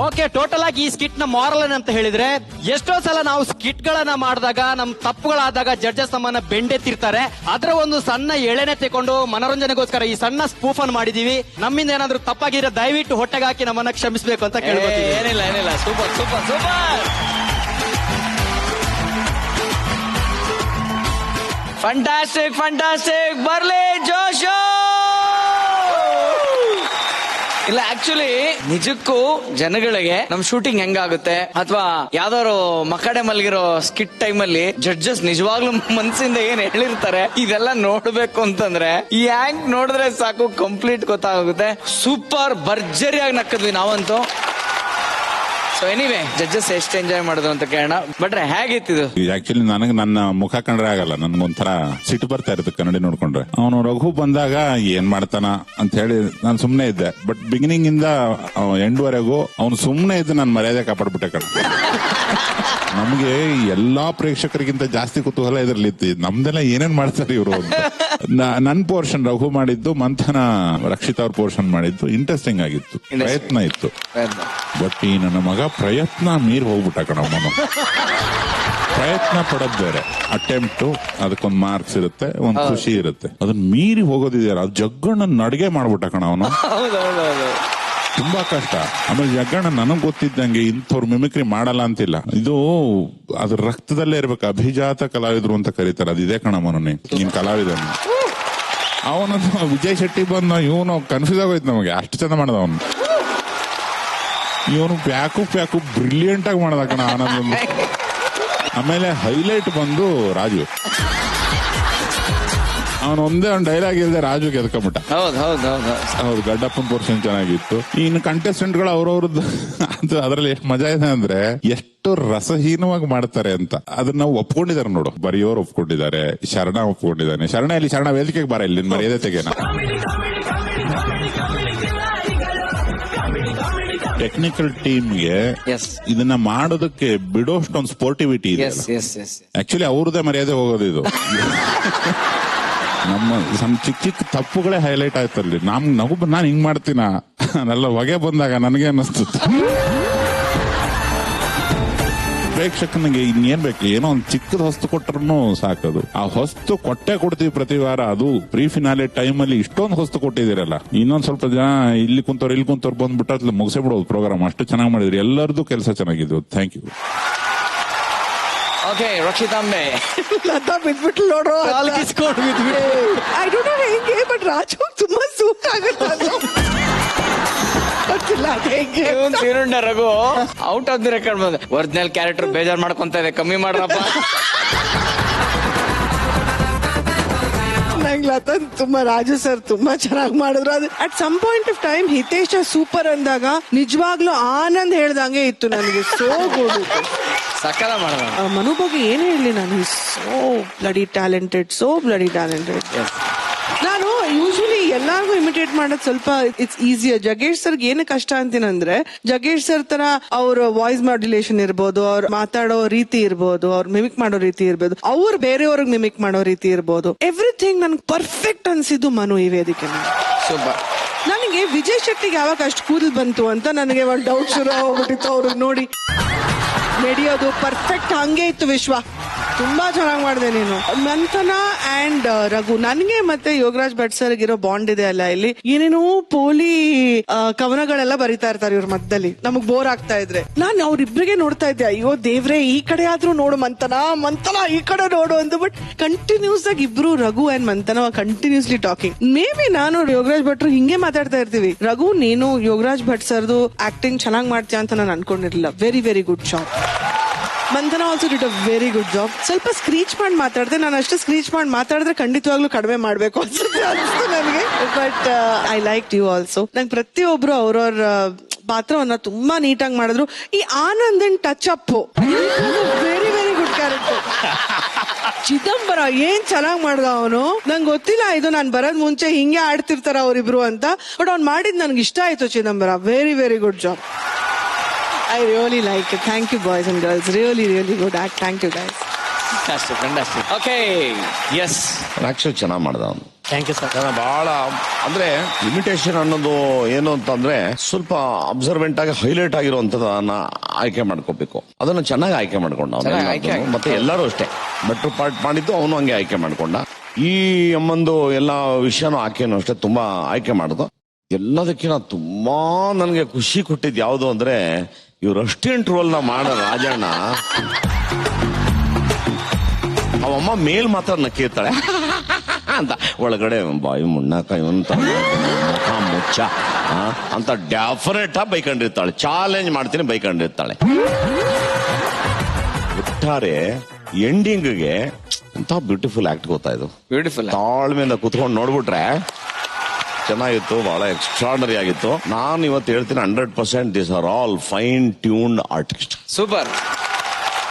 ಓಕೆ, ಟೋಟಲ್ ಆಗಿ ಈ ಸ್ಕಿಟ್ ನ ಮಾರಲ್ ಏನಂತ ಹೇಳಿದ್ರೆ, ಎಷ್ಟೋ ಸಲ ನಾವು ಸ್ಕಿಟ್ ಗಳನ್ನ ಮಾಡಿದಾಗ ನಮ್ ತಪ್ಪುಗಳಾದಾಗ ಜಡ್ಜಸ್ ನಮ್ಮನ್ನ ಬೆಂಡೆತ್ತಿರ್ತಾರೆ. ಅದರ ಒಂದು ಸಣ್ಣ ಎಳೆನೆ ತಗೊಂಡು ಮನೋರಂಜನೆಗೋಸ್ಕರ ಈ ಸಣ್ಣ ಸ್ಪೂಫ್ ಅನ್ನು ಮಾಡಿದೀವಿ. ನಮ್ಮಿಂದ ಏನಾದ್ರೂ ತಪ್ಪಾಗಿದ್ರೆ ದಯವಿಟ್ಟು ಹೊಟ್ಟೆಗೆ ಹಾಕಿ ನಮ್ಮನ್ನ ಕ್ಷಮಿಸಬೇಕು ಅಂತ ಕೇಳ್ಕೊತೀವಿ. ಏನಿಲ್ಲ, ಸೂಪರ್ ಸೂಪರ್ ಸೂಪರ್, ಫ್ಯಾಂಟಾಸ್ಟಿಕ್, ಬರ್ಲಿ ಜೋಶು. ಇಲ್ಲ, ಆಕ್ಚುಲಿ ನಿಜಕ್ಕೂ ಜನಗಳಿಗೆ ನಮ್ ಶೂಟಿಂಗ್ ಹೆಂಗಾಗುತ್ತೆ ಅಥವಾ ಯಾವ್ದಾದ್ರು ಮಕ್ಕಡೆ ಮಲಗಿರೋ ಸ್ಕಿಟ್ ಟೈಮ್ ಅಲ್ಲಿ ಜಡ್ಜಸ್ ನಿಜವಾಗ್ಲೂ ಮನ್ಸಿಂದ ಏನ್ ಹೇಳಿರ್ತಾರೆ ಇದೆಲ್ಲ ನೋಡ್ಬೇಕು ಅಂತಂದ್ರೆ ಈ ಆಂಕ್ ನೋಡಿದ್ರೆ ಸಾಕು, ಕಂಪ್ಲೀಟ್ ಗೊತ್ತಾಗುತ್ತೆ. ಸೂಪರ್ ಭರ್ಜರಿಯಾಗಿ ನಕ್ಕದ್ವಿ ನಾವಂತೂ. ಸೊ ಎನಿವೆ, ಜಡ್ಜಸ್ ಎಷ್ಟು ಎಂಜಾಯ್ ಮಾಡಿದ್ರು ಅಂತ ಕೇಳೋಣ. ಬಟ್ರೆ ಹೇಗಿತ್ತಿದು? ಆಕ್ಚುಲಿ ನನಗೆ ನನ್ನ ಮುಖ ಕಂಡ್ರೆ ಆಗಲ್ಲ, ನನ್ಗೊಂಥರ ಸಿಟ್ಟು ಬರ್ತಾ ಇರುತ್ತೆ ಕನ್ನಡಿ ನೋಡ್ಕೊಂಡ್ರೆ. ಅವನು ರಘು ಬಂದಾಗ ಏನ್ ಮಾಡ್ತಾನ ಅಂತ ಹೇಳಿ ನಾನು ಸುಮ್ನೆ ಇದ್ದೆ. ಬಟ್ ಬಿಗಿನಿಂಗ್ ಇಂದ ಎಂಡ್ ವರೆಗೂ ಅವನು ಸುಮ್ನೆ ಇದ್ದು ನಾನು ಮರ್ಯಾದೆ ಕಾಪಾಡ್ಬಿಟ್ಟೆ ಕಣ. ನಮ್ಗೆ ಎಲ್ಲಾ ಪ್ರೇಕ್ಷಕರಿಗಿಂತ ಜಾಸ್ತಿ ಕುತೂಹಲ ಇದ್ರಲ್ಲಿ ಇತ್ತು, ನಮ್ದೆಲ್ಲ ಏನೇನ್ ಮಾಡ್ತಾರೆ ಇವರು ಅಂತ. ನನ್ ಪೋರ್ಷನ್ ರಘು ಮಾಡಿದ್ದು, ಮಂಥನ ರಕ್ಷಿತ್ ಅವ್ರ ಪೋರ್ಷನ್ ಮಾಡಿದ್ದು ಇಂಟ್ರೆಸ್ಟಿಂಗ್ ಆಗಿತ್ತು, ಪ್ರಯತ್ನ ಇತ್ತು. ಬಟ್ ಈ ನನ್ನ ಮಗ ಪ್ರಯತ್ನ ಮೀರ್ ಹೋಗ್ಬಿಟ್ಟ ಕಣ. ಅವನು ಪ್ರಯತ್ನ ಪಡೋದ್ ಬೇರೆ, ಅಟೆಂಪ್ಟ್ ಅದಕ್ಕೊಂದ್ ಮಾರ್ಕ್ಸ್ ಇರುತ್ತೆ, ಒಂದ್ ಖುಷಿ ಇರುತ್ತೆ. ಅದನ್ನ ಮೀರಿ ಹೋಗೋದಿದೆಯಲ್ಲ, ಅದು ಜಗ್ಗಣ್ಣ ನಡ್ಗೆ ಮಾಡ್ಬಿಟ್ಟ ಕಣ ಅವನು. ತುಂಬಾ ಕಷ್ಟ. ಆಮೇಲೆ ಜಗ್ಗಣ್ಣ ನನಗ್ ಗೊತ್ತಿದ್ದಂಗೆ ಇಂಥವ್ರು ಮಿಮಿಕ್ರಿ ಮಾಡಲ್ಲ ಅಂತಿಲ್ಲ, ಇದು ಅದ್ರ ರಕ್ತದಲ್ಲೇ ಇರ್ಬೇಕು. ಅಭಿಜಾತ ಕಲಾವಿದ್ರು ಅಂತ ಕರೀತಾರೆ, ಅದಿದೆ ಕಣ ಮನೋನಿ, ನೀನ್ ಕಲಾವಿದನು. ಅವನು ವಿಜಯ್ ಶೆಟ್ಟಿ ಬಂದ, ಇವನು ಕನ್ಫ್ಯೂಸ್ ಆಗೋಯ್ತು ನಮಗೆ, ಅಷ್ಟು ಚಂದ ಮಾಡದ ಅವನು. ಇವನು ಪ್ಯಾಕು ಬ್ರಿಲಿಯಂಟ್ ಆಗಿ ಮಾಡದ ಕಣ ಆನಂದ್. ಆಮೇಲೆ ಹೈಲೈಟ್ ಬಂದು ರಾಜು. ಅವನು ಒಂದೇ ಒಂದು ಡೈಲಾಗ್ ಇಲ್ಲದೆ ರಾಜು ಗೆದ್ಕೊಂಬಿಟ್ಟ. ಹೌದು, ಗಡ್ಡಪ್ಪನ ಪೋರ್ಷನ್ ಚೆನ್ನಾಗಿತ್ತು. ಇನ್ನು ಕಂಟೆಸ್ಟೆಂಟ್ ಗಳು ಅವ್ರವ್ರದ್ದು ಅದ್ರಲ್ಲಿ ಎಷ್ಟು ಮಜಾ ಇದೆ ಅಂದ್ರೆ, ಎಷ್ಟು ರಸಹೀನವಾಗಿ ಮಾಡ್ತಾರೆ ಅಂತ ಅದನ್ನ ನಾವು ಒಪ್ಕೊಂಡಿದ್ದಾರೆ ನೋಡು. ಬರೆಯೋರು ಒಪ್ಕೊಂಡಿದ್ದಾರೆ, ಶರಣ ಒಪ್ಕೊಂಡಿದ್ದಾನೆ. ಶರಣ ವೇದಿಕೆಗೆ ಬರ, ಇಲ್ಲಿ ಮರ್ಯಾದೆ ತೆಗೆನ. ಟೆಕ್ನಿಕಲ್ ಟೀಮ್ಗೆ ಇದನ್ನ ಮಾಡೋದಕ್ಕೆ ಬಿಡೋಷ್ಟೊಂದು ಸ್ಪೋರ್ಟಿವಿಟಿ ಇದೆ. ಆಕ್ಚುಲಿ ಅವ್ರದೇ ಮರ್ಯಾದೆ ಹೋಗೋದು ಇದು. ನಮ್ಮ ಚಿಕ್ಕ ತಪ್ಪುಗಳೇ ಹೈಲೈಟ್ ಆಯ್ತಲ್ಲಿ. ನಾನು ಹಿಂಗ್ ಮಾಡ್ತೀನ ಅದೆಲ್ಲ ಹೊಗೆ ಬಂದಾಗ ನನಗೆ ಅನ್ನಿಸ್ತು. ಪ್ರೇಕ್ಷಕನಿಗೆ ಇನ್ನೇನ್ ಬೇಕು, ಏನೋ ಒಂದ್ ಚಿಕ್ಕದ ಹೊಸ್ತು ಕೊಟ್ಟರು ಸಾಕದು. ಆ ಹೊಸ್ತು ಕೊಡ್ತೀವಿ ಪ್ರತಿ ವಾರ. ಅದು ಪ್ರೀ ಫಿನಾಲೆ ಟೈಮ್ ಅಲ್ಲಿ ಇಷ್ಟೊಂದು ಹೊಸ್ತು ಕೊಟ್ಟಿದ್ದೀರಲ್ಲ, ಇನ್ನೊಂದ್ ಸ್ವಲ್ಪ ಜನ ಇಲ್ಲಿ ಕುಂತವ್ರು ಬಂದ್ಬಿಟ್ಟು ಮುಗಿಸೇ ಬಿಡೋದು ಪ್ರೋಗ್ರಾಮ್. ಅಷ್ಟು ಚೆನ್ನಾಗಿ ಮಾಡಿದ್ರಿ, ಎಲ್ಲರದ್ದು ಕೆಲಸ ಚೆನ್ನಾಗಿದ್ದು. Thank you. ಓಕೆ, ರಕ್ಷಿತಾಂಬೆ ಲತಾ ಬಿದ್ಬಿಟ್ಟು ನೋಡ್ರು, ಐ ಡೋಂಟ್ ನೋ ಹೆಂಗೆ, ಬಟ್ ರಾಜು ತುಂಬಾ ಸೂಕ್ ಆಗುತ್ತೆ. Raghu out of the record ಬಂದ. ಒರಿಜಿನಲ್ ಕ್ಯಾರೆಕ್ಟರ್ ಬೇಜಾರ್ ಮಾಡ್ಕೊಂತ ಇದೆ, ಕಮ್ಮಿ ಮಾಡ್ರಪ್ಪ. ನಂಗೆ ಲತಾ ತುಂಬಾ, ರಾಜು ಸರ್ ತುಂಬಾ ಚೆನ್ನಾಗಿ ಮಾಡಿದ್ರು. ಅದು at some point of time Hitesha super ಅಂದಾಗ ನಿಜವಾಗ್ಲೂ ಆನಂದ್ ಹೇಳ್ದಂಗೆ ಇತ್ತು ನನಗೆ. ಸೋ ಗುಡ್, ಸಕಲ ಮಾಡಿದ. ಮನು ಬಗ್ಗೆ ಏನ್ ಹೇಳಿ ನಾನು, ಸೋ ಬ್ಲಡಿ ಟ್ಯಾಲೆಂಟೆಡ್. ನಾನು ಯೂಶಲಿ ಎಲ್ಲಾರ್ಗು ಇಮಿಟೇಟ್ ಮಾಡೋದು ಸ್ವಲ್ಪ ಇಟ್ಸ್ ಈಸಿಯರ್. ಜಗೇಶ್ ಸರ್ಗೆ ಏನು ಕಷ್ಟ ಅಂತೀನಂದ್ರೆ, ಜಗೇಶ್ ಸರ್ ತರ ಅವ್ರ ವಾಯ್ಸ್ ಮಾಡ್ಯುಲೇಷನ್ ಇರ್ಬೋದು, ಅವ್ರು ಮಾತಾಡೋ ರೀತಿ ಇರ್ಬೋದು, ಅವ್ರು ಮಿಮಿಕ್ ಮಾಡೋ ರೀತಿ ಇರ್ಬೋದು, ಅವ್ರು ಬೇರೆಯವ್ರಿಗೆ ಮಿಮಿಕ್ ಮಾಡೋ ರೀತಿ ಇರ್ಬೋದು, ಎವ್ರಿಥಿಂಗ್ ನನ್ಗೆ ಪರ್ಫೆಕ್ಟ್ ಅನ್ಸಿದ್ದು ಮನು ಈ ವೇದಿಕೆ. ನನಗೆ ವಿಜಯ್ ಶೆಟ್ಟಿಗೆ ಯಾವಾಗ ಅಷ್ಟು ಕೂದಲು ಬಂತು ಅಂತ ನನಗೆ ಒಂದು ಡೌಟ್ ಶುರು ಹೋಗ್ಬಿಟ್ಟಿತ್ತು. ಅವ್ರಿಗೆ ನೋಡಿ ನಡೆಯೋದು ಪರ್ಫೆಕ್ಟ್ ಹಂಗೆ ಇತ್ತು. ವಿಶ್ವ ತುಂಬಾ ಚೆನ್ನಾಗಿ ಮಾಡಿದೆ ನೀನು. ಮಂಥನ ಅಂಡ್ ರಘು, ನನ್ಗೆ ಮತ್ತೆ ಯೋಗರಾಜ್ ಭಟ್ ಸರ್ ಇರೋ ಬಾಂಡ್ ಇದೆ ಅಲ್ಲ, ಇಲ್ಲಿ ಏನೇನೋ ಪೋಲಿ ಕವನಗಳೆಲ್ಲ ಬರಿತಾ ಇರ್ತಾರೆ ಇವ್ರ ಮಧ್ಯದಲ್ಲಿ. ನಮಗ್ ಬೋರ್ ಆಗ್ತಾ ಇದ್ರೆ ನಾನು ಅವ್ರಿಬ್ರಿಗೆ ನೋಡ್ತಾ ಇದ್ದೆ, ಅಯ್ಯೋ ದೇವ್ರೆ ಈ ಕಡೆ ಆದ್ರೂ ನೋಡು ಮಂಥನ ಈ ಕಡೆ ನೋಡು ಅಂತ. ಬಟ್ ಕಂಟಿನ್ಯೂಸ್ ಆಗಿ ಇಬ್ರು Raghu and Manthana continuously talking. Maybe ನಾನು ಯೋಗರಾಜ್ ಭಟ್ರು ಹಿಂಗೆ ಮಾತಾಡ್ತಾ ಇರ್ತೀವಿ, ರಘು ನೀನು ಯೋಗರಾಜ್ ಭಟ್ ಸರ್ದು ಆಕ್ಟಿಂಗ್ ಚೆನ್ನಾಗಿ ಮಾಡ್ತೀಯ ಅಂತ ನಾನು ಅನ್ಕೊಂಡಿರ್ಲಿಲ್ಲ. Very very good job. Manthana also did a very good job. ಸ್ವಲ್ಪ ಸ್ಕ್ರೀಚ್ ಮಾಡಿ ಮಾತಾಡಿದೆ, ನಾನು ಅಷ್ಟು ಸ್ಕ್ರೀಚ್ ಮಾಡಿ ಮಾತಾಡಿದ್ರೆ ಖಂಡಿತವಾಗ್ಲೂ ಕಡಿಮೆ ಮಾಡ್ಬೇಕು ಅನ್ಸುತ್ತೆ ನನಗೆ. But I like you also. ನಂಗೆ ಪ್ರತಿಯೊಬ್ರು ಅವ್ರವ್ರ ಪಾತ್ರವನ್ನ ತುಂಬಾ ನೀಟಾಗಿ ಮಾಡಿದ್ರು. ಈ Anandan touch up very very good character. Chidambara ಏನ್ ಚೆನ್ನಾಗ್ ಮಾಡ್ದ ಅವನು. ನಂಗೆ ಗೊತ್ತಿಲ್ಲ ಇದು ನಾನ್ ಬರೋದ್ ಮುಂಚೆ ಹಿಂಗೆ ಆಡ್ತಿರ್ತಾರ ಅವ್ರಿಬ್ರು ಅಂತ, ಬಟ್ ಅವ್ನ್ ಮಾಡಿದ್ ನನ್ಗೆ ಇಷ್ಟ ಆಯ್ತು. Chidambara very very good job. I really like it. Thank you, boys and girls. Really, really good act. Thank you, guys. Fantastic. Okay. Yes. Actually ಚೆನ್ನಾಗಿ ಮಾಡ್ದ ಅವನು. Thank you sir. ಬಹಳ ಅಂದ್ರೆ ಇಮಿಟೇಷನ್ ಅನ್ನೋದು ಏನು ಅಂತಂದ್ರೆ ಸ್ವಲ್ಪ ಅಬ್ಸರ್ವೆಂಟ್ ಆಗಿ ಹೈಲೈಟ್ ಆಗಿರುವಂತದನ್ನ ಆಯ್ಕೆ ಮಾಡ್ಕೋಬೇಕು. ಅದನ್ನ ಚೆನ್ನಾಗಿ ಆಯ್ಕೆ ಮಾಡ್ಕೊಂಡ ಅವನು. ಮತ್ತೆ ಎಲ್ಲರೂ ಅಷ್ಟೇ ಬೆಟರ್ ಪಾರ್ಟ್ ಮಾಡಿದ್ದು ಅವನು ಹಂಗೆ ಆಯ್ಕೆ ಮಾಡ್ಕೊಂಡ. ಈ ಅಮ್ಮಂದು ಎಲ್ಲಾ ವಿಷಯನೂ ಆಕೆನೂ ಅಷ್ಟೇ ತುಂಬಾ ಆಯ್ಕೆ ಮಾಡುದು. ಎಲ್ಲದಕ್ಕಿಂತ ತುಂಬಾ ನನ್ಗೆ ಖುಷಿ ಕೊಟ್ಟಿದ್ ಯಾವ್ದು ಅಂದ್ರೆ ಇವ್ರು ಅಸ್ಟೆಂಟ್ ರೋಲ್ ನ ಮಾಡೋ ರಾಜಣ್ಣ. ಅವಮ್ಮ ಮೇಲ್ ಮಾತ್ರ ನಕ್ಕಿರ್ತಾಳೆ ಅಂತ, ಒಳಗಡೆ ಬಾಯಿ ಮುಣ್ಣಾಕ ಇವಂತ ಮುಖ ಮುಚ್ಚ ಅಂತ ಡೆಫಿನೆಟ್ ಆಗಿ ಬೈಕೊಂಡಿರ್ತಾಳೆ. ಚಾಲೆಂಜ್ ಮಾಡ್ತೀನಿ ಬೈಕೊಂಡಿರ್ತಾಳೆ. ಒಟ್ಟಾರೆ ಎಂಡಿಂಗ್ಗೆ ಎಂತ ಬ್ಯೂಟಿಫುಲ್ ಆಕ್ಟ್ ಗೊತ್ತಾಯ್ತು. ಬ್ಯೂಟಿಫುಲ್ ತಾಳ್ಮೆಯಿಂದ ಕುತ್ಕೊಂಡು ನೋಡ್ಬಿಟ್ರೆ ಚೆನ್ನಾಗಿತ್ತು. ಬಹಳ ಎಕ್ಸ್ಟ್ರಾರ್ಡನರಿ ಆಗಿತ್ತು. ನಾನು ಇವತ್ತು ಹೇಳ್ತೀನಿ 100% this are all fine tuned artist. Super.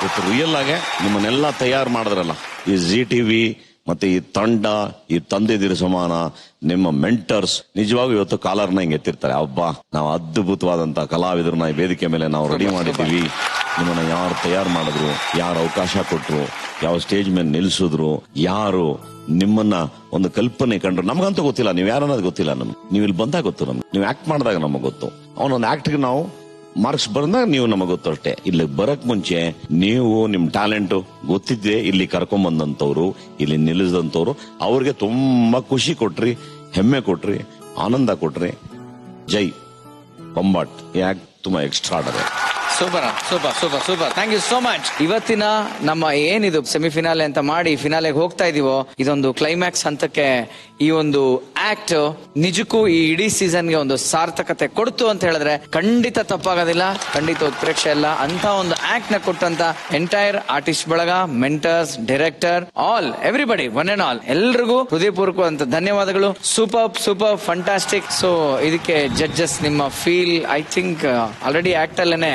ಇವತ್ತು ರಿಯಲ್ ಆಗಿ ನಿಮ್ಮನ್ನೆಲ್ಲ ತಯಾರು ಮಾಡಿದ್ರಲ್ಲ ಈ ZTV ಮತ್ತೆ ಈ ತಂಡ, ಈ ತಂದೆದಿರು ಸಮಾನ, ನಿಮ್ಮ ಮೆಂಟರ್ಸ್ ನಿಜವಾಗೂ ಇವತ್ತು ಕಾಲರ್ನ ಹಿಂಗೆ ಎತ್ತಿರ್ತಾರೆ. ಹಬ್ಬ ನಾವು ಅದ್ಭುತವಾದಂತ ಕಲಾವಿದರನ್ನ ಈ ವೇದಿಕೆ ಮೇಲೆ ನಾವು ರೆಡಿ ಮಾಡಿದ್ದೀವಿ. ನಿಮ್ಮನ್ನ ಯಾರು ತಯಾರು ಮಾಡಿದ್ರು, ಯಾರು ಅವಕಾಶ ಕೊಟ್ರು, ಯಾವ ಸ್ಟೇಜ್ ಮೇಲೆ ನಿಲ್ಸಿದ್ರು, ಯಾರು ನಿಮ್ಮನ್ನ ಒಂದು ಕಲ್ಪನೆ ಕಂಡ್ರು ನಮ್ಗಂತೂ ಗೊತ್ತಿಲ್ಲ. ನೀವು ಯಾರನ್ನೋದು ಗೊತ್ತಿಲ್ಲ ನಮ್ಗೆ. ನೀವು ಇಲ್ಲಿ ಬಂದಾಗ ಗೊತ್ತು ನಮ್ಗೆ. ನೀವು ಆಕ್ಟ್ ಮಾಡಿದಾಗ ನಮಗೆ ಗೊತ್ತು. ಅವನೊಂದು ಆಕ್ಟ್ಗೆ ನಾವು ಮಾರ್ಕ್ಸ್ ಬಂದಾಗ ನೀವು ನಮಗೆ ಗೊತ್ತು ಅಷ್ಟೇ. ಇಲ್ಲಿ ಬರಕ್ ಮುಂಚೆ ನೀವು ನಿಮ್ ಟ್ಯಾಲೆಂಟ್ ಗೊತ್ತಿದ್ದೆ ಇಲ್ಲಿ ಕರ್ಕೊಂಡ್ ಬಂದಂತವ್ರು, ಇಲ್ಲಿ ನಿಲ್ಲಿಸಿದಂತವ್ರು, ಅವ್ರಿಗೆ ತುಂಬಾ ಖುಷಿ ಕೊಟ್ರಿ, ಹೆಮ್ಮೆ ಕೊಟ್ರಿ, ಆನಂದ ಕೊಟ್ರಿ. ಜೈ ಬೊಂಬಾಟ್. ಯಾಕೆ ತುಂಬಾ extraordinary. Super super super super. Thank you so much. ಇವತ್ತಿನ ನಮ್ಮ ಏನಿದು ಸೆಮಿಫಿನಾಲೆ ಅಂತ ಮಾಡಿ ಫಿನಾಲೆಗೆ ಹೋಗ್ತಾ ಇದೀವೋ, ಇದೊಂದು ಕ್ಲೈಮ್ಯಾಕ್ಸ್ ಹಂತಕ್ಕೆ ಈ ಒಂದು ಆಕ್ಟ್ ನಿಜಕ್ಕೂ ಈ ಇಡೀ ಸೀಸನ್ಗೆ ಒಂದು ಸಾರ್ಥಕತೆ ಕೊಡ್ತು ಅಂತ ಹೇಳಿದ್ರೆ ಖಂಡಿತ ತಪ್ಪಾಗೋದಿಲ್ಲ, ಖಂಡಿತ ಉತ್ಪ್ರೇಕ್ಷೆ ಇಲ್ಲ. ಅಂತ ಒಂದು ಆಕ್ಟ್ ನ ಕೊಟ್ಟಂತ ಎಂಟೈರ್ ಆರ್ಟಿಸ್ಟ್ ಬಳಗ, mentors, director, all everybody, one and all ಎಲ್ರಿಗೂ ಹೃದಯಪೂರ್ವಕವಾದಂತ ಧನ್ಯವಾದಗಳು. Super super fantastic. ಸೊ ಇದಕ್ಕೆ ಜಡ್ಜಸ್ ನಿಮ್ಮ feel I think already act ಅಲ್ಲೇನೆ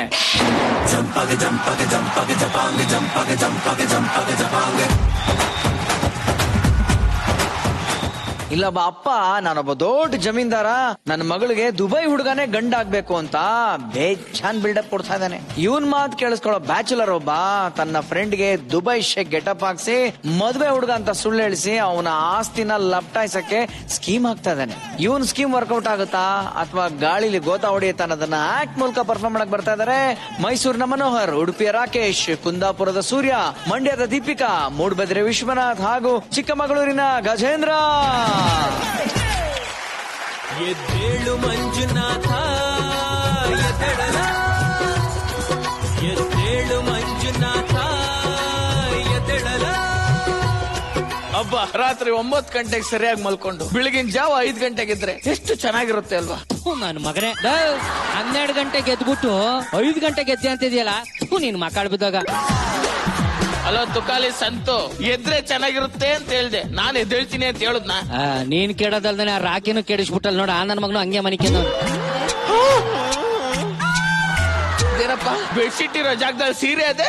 ಇಲ್ಲೊಬ್ಬ ಅಪ್ಪ ನಾನೊಬ್ಬ ದೊಡ್ಡ ಜಮೀನ್ದಾರ, ನನ್ನ ಮಗಳಿಗೆ ದುಬೈ ಹುಡುಗನೇ ಗಂಡ ಆಗ್ಬೇಕು ಅಂತ ಬೇಜಾನ್ ಬಿಲ್ಡಪ್ ಕೊಡ್ತಾ ಇದ್ದಾನೆ. ಇವನ್ ಮಾತು ಕೇಳಿಸ್ಕೊಳ್ಳೋ ಬ್ಯಾಚುಲರ್ ಒಬ್ಬ ತನ್ನ ಫ್ರೆಂಡ್ಗೆ ದುಬೈ ಶೇಕ್ ಗೆಟಪ್ ಹಾಕ್ಸಿ ಮದುವೆ ಹುಡುಗ ಅಂತ ಸುಳ್ಳು ಹೇಳಿಸಿ ಅವನ ಆಸ್ತಿನ ಲಪ್ಟಾಯಿಸಕ್ಕೆ ಸ್ಕೀಮ್ ಹಾಕ್ತಾ ಇದ್ದಾನೆ. ಇವನ್ ಸ್ಕೀಮ್ ವರ್ಕೌಟ್ ಆಗುತ್ತಾ ಅಥವಾ ಗಾಳಿಲಿ ಗೋತಾ ಹೊಡೆಯುತ್ತಾ ಅನ್ನೋದನ್ನ ಆಕ್ಟ್ ಮೂಲಕ ಪರ್ಫಾರ್ಮ್ ಮಾಡಕ್ ಬರ್ತಾ ಇದಾರೆ ಮೈಸೂರಿನ ಮನೋಹರ್, ಉಡುಪಿಯ ರಾಕೇಶ್, ಕುಂದಾಪುರದ ಸೂರ್ಯ, ಮಂಡ್ಯದ ದೀಪಿಕಾ, ಮೂಡಬಿದ್ರೆ ವಿಶ್ವನಾಥ್ ಹಾಗೂ ಚಿಕ್ಕಮಗಳೂರಿನ ಗಜೇಂದ್ರ. ಎದ್ದೇಳು ಮಂಜುನಾಥ ಎದ್ದೇಳಲ, ಎದ್ದೇಳು ಮಂಜುನಾಥ ಎದ್ದೇಳಲ. ಹಬ್ಬ ರಾತ್ರಿ 9 ಗಂಟೆಗೆ ಸರಿಯಾಗಿ ಮಲ್ಕೊಂಡು ಬೆಳಗಿನ ಜಾವ 5 ಗಂಟೆಗಿದ್ರೆ ಎಷ್ಟು ಚೆನ್ನಾಗಿರುತ್ತೆ ಅಲ್ವಾ? ನನ್ನ ಮಗನೇ 12 ಗಂಟೆಗೆ ಎದ್ಬಿಟ್ಟು 5 ಗಂಟೆಗೆ ಎದ್ದೆ ಅಂತಿದ್ಯಲ್ಲ, ನೀನ್ ಮಕ್ಕಳು ಬಿದ್ದಾಗ. ಅಲೋ ತುಕಾಲಿ ಸಂತು, ಎದ್ರೆ ಚೆನ್ನಾಗಿರುತ್ತೆ ಅಂತ ಹೇಳ್ದೆ, ನಾನ್ ಎದ್ದೇಳ್ತೀನಿ ಅಂತ ಹೇಳುದ್ನ. ನೀನ್ ಕೇಳೋದಲ್ದಾನೆ ಆ ರಾಕಿನೂ ಕೆಡಿಸ್ಬಿಟ್ಟಲ್ ನೋಡ, ನನ್ನ ಮಗನು ಹಂಗೆ ಮನಿಕೆ. ಏನಪ್ಪ ಬೆಡ್ಶೀಟ್ ಇರೋ ಜಾಗದಲ್ಲಿ ಸೀರೆ ಅದೇ?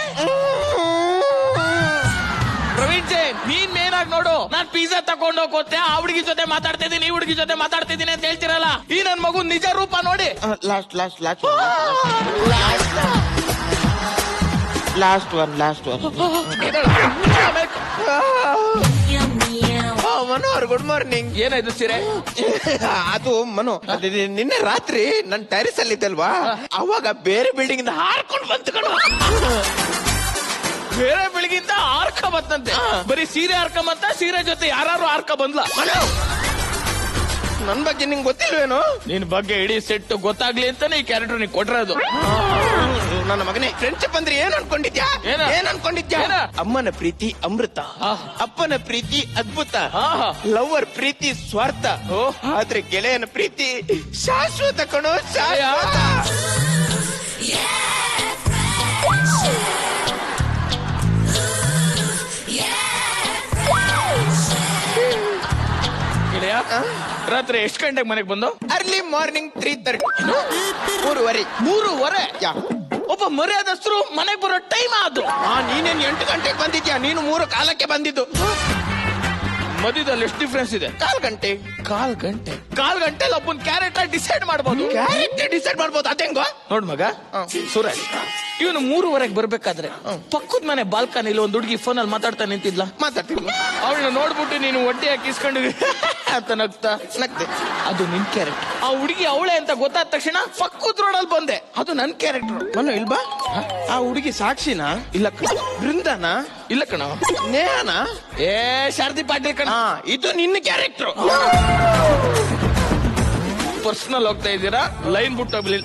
ಪ್ರವೀಣ್ ಜೈನ್, ನೀನ್ ಮೇನ್ ಆಗಿ ನೋಡು. ನಾನ್ ಪಿಜ್ಜಾ ತಗೊಂಡು ಹೋಗೋತೆ ಆ ಹುಡುಗಿ ಜೊತೆ ಮಾತಾಡ್ತಿದ್ದೀನಿ, ಈ ಹುಡುಗಿ ಜೊತೆ ಮಾತಾಡ್ತಿದ್ದೀನಿ ಅಂತ ಹೇಳ್ತಿರಲ್ಲ, ಈ ನನ್ ಮಗು ನಿಜ ರೂಪ ನೋಡಿ. Last one Manohar, good morning. ಏನಾಯ್ತು ಸೀರೆ? ಅದು ಮನು, ನಿನ್ನೆ ರಾತ್ರಿ ನನ್ ಟೆರಿಸ್ ಅಲ್ಲಿ ಇದ್ದಲ್ವಾ, ಅವಾಗ ಬೇರೆ ಬಿಲ್ಡಿಂಗ್ ಇಂದ ಹಾರ್ಕೊಂಡು ಬಂತು ಕಣ. ಬೇರೆ ಬೆಳಗಿಂದ ಆರ್ಕ ಬಂತಂತೆ. ಬರೀ ಸೀರೆ ಆರ್ಕ ಬಂತ, ಸೀರೆ ಜೊತೆ ಯಾರು ಆರ್ಕ ಬಂದ್ಲ? ನನ್ ಬಗ್ಗೆ ನಿಂಗೆ ಗೊತ್ತಿಲ್ವೇನು? ನಿನ್ ಬಗ್ಗೆ ಇಡೀ ಸೆಟ್ ಗೊತ್ತಾಗ್ಲಿ ಅಂತಾನೆ ಈ ಕ್ಯಾರೆಕ್ಟರ್ ನೀ ಕೊಟ್ಟಿರೋದು. ನನ್ನ ಮಗನೇ, ಫ್ರೆಂಡ್ಶಿಪ್ ಅಂದ್ರೆ ಏನ್ ಅನ್ಕೊಂಡಿದ್ಯಾ? ಏನ್ ಅನ್ಕೊಂಡಿದ್ಯಾ? ಅಮ್ಮನ ಪ್ರೀತಿ ಅಮೃತ, ಅಪ್ಪನ ಪ್ರೀತಿ ಅದ್ಭುತ, ಲವರ್ ಪ್ರೀತಿ ಸ್ವಾರ್ಥ, ಆದ್ರೆ ಗೆಳೆಯನ ಪ್ರೀತಿ ಶಾಶ್ವತ ಕಣೋ, ಶಾಶ್ವತ. ಗೆಳೆಯ, ರಾತ್ರಿ ಎಷ್ಟು ಗಂಟೆಗೆ ಮನೆಗೆ ಬಂದು? Early morning 3:30. 3:30? ಒಬ್ಬ ಮರ್ಯಾದಸ್ಥರು ಮನೆಗೆ ಬರೋ ಟೈಮ್ ಆದ್ರು. ನೀನೇನ್ 8 ಗಂಟೆಗೆ ಬಂದಿದ್ಯಾ? ನೀನು 3:15 ಬಂದಿದ್ದು. ಮಧ್ಯದಲ್ಲಿ ಎಷ್ಟು ಡಿಫ್ರೆನ್ಸ್ ಇದೆ? 1/4 ಗಂಟೆ. 1/4 ಗಂಟೆಲಿ ಒಬ್ಬನ್ ಕ್ಯಾರೆಕ್ಟರ್ ಡಿಸೈಡ್ ಮಾಡ್ಬೋದು. ಕ್ಯಾರೆಕ್ಟರ್ ಡಿಸೈಡ್ ಮಾಡ್ಬೋದು, ಅದೇಂಗೋ? ನೋಡ್ ಮಗ, ಸೂರಜ್ ಇವನು 3:15 ಬರ್ಬೇಕಾದ್ರೆ ಪಕ್ಕದ ಮನೆ ಬಾಲ್ಕನಿಲಿ ಒಂದ್ ಹುಡುಗಿ ಫೋನಲ್ಲಿ ಮಾತಾಡ್ತಾ ನಿಂತಿದ್ಲ. ಮಾತಾಡ್ತಿದ್ಲು. ಅವಳನ್ನ ನೋಡ್ಬಿಟ್ಟು ನೀನು ಹೊಟ್ಟೆ ಹಾಕಿಸ್ಕೊಂಡು ಅಂತ ನಗ್ತೆ. ಅದು ನಿನ್ ಕ್ಯಾರೆಕ್ಟರ್. ಆ ಹುಡುಗಿ ಅವಳೆ ಅಂತ ಗೊತ್ತಾದ ತಕ್ಷಣ ಪಕ್ಕದ ರೋಡಲ್ಲಿ ಬಂದೆ. ಅದು ನನ್ ಕ್ಯಾರೆಕ್ಟರ್. ಮನು ಇಲ್ಬಾ? ಆ ಹುಡುಗಿ ಸಾಕ್ಷಿನಾ? ಇಲ್ಲ ಕಣ. ಬೃಂದನಾ? ಇಲ್ಲ ಕಣ. ನೇಹನಾ? ಶಾರದಿ ಪಾಟೀಲ್ ಕಣ. ಇದು ನಿನ್ನ ಕ್ಯಾರೆಕ್ಟರ್. ಪರ್ಸನಲ್ ಹೋಗ್ತಾ ಇದ್ದೀರಾ? ಲೈನ್ ಬಿಟ್ಟು ಹೋಗ್ಲಿ.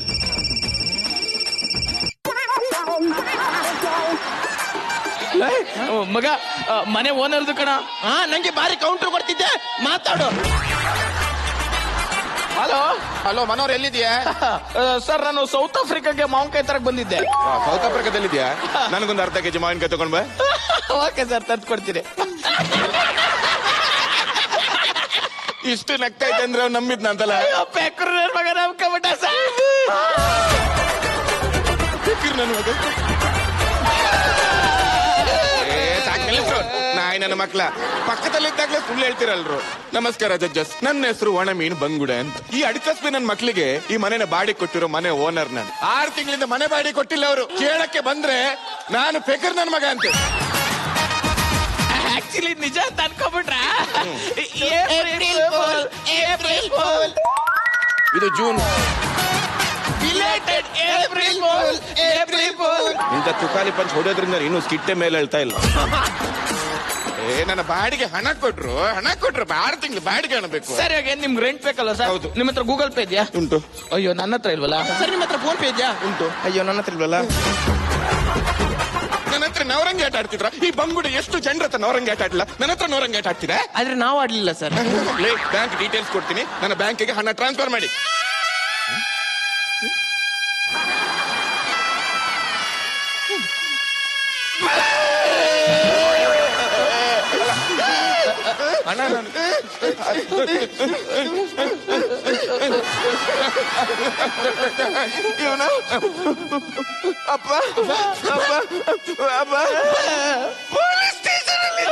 ಮಗ ಮನೆ ಓನರ್ದು ಕಣ. ನಂಗೆ ಬಾರಿ ಕೌಂಟರ್ ಕೊಡ್ತಿದ್ದೆ. ಮಾತಾಡು. ಹಲೋ ಹಲೋ ಮನೋರ್ ಎಲ್ಲಿದ್ಯಾ? ಸರ್ ನಾನು ಸೌತ್ ಆಫ್ರಿಕಾಗೆ ಮಾವಿನಕಾಯಿ ತರಕ್ ಬಂದಿದ್ದೆ. ಸೌತ್ ಆಫ್ರಿಕಾದಲ್ಲಿದ್ಯಾ? ನನಗೊಂದು ಅರ್ಧ ಕೆಜಿ ಮಾವಿನಕಾಯಿ ತಗೊಂಡ್ ಬಾ. ಓಕೆ ಸರ್, ತಂದು ಕೊಡ್ತೀರಿ. ಇಷ್ಟು ನಗ್ತಾ ಇದ್ದೆ ಅಂದ್ರೆ ಅವ್ನು ನಂಬಿದ್ನ ಅಂತಲ್ಲ. ಮಗ ನಂಬ್ಕೊಂಬಿಟ್ಟ ಸರ್. ನನ್ನ ಮಗ ನಾಯಿ ನನ್ನ ಮಕ್ಳ ಪಕ್ಕದಲ್ಲಿದ್ದಾಗ್ಲೇ ಸುಳ್ಳು ಹೇಳ್ತಿರಲ್ರು. ನಮಸ್ಕಾರ ಜಡ್ಜಸ್, ನನ್ನ ಹೆಸರು ಒಣ ಮೀನು ಬಂಗುಡೆ ಅಂತ. ಈ ಅಡಿಕಸ್ಬಿ ನನ್ನ ಮಕ್ಳಿಗೆ ಈ ಮನೆನ ಬಾಡಿ ಕೊಟ್ಟಿರೋ ಮನೆ ಓನರ್ ನಾನು. 6 ತಿಂಗಳಿಂದ ಮನೆ ಬಾಡಿ ಕೊಟ್ಟಿಲ್ಲ ಅವರು. ಕೇಳಕ್ಕೆ ಬಂದ್ರೆ ನಾನು ಫೆಕರ್ ನನ್ನ ಮಗ ಅಂತ. ಆಕ್ಚುಲಿ ನಿಜ ಅಂತ ಅನ್ಕೊಂಡ್ಬಿಟ್ರ. ಇದು ಜೂನ್. ಇಂಥ ತುಕಾಲಿ ಪಂಚ್ ಹೊಡೆಯೋದ್ರಿಂದ ಇನ್ನೂ ಸ್ಕಿಟ್ಟೆ ಮೇಲೆ ಹೇಳ್ತಾ ಇಲ್ಲ. ನನ್ನ ಬಾಡಿಗೆ ಹಣ ಕೊಟ್ರು 6 ತಿಂಗಳು ಬಾಡಿಗೆ ಹಣ ಬೇಕು. ಸರಿ, ನಿಮ್ಗೆ ರೆಂಟ್ ಬೇಕಲ್ಲ ಸರ್? ಹೌದು. ನಿಮ್ಮ ಹತ್ರ ಗೂಗಲ್ ಪೇ ಇದೆಯಾ? ಉಂಟು. ಅಯ್ಯೋ ನನ್ನ ಹತ್ರ ಇಲ್ವಲ್ಲ. ಸರ್ ನಿಮ್ಮ ಹತ್ರ ಫೋನ್ ಪೇ ಇದೆಯಾ? ಉಂಟು. ಅಯ್ಯೋ ನನ್ನ ಹತ್ರ ಇಲ್ವಲ್ಲ. ನನ್ನ ಹತ್ರ ನವರಂಗಿ ಆಟ ಆಡ್ತಿದ್ರ? ಈ ಬಂಗುಡಿ ಎಷ್ಟು ಜನರ ಹತ್ರ ನವರಂಗಿ ಆಟ ಆಡ್ಲಿಲ್ಲ. ನನ್ನ ಹತ್ರ ನವರಂಗಿ ಆಟ ಆಡ್ತೀರಾ? ಆದ್ರೆ ನಾವು ಆಡ್ಲಿಲ್ಲ ಸರ್. ಬ್ಯಾಂಕ್ ಡೀಟೇಲ್ಸ್ ಕೊಡ್ತೀನಿ, ನನ್ನ ಬ್ಯಾಂಕಿಗೆ ಹಣ ಟ್ರಾನ್ಸ್ಫರ್ ಮಾಡಿ. ಹಣ ಇವನ ಅಪ್ಪ ಪೊಲೀಸ್ ಸ್ಟೇಷನ್ ಅಲ್ಲಿ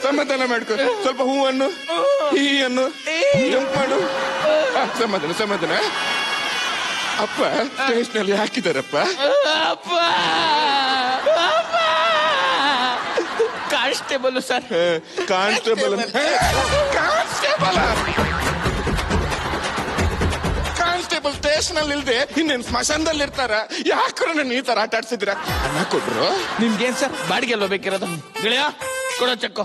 ಸಮಾಧಾನ ಮಾಡ್ಕೊ. ಸ್ವಲ್ಪ ಹೂವನ್ನು ಈ ಅನ್ನು ಜಂಪ್ ಮಾಡು. ಸಮಾಧಾನ. ಅಪ್ಪ ಸ್ಟೇಷನ್ ಹಾಕಿದಾರಪ್ಪ. Constable sir. ಕಾನ್ಸ್ಟೇಬಲ್ ಸ್ಟೇಷನ್ ಅಲ್ಲಿ ಇಲ್ದೆ ಇನ್ನೇನ್ ಸ್ಮಶಾನದಲ್ಲಿ ಇರ್ತಾರ? ಯಾಕ್ರ ನನ್ನ ಈ ತರ ಆಟ ಆಡ್ಸಿದ್ರ? ಹಣ ಕೊಟ್ರು. ನಿಮ್ಗೇನ್ ಸರ್ ಬಾಡಿಗೆ ಅಲ್ವಾ ಬೇಕಿರೋದು? ಗೆಳೆಯ ಕೊಡೋ ಚೆಕ್ಕು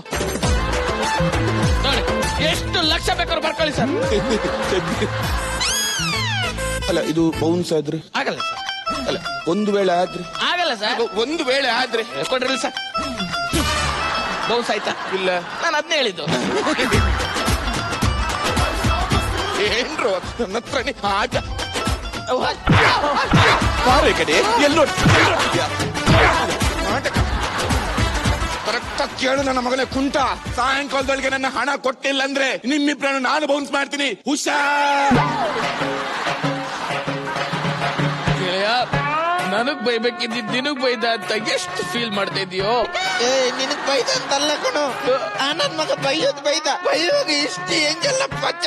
ನೋಡಿ. ಎಷ್ಟು ಲಕ್ಷ ಬೇಕಾದ್ರು ಬರ್ಕೊಳ್ಳಿ ಸರ್. ಅಲ್ಲ ಇದು ಬೌನ್ಸ್ ಆದ್ರೆ ಆಗಲ್ಲ ಸರ್. ಅಲ್ಲ ಒಂದು ವೇಳೆ ಆದ್ರೆ ಆಗಲ್ಲ ಸರ್. ಒಂದು ವೇಳೆ ಆದ್ರೆ ಕೊಡ್ರಿ ಸರ್. ಬೌನ್ಸ್ ಆಯ್ತಾ? ಇಲ್ಲ, ನಾನು ಅದನ್ನೇ ಹೇಳಿದ್ದು. ಏನ್ರು ನನ್ನ ಹತ್ರ ಆಟ ಬಾರೆ ಕಡೆ ಎಲ್ಲೋ ನಾಟಕ ಕರೆಕ್ಟ್ ಕೇಳು ನನ್ನ ಮಗನೇ ಕುಂಟ. ಸಾಯಂಕಾಲದೊಳಗೆ ನನ್ನ ಹಣ ಕೊಟ್ಟಿಲ್ಲ ಅಂದ್ರೆ ನಿಮ್ಮಿಬ್ರನ್ನು ನಾನು ಬೌನ್ಸ್ ಮಾಡ್ತೀನಿ. ಹುಷಾರ್. ನನಗ್ ಬೈಬೇಕಿದ್ದ ನಿನಗ್ ಬೈದ ಅಂತ ಎಷ್ಟು ಫೀಲ್ ಮಾಡ್ತಾ ಇದೀಯೋ? ನಿನಗ್ ಬೈದ ಅಂತಲ್ಲ ಕಣೋ, ನನ್ ಮಗ ಬೈಯುವಾಗ ಇಷ್ಟು ಎಂಜೆಲ್ಲ ಪಚ್ಚ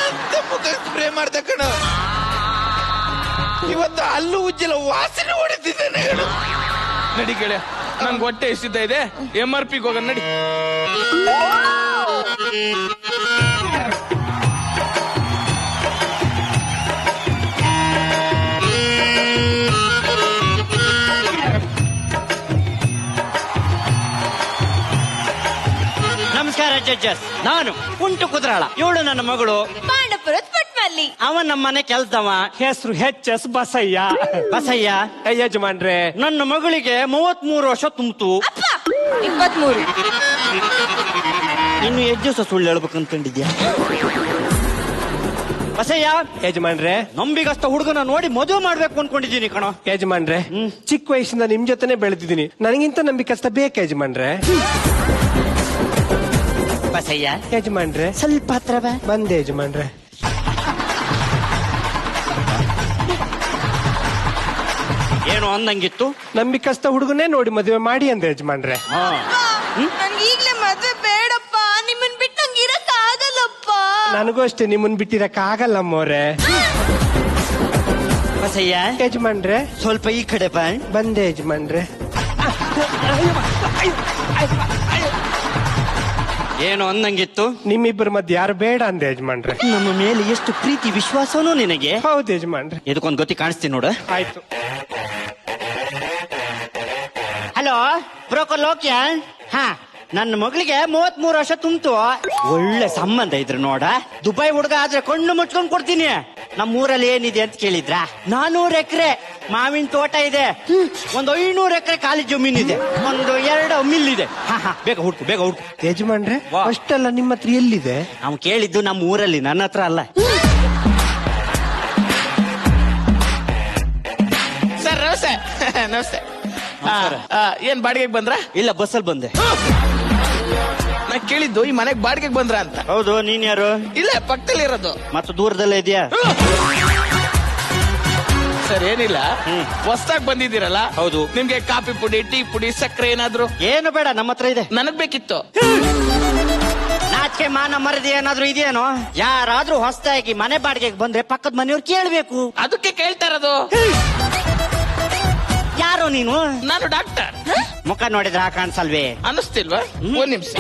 ಅಂತ ಮುಖ ಸ್ಪ್ರೇ ಮಾಡ್ದ ಕಣೋ. ಇವತ್ತು ಅಲ್ಲೂ ಉಜ್ಜಲ ವಾಸನೆ ಹೊಡಿತಿದ್ದೇನೆ. ನಡಿ ಗೆಳೆಯ, ನನ್ಗೆ ಹೊಟ್ಟೆ ಎಷ್ಟಿದ್ದ ಇದೆ. MRP ಹೋಗೋಣ ನಡಿ. ನಮಸ್ಕಾರ ಜಡ್ಜಸ್, ನಾನು ಉಂಟು ಕುದ್ರಾಳ. ಇವಳು ನನ್ನ ಮಗಳು ಪಾಂಡಪುರದ ಪಟ್ಮಲ್ಲಿ. ಅವ ನಮ್ಮನೆ ಕೆಲ್ಸವ. ಹೆಸರು HS ಬಸಯ್ಯ. ಬಸಯ್ಯ ಯಜಮಾನ್ರೆ, ನನ್ನ ಮಗಳಿಗೆ 33 ವರ್ಷ ತುಂಬಿತು. 23. ಇನ್ನು ಎಷ್ಟು ದಿವಸ ಸುಳ್ಳು ಹೇಳ್ಬೇಕಂತಂದಿದ್ಯಾ? ಬಸಯ್ಯ ಯಜಮಾನ್ರೆ, ನಂಬಿಗಸ್ತ ಹುಡುಗನ ನೋಡಿ ಮದುವೆ ಮಾಡ್ಬೇಕು ಅನ್ಕೊಂಡಿದ್ದೀನಿ ಕಣೋ. ಯಜಮಾನ್ರೆ, ಚಿಕ್ಕ ವಯಸ್ಸಿಂದ ನಿಮ್ ಜೊತೆನೆ ಬೆಳೆದಿದ್ದೀನಿ. ನನಗಿಂತ ನಂಬಿಕಸ್ತ ಬೇಕು ಯಜಮಾನ್ರೆ. ಬಸಯ್ಯ ಯಜಮಾನ್ರೆ, ಸ್ವಲ್ಪ ಹತ್ರ ಬಂದೆ ಯಜಮಾನ್ರೆ. ಏನು ಅಂದಂಗಿತ್ತು? ನಂಬಿಕಸ್ತ ಹುಡುಗನೇ ನೋಡಿ ಮದುವೆ ಮಾಡಿ ಅಂದೆ ಯಜಮಾನ್ರೆ. ನನ್ಗೆ ಈಗ್ಲೇ ಮದ್ವೆ ಬೇಡಪ್ಪ, ನಿಮ್ಮನ್ ಬಿಟ್ಟು ನನಗೂ ಅಷ್ಟೇ ನಿಮ್ಮನ್ ಬಿಟ್ಟಿರಕ್ ಆಗಲ್ಲ ಅಮ್ಮೋರೆ. ಬಸಯ್ಯ ಯಜಮಾನ್ರೆ ಸ್ವಲ್ಪ ಈ ಕಡೆ ಬಾ. ಬಂದೆ ಯಜಮಾನ್ರೆ. ಏನು ಅಂದಂಗಿತ್ತು? ನಿಮ್ಮಿಬ್ಬರ ಮಧ್ಯೆ ಯಾರು ಬೇಡ ಅಂದೆ ಯಜಮಾನ್ರೆ. ನಮ್ಮ ಮೇಲೆ ಎಷ್ಟು ಪ್ರೀತಿ ವಿಶ್ವಾಸನೂ ನಿನಗೆ. ಹೌದು ಯಜಮಾನ್ರೆ. ಇದಕ್ಕೊಂದು ಗೊತ್ತಿ ಕಾಣಿಸ್ತೀನಿ ನೋಡ. ಆಯ್ತು. Hello broker Lokya. ಹಾ, ನನ್ನ ಮಗಳಿಗೆ 33 ವರ್ಷ ತುಂಬಿತು. ಒಳ್ಳೆ ಸಂಬಂಧ ಇದ್ರು ನೋಡ. ದುಬೈ ಹುಡುಗ ಆದ್ರೆ ಕಣ್ಣು ಮುಚ್ಕೊಂಡ್ ಕೊಡ್ತೀನಿ. ನಮ್ಮೂರಲ್ಲಿ ಏನಿದೆ ಅಂತ ಕೇಳಿದ್ರ, 400 ಎಕರೆ ಮಾವಿನ ತೋಟ ಇದೆ, ಒಂದು 500 ಎಕರೆ ಖಾಲಿ ಜಮೀನ್ ಇದೆ, ಒಂದು 2 ಮಿಲ್ ಇದೆ. ಬೇಗ ಹುಡ್ಕು, ಬೇಗ ಹುಡ್ಕು. ಯಜಮಾನ್ರೆ ಅಷ್ಟೆಲ್ಲ ನಿಮ್ಮ ಹತ್ರ ಎಲ್ಲಿದೆ? ನಾವು ಕೇಳಿದ್ದು ನಮ್ಮ ಊರಲ್ಲಿ, ನನ್ನ ಹತ್ರ ಅಲ್ಲ. ಸರ್ ನಮಸ್ತೆ. ನಮಸ್ತೆ. ಏನ್ ಬಾಡಿಗೆಗೆ ಬಂದ್ರ? ಇಲ್ಲ, ಬಸ್ಸಲ್ಲಿ ಬಂದೆ. ನಾ ಕೇಳಿದ್ದು ಈ ಮನೆಗ್ ಬಾಡಿಗೆಗೆ ಬಂದ್ರ ಅಂತ. ಹೌದು, ನೀನ್ ಯಾರು? ಇಲ್ಲ, ಪಕ್ಕದಲ್ಲಿ ಇರೋದು. ಮತ್ತು ದೂರದಲ್ಲೇ ಇದೆಯಾ? ಸರ್ ಏನಿಲ್ಲ, ಹೊಸ್ದಾಗ್ ಬಂದಿದ್ದೀರಲ್ಲ. ಹೌದು. ನಿಮ್ಗೆ ಕಾಫಿ ಪುಡಿ, ಟೀ ಪುಡಿ, ಸಕ್ಕರೆ ಏನಾದ್ರು? ಏನು ಬೇಡ, ನಮ್ಮ ಹತ್ರ ಇದೆ. ನನಗ್ ಬೇಕಿತ್ತು. ನಾಚಿಕೆ ಮಾನ ಮರದಿ ಏನಾದ್ರು ಇದೆಯೇನೋ? ಯಾರಾದ್ರೂ ಹೊಸದಾಗಿ ಮನೆ ಬಾಡಿಗೆಗೆ ಬಂದ್ರೆ ಪಕ್ಕದ ಮನೆಯವ್ರು ಕೇಳ್ಬೇಕು. ಅದಕ್ಕೆ ಕೇಳ್ತಾ ಇರೋದು. ಯಾರು ನೀನು? ನಾನು ಡಾಕ್ಟರ್. ಮುಖ ನೋಡಿದ್ರೆ ಕಾಣಿಸಲ್ವೇ? ಅನ್ನಿಸ್ತಿಲ್ವಾ? ಒಂದ್ ನಿಮಿಷ.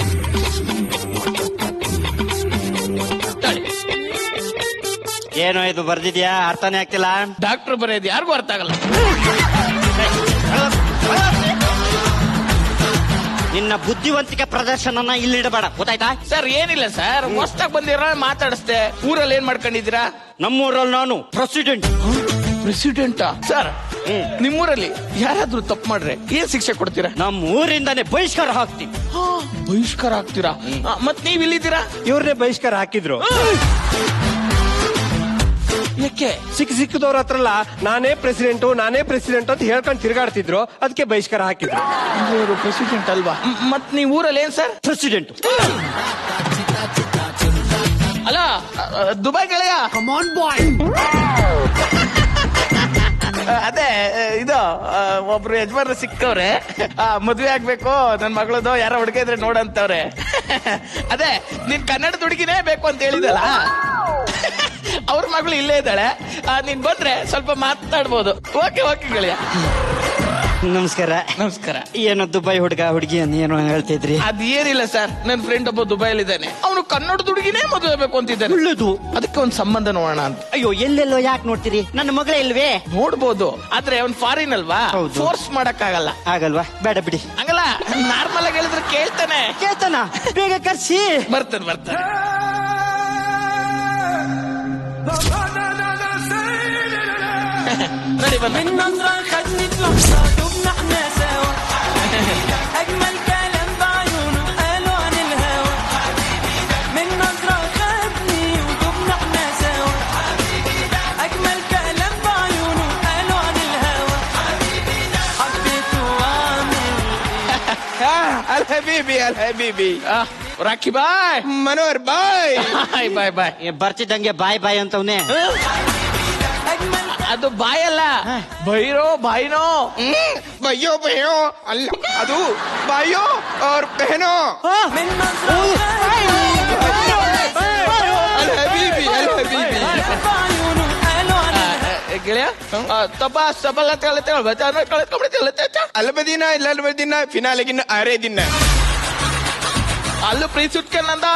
ಏನೋ ಇದು ಬರ್ದಿದ್ಯಾ? ಅರ್ಥನೇ ಆಗ್ತಿಲ್ಲ. ಡಾಕ್ಟರ್ ಬರೆಯೋದು ಯಾರಿಗೂ ಅರ್ಥ ಆಗಲ್ಲ. ನಿನ್ನ ಬುದ್ಧಿವಂತಿಕೆ ಪ್ರದರ್ಶನನ ಇಲ್ಲಿಡಬೇಡ, ಗೊತ್ತಾಯ್ತಾ? ಸರ್ ಏನಿಲ್ಲ ಸರ್, ಹೊಸ್ದಾಗ್ ಬಂದಿರ ಮಾತಾಡಿಸ್ದೆ. ಊರಲ್ಲಿ ಏನ್ ಮಾಡ್ಕೊಂಡಿದ್ದೀರಾ? ನಮ್ಮೂರಲ್ಲಿ ನಾನು ಪ್ರೆಸಿಡೆಂಟ್. ಪ್ರೆಸಿಡೆಂಟಾ? ಸರ್ ನಿಮ್ಮೂರಲ್ಲಿ ಯಾರಾದ್ರೂ ತಪ್ಪು ಮಾಡ್ರೆ ಏನ್ ಶಿಕ್ಷೆ ಕೊಡ್ತೀರಾ? ನಮ್ಮ ಊರಿಂದಾನೆ ಬಹಿಷ್ಕಾರ ಹಾಕ್ತೀನಿ. ಬಹಿಷ್ಕಾರ ಹಾಕ್ತೀರಾ? ಮತ್ ನೀವ್ ಇಲ್ಲಿದ್ದೀರಾ? ಇವ್ರನ್ನೇ ಬಹಿಷ್ಕಾರ ಹಾಕಿದ್ರು. ಯಾಕೆ? ಸಿಕ್ಕದವ್ರ ಹತ್ರಲ್ಲ ನಾನೇ ಪ್ರೆಸಿಡೆಂಟ್ ಅಂತ ಹೇಳ್ಕೊಂಡು ತಿರ್ಗಾಡ್ತಿದ್ರು, ಅದಕ್ಕೆ ಬಹಿಷ್ಕಾರ ಹಾಕಿದ್ರು. ಇವರು ಪ್ರೆಸಿಡೆಂಟ್ ಅಲ್ವಾ? ಮತ್ ನೀವ್ ಊರಲ್ಲಿ ಏನ್ ಸರ್? ಪ್ರೆಸಿಡೆಂಟ್. ಅಲ್ಲ ದುಬೈ ಗೆಳೆಯ. ಕಮಾನ್ ಬಾಯ್. ಅದೇ ಇದು ಒಬ್ರು ಯಜಮಾನ್ರು ಸಿಕ್ಕವ್ರೆ, ಮದ್ವೆ ಆಗ್ಬೇಕು ನನ್ ಮಗಳದು, ಯಾರೋ ಹುಡುಗ ಇದ್ರೆ ನೋಡಂತವ್ರೆ. ಅದೇ ನೀನ್ ಕನ್ನಡದ ಹುಡುಗಿನೇ ಬೇಕು ಅಂತ ಹೇಳಿದಲ್ಲ, ಅವ್ರ ಮಗಳು ಇಲ್ಲೇ ಇದ್ದಾಳೆ. ನೀನ್ ಬಂದ್ರೆ ಸ್ವಲ್ಪ ಮಾತಾಡ್ಬೋದು. ಓಕೆ ಓಕೆ ಗೆಳೆಯ. ನಮಸ್ಕಾರ. ನಮಸ್ಕಾರ. ಏನೋ ದುಬೈ ಹುಡುಗ ಹುಡುಗಿ ಏನೋ ಹೇಳ್ತಿದ್ರಿ? ಅದೇನಿಲ್ಲ ಸರ್, ನನ್ ಫ್ರೆಂಡ್ ಒಬ್ಬ ದುಬೈಲಿ ಇದ್ದಾನೆ. ಅವನು ಕನ್ನಡದ ಹುಡುಗಿನೇ ಮದುವೆ ಆಗ್ಬೇಕು ಅಂತಿದ್ದಾನೆ. ಒಳ್ಳೇದು. ಅದಕ್ಕೆ ಒಂದ್ ಸಂಬಂಧ ನೋಡೋಣ ಅಂತ. ಅಯ್ಯೋ, ಎಲ್ಲೆಲ್ಲೋ ಯಾಕೆ ನೋಡ್ತೀರಿ? ನನ್ನ ಮಗಳೇ ಇಲ್ವೇ? ನೋಡ್ಬೋದು, ಆದ್ರೆ ಅವ್ನ್ ಫಾರಿನ್ ಅಲ್ವಾ, ಫೋರ್ಸ್ ಮಾಡಕ್ ಆಗಲ್ಲ. ಆಗಲ್ವಾ? ಬೇಡ ಬಿಡಿ. ಹಂಗಲ್ಲ, ನಾರ್ಮಲ್ ಆಗಿ ಹೇಳಿದ್ರೆ ಕೇಳ್ತಾನೆ. ಕೇಳ್ತಾನ? ಬೇಗ ಕರ್ಸಿ. ಬರ್ತಾನೆ. ನೋಡಿ ಬಂದ. ಹಬೀಬಿ. ರಾಕಿ ಬಾಯ್, ಮನೋಹರ್ ಬಾಯ್. ಬಾಯ್ ಬಾಯ್. ಬರ್ತಿದ್ದಂಗೆ ಬಾಯ್ ಬಾಯ್ ಅಂತವ್ನೆ. ಅದು ಬಾಯಲ್ಲ, ಬೈರೋ ಬಾಯಿನೋ. ಬಯ್ಯೋ ಅಲ್ಲ, ಅದು ಬಾಯೋ ಅವ್ರ ಬೆಹನೋ. ಗೆಳೆಯ ಅಲ್ಲ ಬದಿನ ಇಲ್ಲ ಬದಿನ ಫಿನಾಲೆಗಿನ್ನ ಆರೇ ದಿನ ಅಲ್ಲೂ ಪ್ರೀತಿ ಸುಟ್ಕಂದ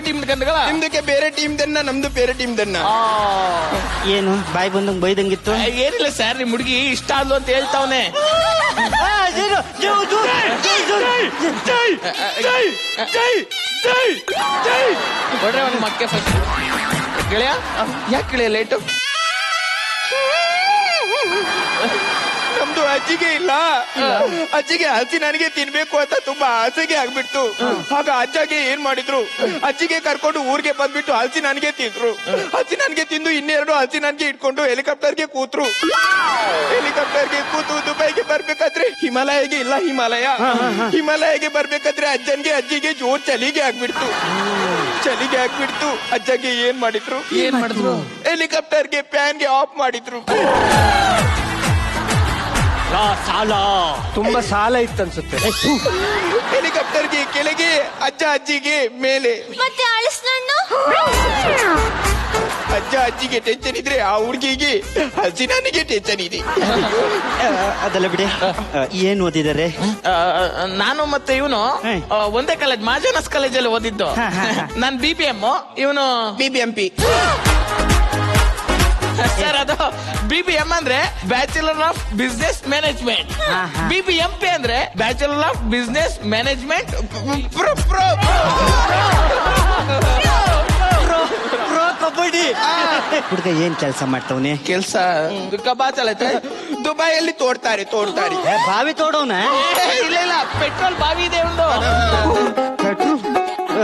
ಟೀಮ್ ಕಂದಗಳ. ನಿಮ್ದಕ್ಕೆ ಬೇರೆ ಟೀಮ್ ದನ್ನ, ನಮ್ದು ಬೇರೆ ಟೀಮ್ ದನ್ನ. ಏನು ಬಾಯ್ ಬಂದಂಗ್ ಬೈದಂಗಿತ್ತು? ಏನಿಲ್ಲ ಸರ್, ನಿಮ್ ಹುಡುಗಿ ಇಷ್ಟ ಆದ್ಲು ಅಂತ ಹೇಳ್ತಾವನೆ. ಕೊಡ್ರೆ ಅವ್ನ ಮಕ್ಕೆ ಫಸ್ಟ್. ಗೆಳೆಯ ಯಾಕೆ ಗೆಳೆಯ ಲೇಟು? ನಮ್ದು ಅಜ್ಜಿಗೆ ಇಲ್ಲ. ಅಜ್ಜಿಗೆ ಹಸಿ ನನಗೆ ತಿನ್ಬೇಕು ಅಂತ ತುಂಬಾ ಆಸೆಗೆ ಆಗ್ಬಿಡ್ತು. ಆಗ ಅಜ್ಜಗೆ ಏನ್ ಮಾಡಿದ್ರು, ಅಜ್ಜಿಗೆ ಕರ್ಕೊಂಡು ಊರಿಗೆ ಬಂದ್ಬಿಟ್ಟು ಹಸಿ ನನಗೆ ತಿಂದ್ರು. ಹಸಿ ನನಗೆ ತಿಂದು ಇನ್ನೆರಡು ಹಸಿ ನನಗೆ ಇಟ್ಕೊಂಡು ಹೆಲಿಕಾಪ್ಟರ್ಗೆ ಕೂತ್ರು. ಹೆಲಿಕಾಪ್ಟರ್ಗೆ ಕೂತು ದುಬೈಗೆ ಬರ್ಬೇಕಾದ್ರೆ ಹಿಮಾಲಯಗೆ ಬರ್ಬೇಕಾದ್ರೆ ಅಜ್ಜಿಗೆ ಜೋರ್ ಚಳಿಗೆ ಆಗ್ಬಿಡ್ತು. ಅಜ್ಜಗೆ ಏನ್ ಮಾಡಿದ್ರು? ಹೆಲಿಕಾಪ್ಟರ್ಗೆ ಫ್ಯಾನ್ಗೆ ಆಫ್ ಮಾಡಿದ್ರು. ಸಾಲ ತುಂಬಾ ಸಾಲ ಇತ್ತನ್ಸುತ್ತೆ. ಹೆಲಿಕಾಪ್ಟರ್ಗೆ ಕೆಳಗೆ, ಅಜ್ಜಿಗೆ ಮೇಲೆ. ಮತ್ತೆ ಅಳಿಸ್ನಣ್ಣು ಅಜ್ಜಿಗೆ ಟೆನ್ಷನ್ ಇದ್ರೆ ಆ ಹುಡುಗಿಗೆ ಹಸಿನಾನಿಗೆ ಟೆನ್ಷನ್ ಇದೆ. ಅದೆಲ್ಲ ಬಿಡಿ. ಏನ್ ಓದಿದ್ದಾರೆ? ನಾನು ಮತ್ತೆ ಇವನು ಒಂದೇ ಕಾಲೇಜ್ ಮಾಜನಸ್ ಕಾಲೇಜಲ್ಲಿ ಓದಿದ್ದು. ನಾನು BBM, ಇವನು BBMP. ಸರ್ ಅದು BBM ಅಂದ್ರೆ bachelor of business management, BBMP ಅಂದ್ರೆ bachelor of business management kabaddi. ಹುಡುಗ ಏನ್ ಕೆಲಸ ಮಾಡ್ತವನೆ? ಕೆಲ್ಸ ಕಬಾಚಲೈತೆ, ದುಬೈಯಲ್ಲಿ ತೋಡ್ತಾರೆ. ಬಾವಿ ತೋಡೋನ? ಇಲ್ಲ, ಪೆಟ್ರೋಲ್ ಬಾವಿ ಇದೆ ಒಂದು.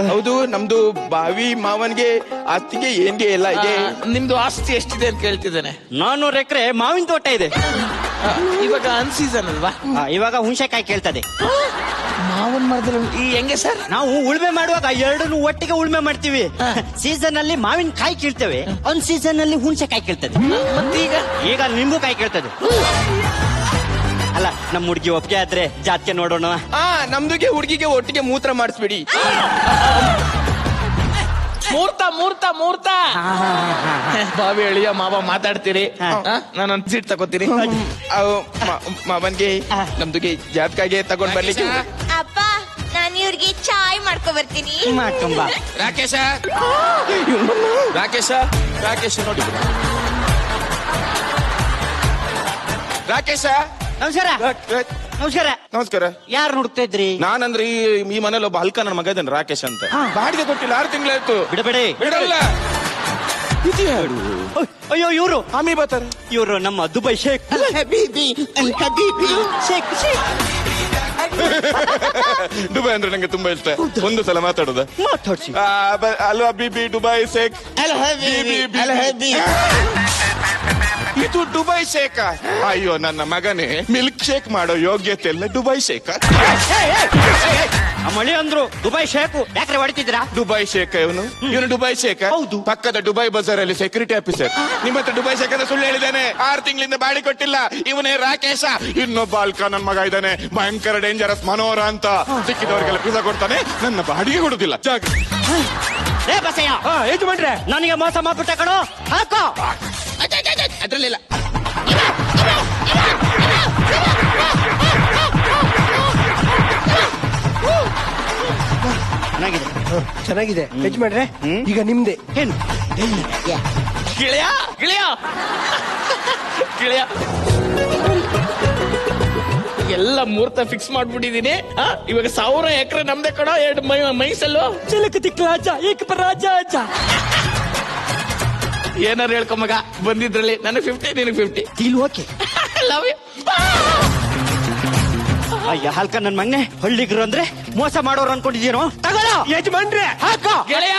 ಹೌದು, ನಮ್ದು ಬಾವಿ ಮಾವನ್ಗೆ ಆಸ್ತಿಗೆ ಏನ್ಗೆ ಎಲ್ಲ ಇದೆ. ನಿಮ್ದು ಆಸ್ತಿ ಎಷ್ಟಿದೆ ಅಂತ ಕೇಳ್ತಿದ್ದೇನೆ. 400 ಎಕರೆ ಮಾವಿನ ತೋಟ ಇದೆ. ಇವಾಗ ಅನ್ಸೀಸನ್ ಅಲ್ವಾ? ಇವಾಗ ಹುಣಸೆಕಾಯಿ ಕೇಳ್ತದೆ. ಮಾವನ್ ಮರದಲ್ಲಿ ಈ ಹೆಂಗೆ ಸರ್? ನಾವು ಉಳ್ಮೆ ಮಾಡುವಾಗ ಎರಡನ್ನು ಒಟ್ಟಿಗೆ ಉಳ್ಮೆ ಮಾಡ್ತೀವಿ. ಸೀಸನ್ ಅಲ್ಲಿ ಮಾವಿನ ಕಾಯಿ ಕೀಳ್ತೇವೆ, ಒಂದ್ ಸೀಸನ್ ಅಲ್ಲಿ ಹುಣಸೆಕಾಯಿ ಕೇಳ್ತದೆ. ಈಗ ನಿಂಬು ಕಾಯಿ ಕೇಳ್ತದೆ. ಅಲ್ಲ, ನಮ್ ಹುಡುಗಿ ಒಪ್ಪಿಗೆ ಆದ್ರೆ ಜಾತ್ಗೆ ನೋಡೋಣ. ನಮ್ದುಗೆ ಹುಡುಗಿಗೆ ಒಟ್ಟಿಗೆ ಮೂತ್ರ ಮಾಡಿಸ್ಬಿಡಿ. ಮೂರ್ತ ಬಾವಿ ಎಳಿಯ ಮಾವ ಮಾತಾಡ್ತೀರಿ, ನಾನೊಂದ್ ಸೀಟ್ ತಗೋತೀನಿ. ಮಾವನ್ಗೆ ನಮ್ದುಗೆ ಜಾತ್ಕಾಗೆ ತಗೊಂಡ್ ಬರ್ಲಿಕ್ಕೆ. ಅಪ್ಪ, ನಾನು ಇವ್ರಿಗೆ ಚಾಯ್ ಮಾಡ್ಕೊ ಬರ್ತೀನಿ. ಮಾಡ್ಕೊಂಬ. ರಾಕೇಶ ನೋಡಿ. ರಾಕೇಶ, ನಮಸ್ಕಾರ. ಯಾರು ನೋಡ್ತಾ ಇದ್ರಿ? ನಾನಂದ್ರೆ ಈ ಮನೇಲಿ ಒಬ್ಬ ಹಲ್ಕ ನನ್ನ ಮಗ ಇದ್ದಾನೆ, ರಾಕೇಶ್ ಅಂತ. ಬಾಡಿಗೆ ಕೊಟ್ಟಿಲ್ಲ, 6 ತಿಂಗಳಾಯ್ತು. ಬಿಡಲ್ಲ. ಅಯ್ಯೋ, ಇವರು ಆಮಿ ಬರ್ತಾರೆ. ಇವರು ನಮ್ಮ ದುಬೈ ಶೇಖ್. ದುಬೈ ಅಂದ್ರೆ ನಂಗೆ ತುಂಬಾ ಇಷ್ಟ. ಒಂದು ಸಲ ಮಾತಾಡೋದ? ಮಾತಾಡ್ಸಿ. ಅಲ್ವಾ ಬಿಬಿ ದುಬೈ ಶೇಖ್? ಇದು ದುಬೈ ಶೇಖ? ಅಯ್ಯೋ ನನ್ನ ಮಗನೇ, ಮಿಲ್ಕ್ ಶೇಕ್ ಮಾಡೋ ಯೋಗ್ಯತೆ ಎಲ್ಲ ದುಬೈ ಶೇಖ. ಮಳಿ ಅಂದ್ರು ದುಬೈ ಶೇಖು. ಯಾಕ್ರೆ ಹೊಡಿತಿದ್ರಾ? ದುಬೈ ಶೇಖ ಇವನು ದುಬೈ ಶೇಖ. ಹೌದು, ಪಕ್ಕದ ದುಬೈ ಬಜಾರ್ ಅಲ್ಲಿ ಸೆಕ್ಯೂರಿಟಿ ಆಫೀಸರ್. ನಿಮ್ಮ ಹತ್ರ ದುಬೈ ಶೇಖ ಅಂತ ಸುಳ್ಳು ಹೇಳಿದ್ದಾನೆ. 6 ತಿಂಗಳಿಂದ ಬಾಡಿ ಕೊಟ್ಟಿಲ್ಲ. ಇವನೇ ರಾಕೇಶ. ಇನ್ನೊಬ್ಬ ಅಲ್ಕ ನನ್ ಮಗ ಇದ್ದಾನೆ, ಭಯಂಕರ ಡೇಂಜರಸ್ ಮನೋಹರ ಅಂತ. ಸಿಕ್ಕಿದವರಿಗೆಲ್ಲ ಪಿಜ್ಜಾ ಕೊಡ್ತಾನೆ, ನನ್ನ ಬಾಡಿಗೆ ಕೊಡುದಿಲ್ಲ. ಯಜಮಾನ್ರೆ, ನನಗೆ ಮೋಸ ಮಾಡ್ಬಿಟ್ಟ ಕಣೋ. ಹಾಕೋ. ಅದ್ರಲ್ಲಿಲ್ಲ. ಚೆನ್ನಾಗಿದೆ ಯಜಮಾನ್ರೆ. ಈಗ ನಿಮ್ದೆ ಏನು? ಗಿಳಿಯ ಎಲ್ಲ ಮುಹೂರ್ತ ಫಿಕ್ಸ್ ಮಾಡ್ಬಿಟ್ಟಿದೀನಿ. ಇವಾಗ 1000 ಎಕರೆ ನಮ್ದೆ ಕಣೋ. 2 ಮೈಸಲ್ಲು ಚಿಲಕತಿಕ್ ರಾಜ ಏಕ ರಾಜ. ಏನಾರು ಹೇಳ್ಕೊ ಮಗ, ಬಂದಿದ್ರಲ್ಲಿ ನನಗೆ 50, ನಿನಗೆ 50. ಓಕೆ. Love you. ಅಯ್ಯ ಹಲ್ಕ ನನ್ ಮಗನೆ, ಹಳ್ಳಿಗರು ಅಂದ್ರೆ ಮೋಸ ಮಾಡೋರು ಅನ್ಕೊಂಡಿದ್ದೀನೋ? ತಗೊಳ್ಳೋ ಯಜಮಾನ್ರೆ, ಹಾಕೋ. ಗೆಳೆಯ,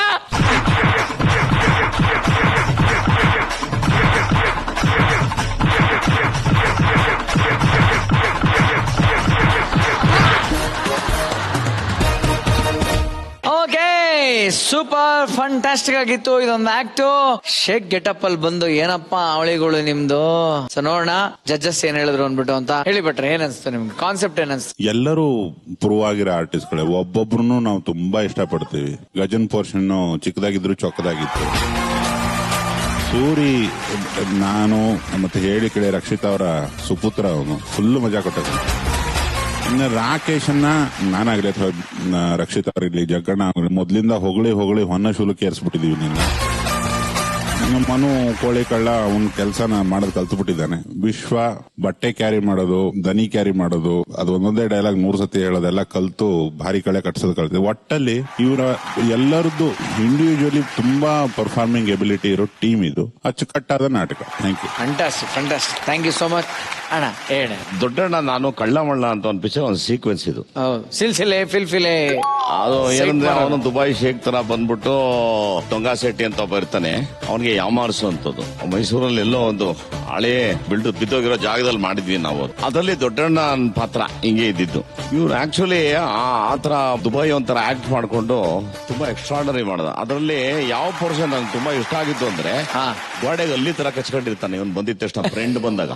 ಓಕೆ, ಸೂಪರ್ ಫಂಟಾಸ್ಟಿಕ್ ಆಗಿತ್ತು ಇದೊಂದು ಆಕ್ಟ್. ಶೇಕ್ ಗೆಟಪ್ ಅಲ್ಲಿ ಬಂದು ಏನಪ್ಪಾ ಅವಳಿಗಳು ನಿಮ್ದು. ಸೊ ನೋಡೋಣ ಜಡ್ಜಸ್ ಏನ್ ಹೇಳಿದ್ರು ಅನ್ಬಿಟ್ಟು ಅಂತ ಹೇಳಿ ಬಿಟ್ರೆ ಏನ್ ಅನ್ಸ್ತು ನಿಮ್ಗೆ? ಕಾನ್ಸೆಪ್ಟ್ ಏನ್ ಅನ್ಸ್ತು? ಎಲ್ಲರೂ ಪ್ರೂವ್ ಆಗಿರೋ ಆರ್ಟಿಸ್ಟ್ಗಳೇ. ಒಬ್ಬೊಬ್ರು ನಾವು ತುಂಬಾ ಇಷ್ಟಪಡ್ತೀವಿ. ಗಜನ್ ಪೋರ್ಷನ್ ಚಿಕ್ಕದಾಗಿದ್ರು ಚೊಕ್ಕದಾಗಿತ್ತು. ಸೂರಿ, ನಾನು ಮತ್ತೆ ಹೇಳಿ ಕಡೆ ರಕ್ಷಿತ್ ಅವರ ಸುಪುತ್ರ, ಅವನು ಫುಲ್ ಮಜಾ ಕೊಟ್ಟಿದ್ದಾನೆ. ಇನ್ನು ರಾಕೇಶನ್ನ ನಾನಾಗ್ಲಿ ಅಥವಾ ರಕ್ಷಿತ್ ಅವರಿರ್ಲಿ, ಜಗ್ಗಣ್ಣ ಆಗ್ಲಿ, ಮೊದ್ಲಿಂದ ಹೊಗಳಿ ಹೊನ್ನ ಶೂಲಕ್ಕೆ ಏರ್ಸ್ಬಿಟ್ಟಿದೀವಿ. ನಮ್ಮ ಮನು ಕೋಳಿ ಕಳ್ಳ ಅವನ್ ಕೆಲಸನ ಮಾಡೋದು ಕಲ್ತು ಬಿಟ್ಟಿದ್ದಾನೆ. ವಿಶ್ವ ಬಟ್ಟೆ ಕ್ಯಾರಿ ಮಾಡೋದು, ದನಿ ಕ್ಯಾರಿ ಮಾಡೋದು, ಅದು ಒಂದೊಂದೇ ಡೈಲಾಗ್ 3 ಸತಿ ಹೇಳೋದೆಲ್ಲ ಕಲ್ತು ಭಾರಿ ಕಳೆ ಕಟ್ಸೋದು ಕಲ್ತಿದೆ. ಒಟ್ಟಲ್ಲಿ ಇವರ ಎಲ್ಲರದ್ದು ಇಂಡಿವಿಜುವಲಿ ತುಂಬಾ ಪರ್ಫಾರ್ಮಿಂಗ್ ಎಬಿಲಿಟಿ ಇರೋ ಟೀಮ್ ಇದು. ಅಚ್ಚುಕಟ್ಟಾದ ನಾಟಕ. Thank you. Fantastic. Thank you so much. ಅಣ್ಣ ಹೇಳ. ದೊಡ್ಡಣ್ಣ, ನಾನು ಕಳ್ಳಮಳ್ಳ ಅಂತ ಒಂದು ಪಿಕ್ಚರ್, ಒಂದು ಸೀಕ್ವೆನ್ಸ್ ಇದು. ಸಿಲ್ಸಿಲೆ ಫಿಲ್ಫಿಲೆ. ಅದು ಏನಂದ್ರೆ, ಅವನು ದುಬೈ ಶೇಖ್ ತರ ಬಂದ್ಬಿಟ್ಟು ಟೊಂಗಾ ಶೆಟ್ಟಿ ಅಂತ ಒಬ್ಬ ಇರ್ತಾನೆ, ಅವನಿಗೆ ಯಾಮಾರಿಸುವಂತದ್ದು. ಮೈಸೂರಲ್ಲಿ ಎಲ್ಲೋ ಒಂದು ಹಳೆ ಬಿದ್ದೋಗಿರೋ ಜಾಗದಲ್ಲಿ ಮಾಡಿದ್ವಿ ನಾವು. ಅದರಲ್ಲಿ ದೊಡ್ಡಣ್ಣ ಪಾತ್ರ ಹಿಂಗೆ ಇದ್ದಿದ್ದು. ಇವ್ರು ಆಕ್ಚುಲಿ ಆತರ ದುಬೈ ಒಂಥರ ಆಕ್ಟ್ ಮಾಡ್ಕೊಂಡು ತುಂಬಾ ಎಕ್ಸ್ಟ್ರಾರ್ಡನರಿ ಮಾಡದ. ಅದರಲ್ಲಿ ಯಾವ ಪೋರ್ಷನ್ ನಂಗೆ ತುಂಬಾ ಇಷ್ಟ ಆಗಿತ್ತು ಅಂದ್ರೆ, ಗೋಡೆಗೆ ಅಲ್ಲಿ ತರ ಕಚ್ಕೊಂಡಿರ್ತಾನೆ ಇವನು ಬಂದಿದ್ದ ತಕ್ಷಣ ಫ್ರೆಂಡ್ ಬಂದಾಗ.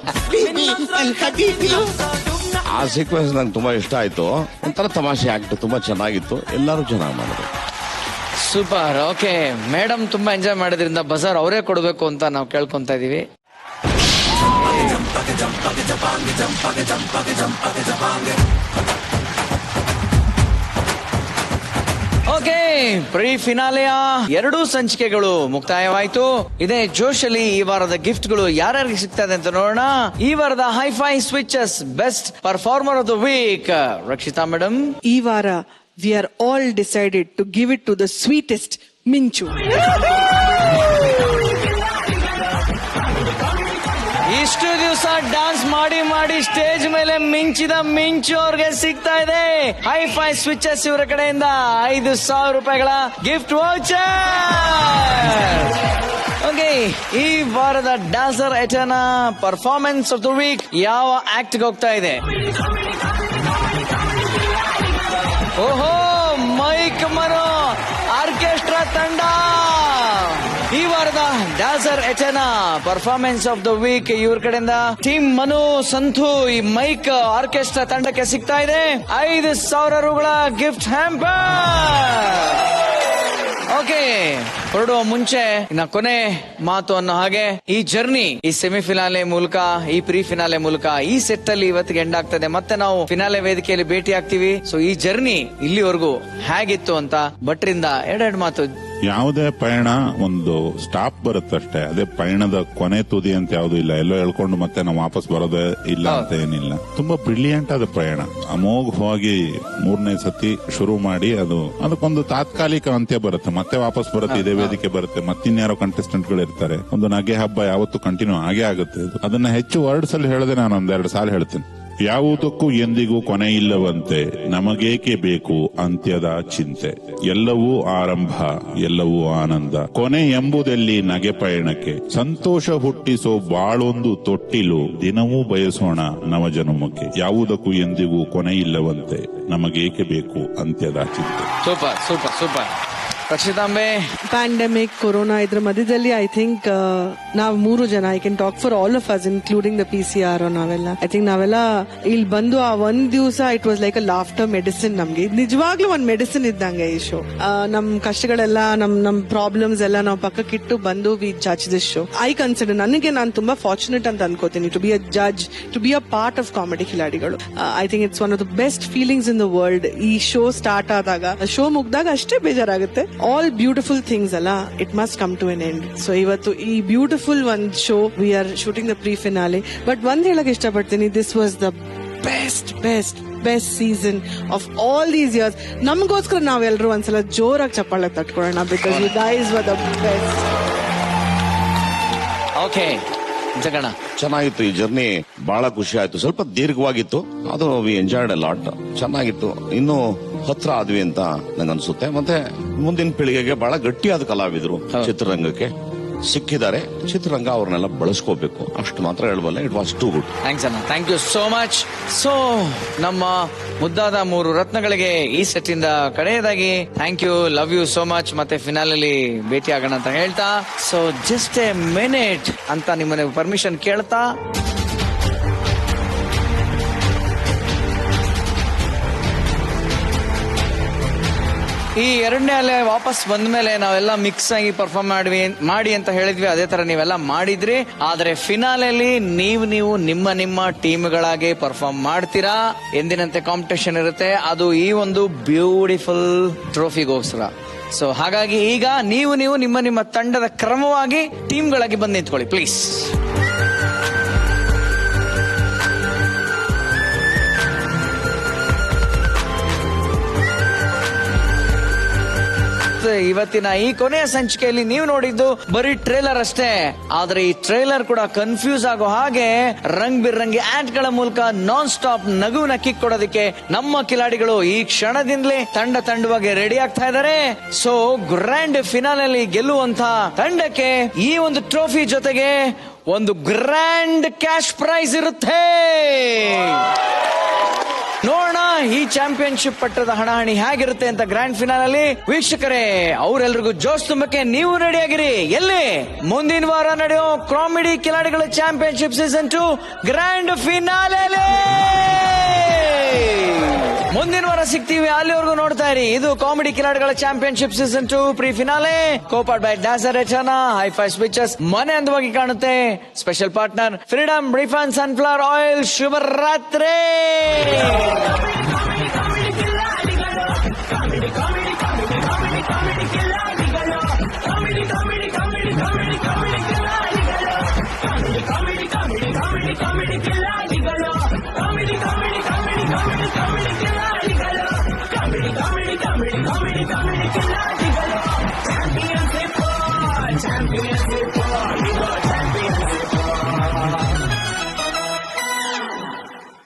ಆ ಸೀಕ್ವೆನ್ಸ್ ನಂಗೆ ತುಂಬಾ ಇಷ್ಟ ಆಯ್ತು. ಒಂಥರ ತಮಾಷೆ ಆಕ್ಟ್ ತುಂಬಾ ಚೆನ್ನಾಗಿತ್ತು. ಎಲ್ಲರೂ ಚೆನ್ನಾಗಿ ಮಾಡಿದ್ರು. ಸೂಪರ್. ಓಕೆ, ಮೇಡಮ್ ತುಂಬಾ ಎಂಜಾಯ್ ಮಾಡೋದ್ರಿಂದ ಬಜಾರ್ ಅವರೇ ಕೊಡಬೇಕು ಅಂತ ನಾವು ಕೇಳ್ಕೊಂತ ಇದೀವಿ. ಓಕೆ, ಪ್ರೀ ಫಿನಾಲೆಯ 2 ಸಂಚಿಕೆಗಳು ಮುಕ್ತಾಯವಾಯ್ತು. ಇದೇ ಜೋಶಲ್ಲಿ ಈ ವಾರದ ಗಿಫ್ಟ್ಗಳು ಯಾರ್ಯಾರಿಗೆ ಸಿಗ್ತದೆ ಅಂತ ನೋಡೋಣ. ಈ ವಾರದ hi fi switches best performer of the week Rakshita madam. ಈ ವಾರ we are all decided to give it to the sweetest ಮಿಂಚು. ಇಷ್ಟು ದಿವಸ ಡ್ಯಾನ್ಸ್ ಮಾಡಿ ಮಾಡಿ ಸ್ಟೇಜ್ ಮೇಲೆ ಮಿಂಚಿದ ಮಿಂಚು ಅವ್ರಿಗೆ ಸಿಗ್ತಾ ಇದೆ. ಹೈಫೈ ಸ್ವಿಚಸ್ ಇವರ ಕಡೆಯಿಂದ 5,000 ರೂಪಾಯಿಗಳ ಗಿಫ್ಟ್ ವೌಚರ್. ಓಕೆ, ಈ ವಾರದ ಡ್ಯಾನ್ಸರ್ ಎಟರ್ನ ಪರ್ಫಾರ್ಮೆನ್ಸ್ ಆಫ್ ದ ವೀಕ್ ಯಾವ ಆಕ್ಟ್ ಹೋಗ್ತಾ ಇದೆ? ಓಹೋ, ಮೈಕ್ ಮನೋ ಆರ್ಕೆಸ್ಟ್ರಾ ತಂಡ. ಈ ವಾರದ ಡ್ಯಾನ್ಸರ್ ಎಟರ್ನ ಪರ್ಫಾರ್ಮೆನ್ಸ್ ಆಫ್ ದ ವೀಕ್ ಇವ್ರ ಕಡೆಯಿಂದ ಟೀಮ್ ಮನು ಸಂತು ಈ ಮೈಕ್ ಆರ್ಕೆಸ್ಟ್ರಾ ತಂಡಕ್ಕೆ ಸಿಗ್ತಾ ಇದೆ 5,000 ರೂಗಳ ಗಿಫ್ಟ್ ಹ್ಯಾಂಪರ್. ಓಕೆ, ಹೊರಡುವ ಮುಂಚೆ ಇನ್ನ ಕೊನೆ ಮಾತು ಅನ್ನೋ ಹಾಗೆ ಈ ಜರ್ನಿ ಈ ಸೆಮಿಫಿನಾಲೆ ಮೂಲಕ, ಈ ಪ್ರೀ ಫಿನಾಲೆ ಮೂಲಕ ಈ ಸೆಟ್ ಅಲ್ಲಿ ಇವತ್ತಿಗೆ ಎಂಡ್ ಆಗ್ತದೆ. ಮತ್ತೆ ನಾವು ಫಿನಾಲೆ ವೇದಿಕೆಯಲ್ಲಿ ಭೇಟಿ ಆಗ್ತೀವಿ. ಸೊ ಈ ಜರ್ನಿ ಇಲ್ಲಿವರೆಗೂ ಹೇಗಿತ್ತು ಅಂತ ಭಟ್ರಿಂದ 2 ಮಾತು. ಯಾವುದೇ ಪಯಣ ಒಂದು ಸ್ಟಾಪ್ ಬರುತ್ತಷ್ಟೇ, ಅದೇ ಪಯಣದ ಕೊನೆ ತುದಿ ಅಂತ ಯಾವ್ದು ಇಲ್ಲ. ಎಲ್ಲೋ ಹೇಳ್ಕೊಂಡು ಮತ್ತೆ ನಾವು ವಾಪಸ್ ಬರೋದೇ ಇಲ್ಲ ಅಂತ ಏನಿಲ್ಲ. ತುಂಬಾ ಬ್ರಿಲಿಯಂಟ್ ಆದ ಪ್ರಯಾಣ. ಅಮೋಘವಾಗಿ 3ನೇ ಸತಿ ಶುರು ಮಾಡಿ ಅದಕ್ಕೊಂದು ತಾತ್ಕಾಲಿಕ ಅಂತ್ಯ ಬರುತ್ತೆ, ಮತ್ತೆ ವಾಪಸ್ ಬರುತ್ತೆ, ಇದೇ ವೇದಿಕೆ ಬರುತ್ತೆ, ಮತ್ತಿನ್ಯಾರೋ ಕಂಟೆಸ್ಟೆಂಟ್ ಗಳು ಇರ್ತಾರೆ. ಒಂದು ನಗೆ ಹಬ್ಬ ಯಾವತ್ತು ಕಂಟಿನ್ಯೂ ಆಗೇ ಆಗುತ್ತೆ. ಅದನ್ನ ಹೆಚ್ಚು ವರ್ಡ್ಸ್ ಅಲ್ಲಿ ಹೇಳದೆ ನಾನು 1-2 ಸಾಲ ಹೇಳ್ತೀನಿ. ಯಾವುದಕ್ಕೂ ಎಂದಿಗೂ ಕೊನೆ ಇಲ್ಲವಂತೆ, ನಮಗೇಕೆ ಬೇಕು ಅಂತ್ಯದ ಚಿಂತೆ, ಎಲ್ಲವೂ ಆರಂಭ ಎಲ್ಲವೂ ಆನಂದ, ಕೊನೆ ಎಂಬುದೆಲ್ಲಿ ನಗೆ ಪಯಣಕ್ಕೆ, ಸಂತೋಷ ಹುಟ್ಟಿಸೋ ಬಾಳೊಂದು ತೊಟ್ಟಿಲು, ದಿನವೂ ಬಯಸೋಣ ನವಜನ್ಮಕ್ಕೆ, ಯಾವುದಕ್ಕೂ ಎಂದಿಗೂ ಕೊನೆ ಇಲ್ಲವಂತೆ, ನಮಗೇಕೆ ಬೇಕು ಅಂತ್ಯದ ಚಿಂತೆ. Super super super. ರಕ್ಷಿತಾಂಬೆ, ಪ್ಯಾಂಡಮಿಕ್, ಕೊರೋನಾ ಇದ್ರ ಮಧ್ಯದಲ್ಲಿ ಐ ಥಿಂಕ್ ನಾವ್ 3 ಜನ, I can talk for all of us including the PCR ನಾವೆಲ್ಲ, ಐ ಥಿಂಕ್ ನಾವೆಲ್ಲ ಇಲ್ಲಿ ಬಂದು ಆ 1 ದಿವಸ it was like a laughter medicine. ನಮ್ಗೆ ನಿಜವಾಗ್ಲೂ ಒಂದ್ ಮೆಡಿಸಿನ್ ಇದ್ದಂಗೆ ಈ ಶೋ. ನಮ್ ಕಷ್ಟಗಳೆಲ್ಲ ನಮ್ ಪ್ರಾಬ್ಲಮ್ಸ್ ಎಲ್ಲ ನಾವು ಪಕ್ಕಕ್ಕಿಟ್ಟು ಬಂದು we judge this show. I consider, ನಾನು ತುಂಬಾ ಫಾರ್ಚುನೇಟ್ ಅಂತ ಅನ್ಕೋತೀನಿ to be a judge, to be a part of comedy ಕಿಲಾಡಿಗಳು. I think it's one of the best feelings in the world. ಈ ಶೋ ಸ್ಟಾರ್ಟ್ ಆದಾಗ, ಶೋ ಮುಗ್ದಾಗ ಅಷ್ಟೇ ಬೇಜಾರಾಗುತ್ತೆ. ಆಲ್ ಬ್ಯೂಟಿಫುಲ್ ಥಿಂಗ್ಸ್ ಅಲ್ಲ, it must come to an end. So ಇವತ್ತು ಈ beautiful ಒಂದ್ show, we are shooting the pre finale. But ಒಂದ್ ಹೇಳಕ್ ಇಷ್ಟಪಡ್ತೀನಿ, this was the best season of all these years. ನಮಗೋಸ್ಕರ ನಾವೆಲ್ಲರೂ ಒಂದ್ಸಲ ಜೋರಾಗಿ ಚಪ್ಪಾಳೆ ತಟ್ಕೊಳ್ಳೋಣ, because you guys were the best. Okay ಜಗಣ, ಚೆನ್ನಾಗಿತ್ತು ಈ ಜರ್ನಿ, ಬಹಳ ಖುಷಿ ಆಯ್ತು. ಸ್ವಲ್ಪ ದೀರ್ಘವಾಗಿತ್ತು, ಅದು ವಿ ಎಂಜಾಯ್ಡ್ ಅ ಲಾಟ್. ಚೆನ್ನಾಗಿತ್ತು, ಇನ್ನು ಹತ್ರ ಆದ್ವಿ ಅಂತ ನಂಗನ್ಸುತ್ತೆ. ಮತ್ತೆ ಮುಂದಿನ ಪೀಳಿಗೆಗೆ ಬಹಳ ಗಟ್ಟಿಯಾದ ಕಲಾವಿದರು ಚಿತ್ರರಂಗಕ್ಕೆ ಸಿಕ್ಕಿದ್ದಾರೆ. ಚಿತ್ರರಂಗ ಅವ್ರನ್ನೆಲ್ಲ ಬಳಸ್ಕೋಬೇಕು, ಅಷ್ಟು ಮಾತ್ರ ಹೇಳಬಲ್ಲೆ. It was too good. Thanks ಅಣ್ಣ, thank you so much. So ನಮ್ಮ ಮುದ್ದಾದ 3 ರತ್ನಗಳಿಗೆ ಈ ಸೆಟ್ ಇಂದ ಕಡೆಯದಾಗಿ thank you, love you so much. ಮತ್ತೆ ಫಿನಾಲಲ್ಲಿ ಭೇಟಿ ಆಗೋಣ ಅಂತ ಹೇಳ್ತಾ, ಸೊ ಜಸ್ಟ್ ಎ ಮಿನಿಟ್ ಅಂತ ನಿಮ್ಮನೆ ಪರ್ಮಿಷನ್ ಕೇಳ್ತಾ, ಈ 2ನೇ ಅಲೆ ವಾಪಸ್ ಬಂದ ಮೇಲೆ ನಾವೆಲ್ಲ ಮಿಕ್ಸ್ ಆಗಿ ಪರ್ಫಾರ್ಮ್ ಮಾಡಿ ಅಂತ ಹೇಳಿದ್ವಿ. ಅದೇ ತರ ನೀವೆಲ್ಲ ಮಾಡಿದ್ರಿ. ಆದ್ರೆ ಫಿನಾಲೆಯಲ್ಲಿ ನೀವು ನಿಮ್ಮ ಟೀಮ್ಗಳಾಗಿ ಪರ್ಫಾರ್ಮ್ ಮಾಡ್ತೀರಾ. ಎಂದಿನಂತೆ ಕಾಂಪಿಟೇಷನ್ ಇರುತ್ತೆ, ಅದು ಈ ಒಂದು ಬ್ಯೂಟಿಫುಲ್ ಟ್ರೋಫಿಗೋಸ್ಕರ. ಸೊ ಹಾಗಾಗಿ ಈಗ ನೀವು ನಿಮ್ಮ ತಂಡದ ಕ್ರಮವಾಗಿ ಟೀಮ್ಗಳಾಗಿ ಬಂದು ನಿಂತ್ಕೊಳ್ಳಿ ಪ್ಲೀಸ್. ಇವತ್ತಿನ ಈ ಕೊನೆಯ ಸಂಚಿಕೆಯಲ್ಲಿ ನೀವು ನೋಡಿದ್ದು ಬರೀ ಟ್ರೇಲರ್ ಅಷ್ಟೇ. ಆದ್ರೆ ಈ ಟ್ರೇಲರ್ ಕೂಡ ಕನ್ಫ್ಯೂಸ್ ಆಗೋ ಹಾಗೆ ರಂಗ್ ಬಿರಂಗಿ ಆಡ್ ಗಳ ಮೂಲಕ ನಾನ್ ಸ್ಟಾಪ್ ನಗುವಿನ ಕಿಕ್ ಕೊಡೋದಕ್ಕೆ ನಮ್ಮ ಕಿಲಾಡಿಗಳು ಈ ಕ್ಷಣದಿಂದಲೇ ತಂಡವಾಗಿ ರೆಡಿ ಆಗ್ತಾ ಇದ್ದಾರೆ. ಸೊ ಗ್ರ್ಯಾಂಡ್ ಫಿನಾಲೆಯಲ್ಲಿ ಗೆಲ್ಲುವಂತ ತಂಡಕ್ಕೆ ಈ ಒಂದು ಟ್ರೋಫಿ ಜೊತೆಗೆ ಒಂದು ಗ್ರ್ಯಾಂಡ್ ಕ್ಯಾಶ್ ಪ್ರೈಸ್ ಇರುತ್ತೆ. ನೋಡೋಣ ಈ ಚಾಂಪಿಯನ್ಶಿಪ್ ಪಟ್ಟದ ಹಣಾಹಣಿ ಹೇಗಿರುತ್ತೆ ಅಂತ ಗ್ರ್ಯಾಂಡ್ ಫಿನಾಲಲ್ಲಿ. ವೀಕ್ಷಕರೇ, ಅವರೆಲ್ಲರಿಗೂ ಜೋಶ್ ತುಂಬಕ್ಕೆ ನೀವು ರೆಡಿ ಆಗಿರಿ. ಎಲ್ಲಿ ಮುಂದಿನ ವಾರ ನಡೆಯೋ ಕಾಮಿಡಿ ಕಿಲಾಡಿಗಳ ಚಾಂಪಿಯನ್ಶಿಪ್ ಸೀಸನ್ 2 ಗ್ರ್ಯಾಂಡ್ ಫಿನಾಲೆ. ಮುಂದಿನ ವಾರ ಸಿಗ್ತೀವಿ, ಅಲ್ಲಿವರೆಗೂ ನೋಡ್ತಾ ಇರಿ. ಇದು ಕಾಮಿಡಿ ಕಿಲಾಡಿಗಳ ಚಾಂಪಿಯನ್ಶಿಪ್ ಸೀಸನ್ 2 ಪ್ರೀ ಫಿನಾಲೆ, ಕೋಪಾಡ್ ಬೈ ಡ್ಯಾಸರ್ ಎಚನಾ, ಹೈಫೈ ಸ್ವಿಚಸ್, ಮನೆ ಅಂದವಾಗಿ ಕಾಣುತ್ತೆ. Special partner freedom refine sunflower oil. ಶುಭರಾತ್ರಿ. comedy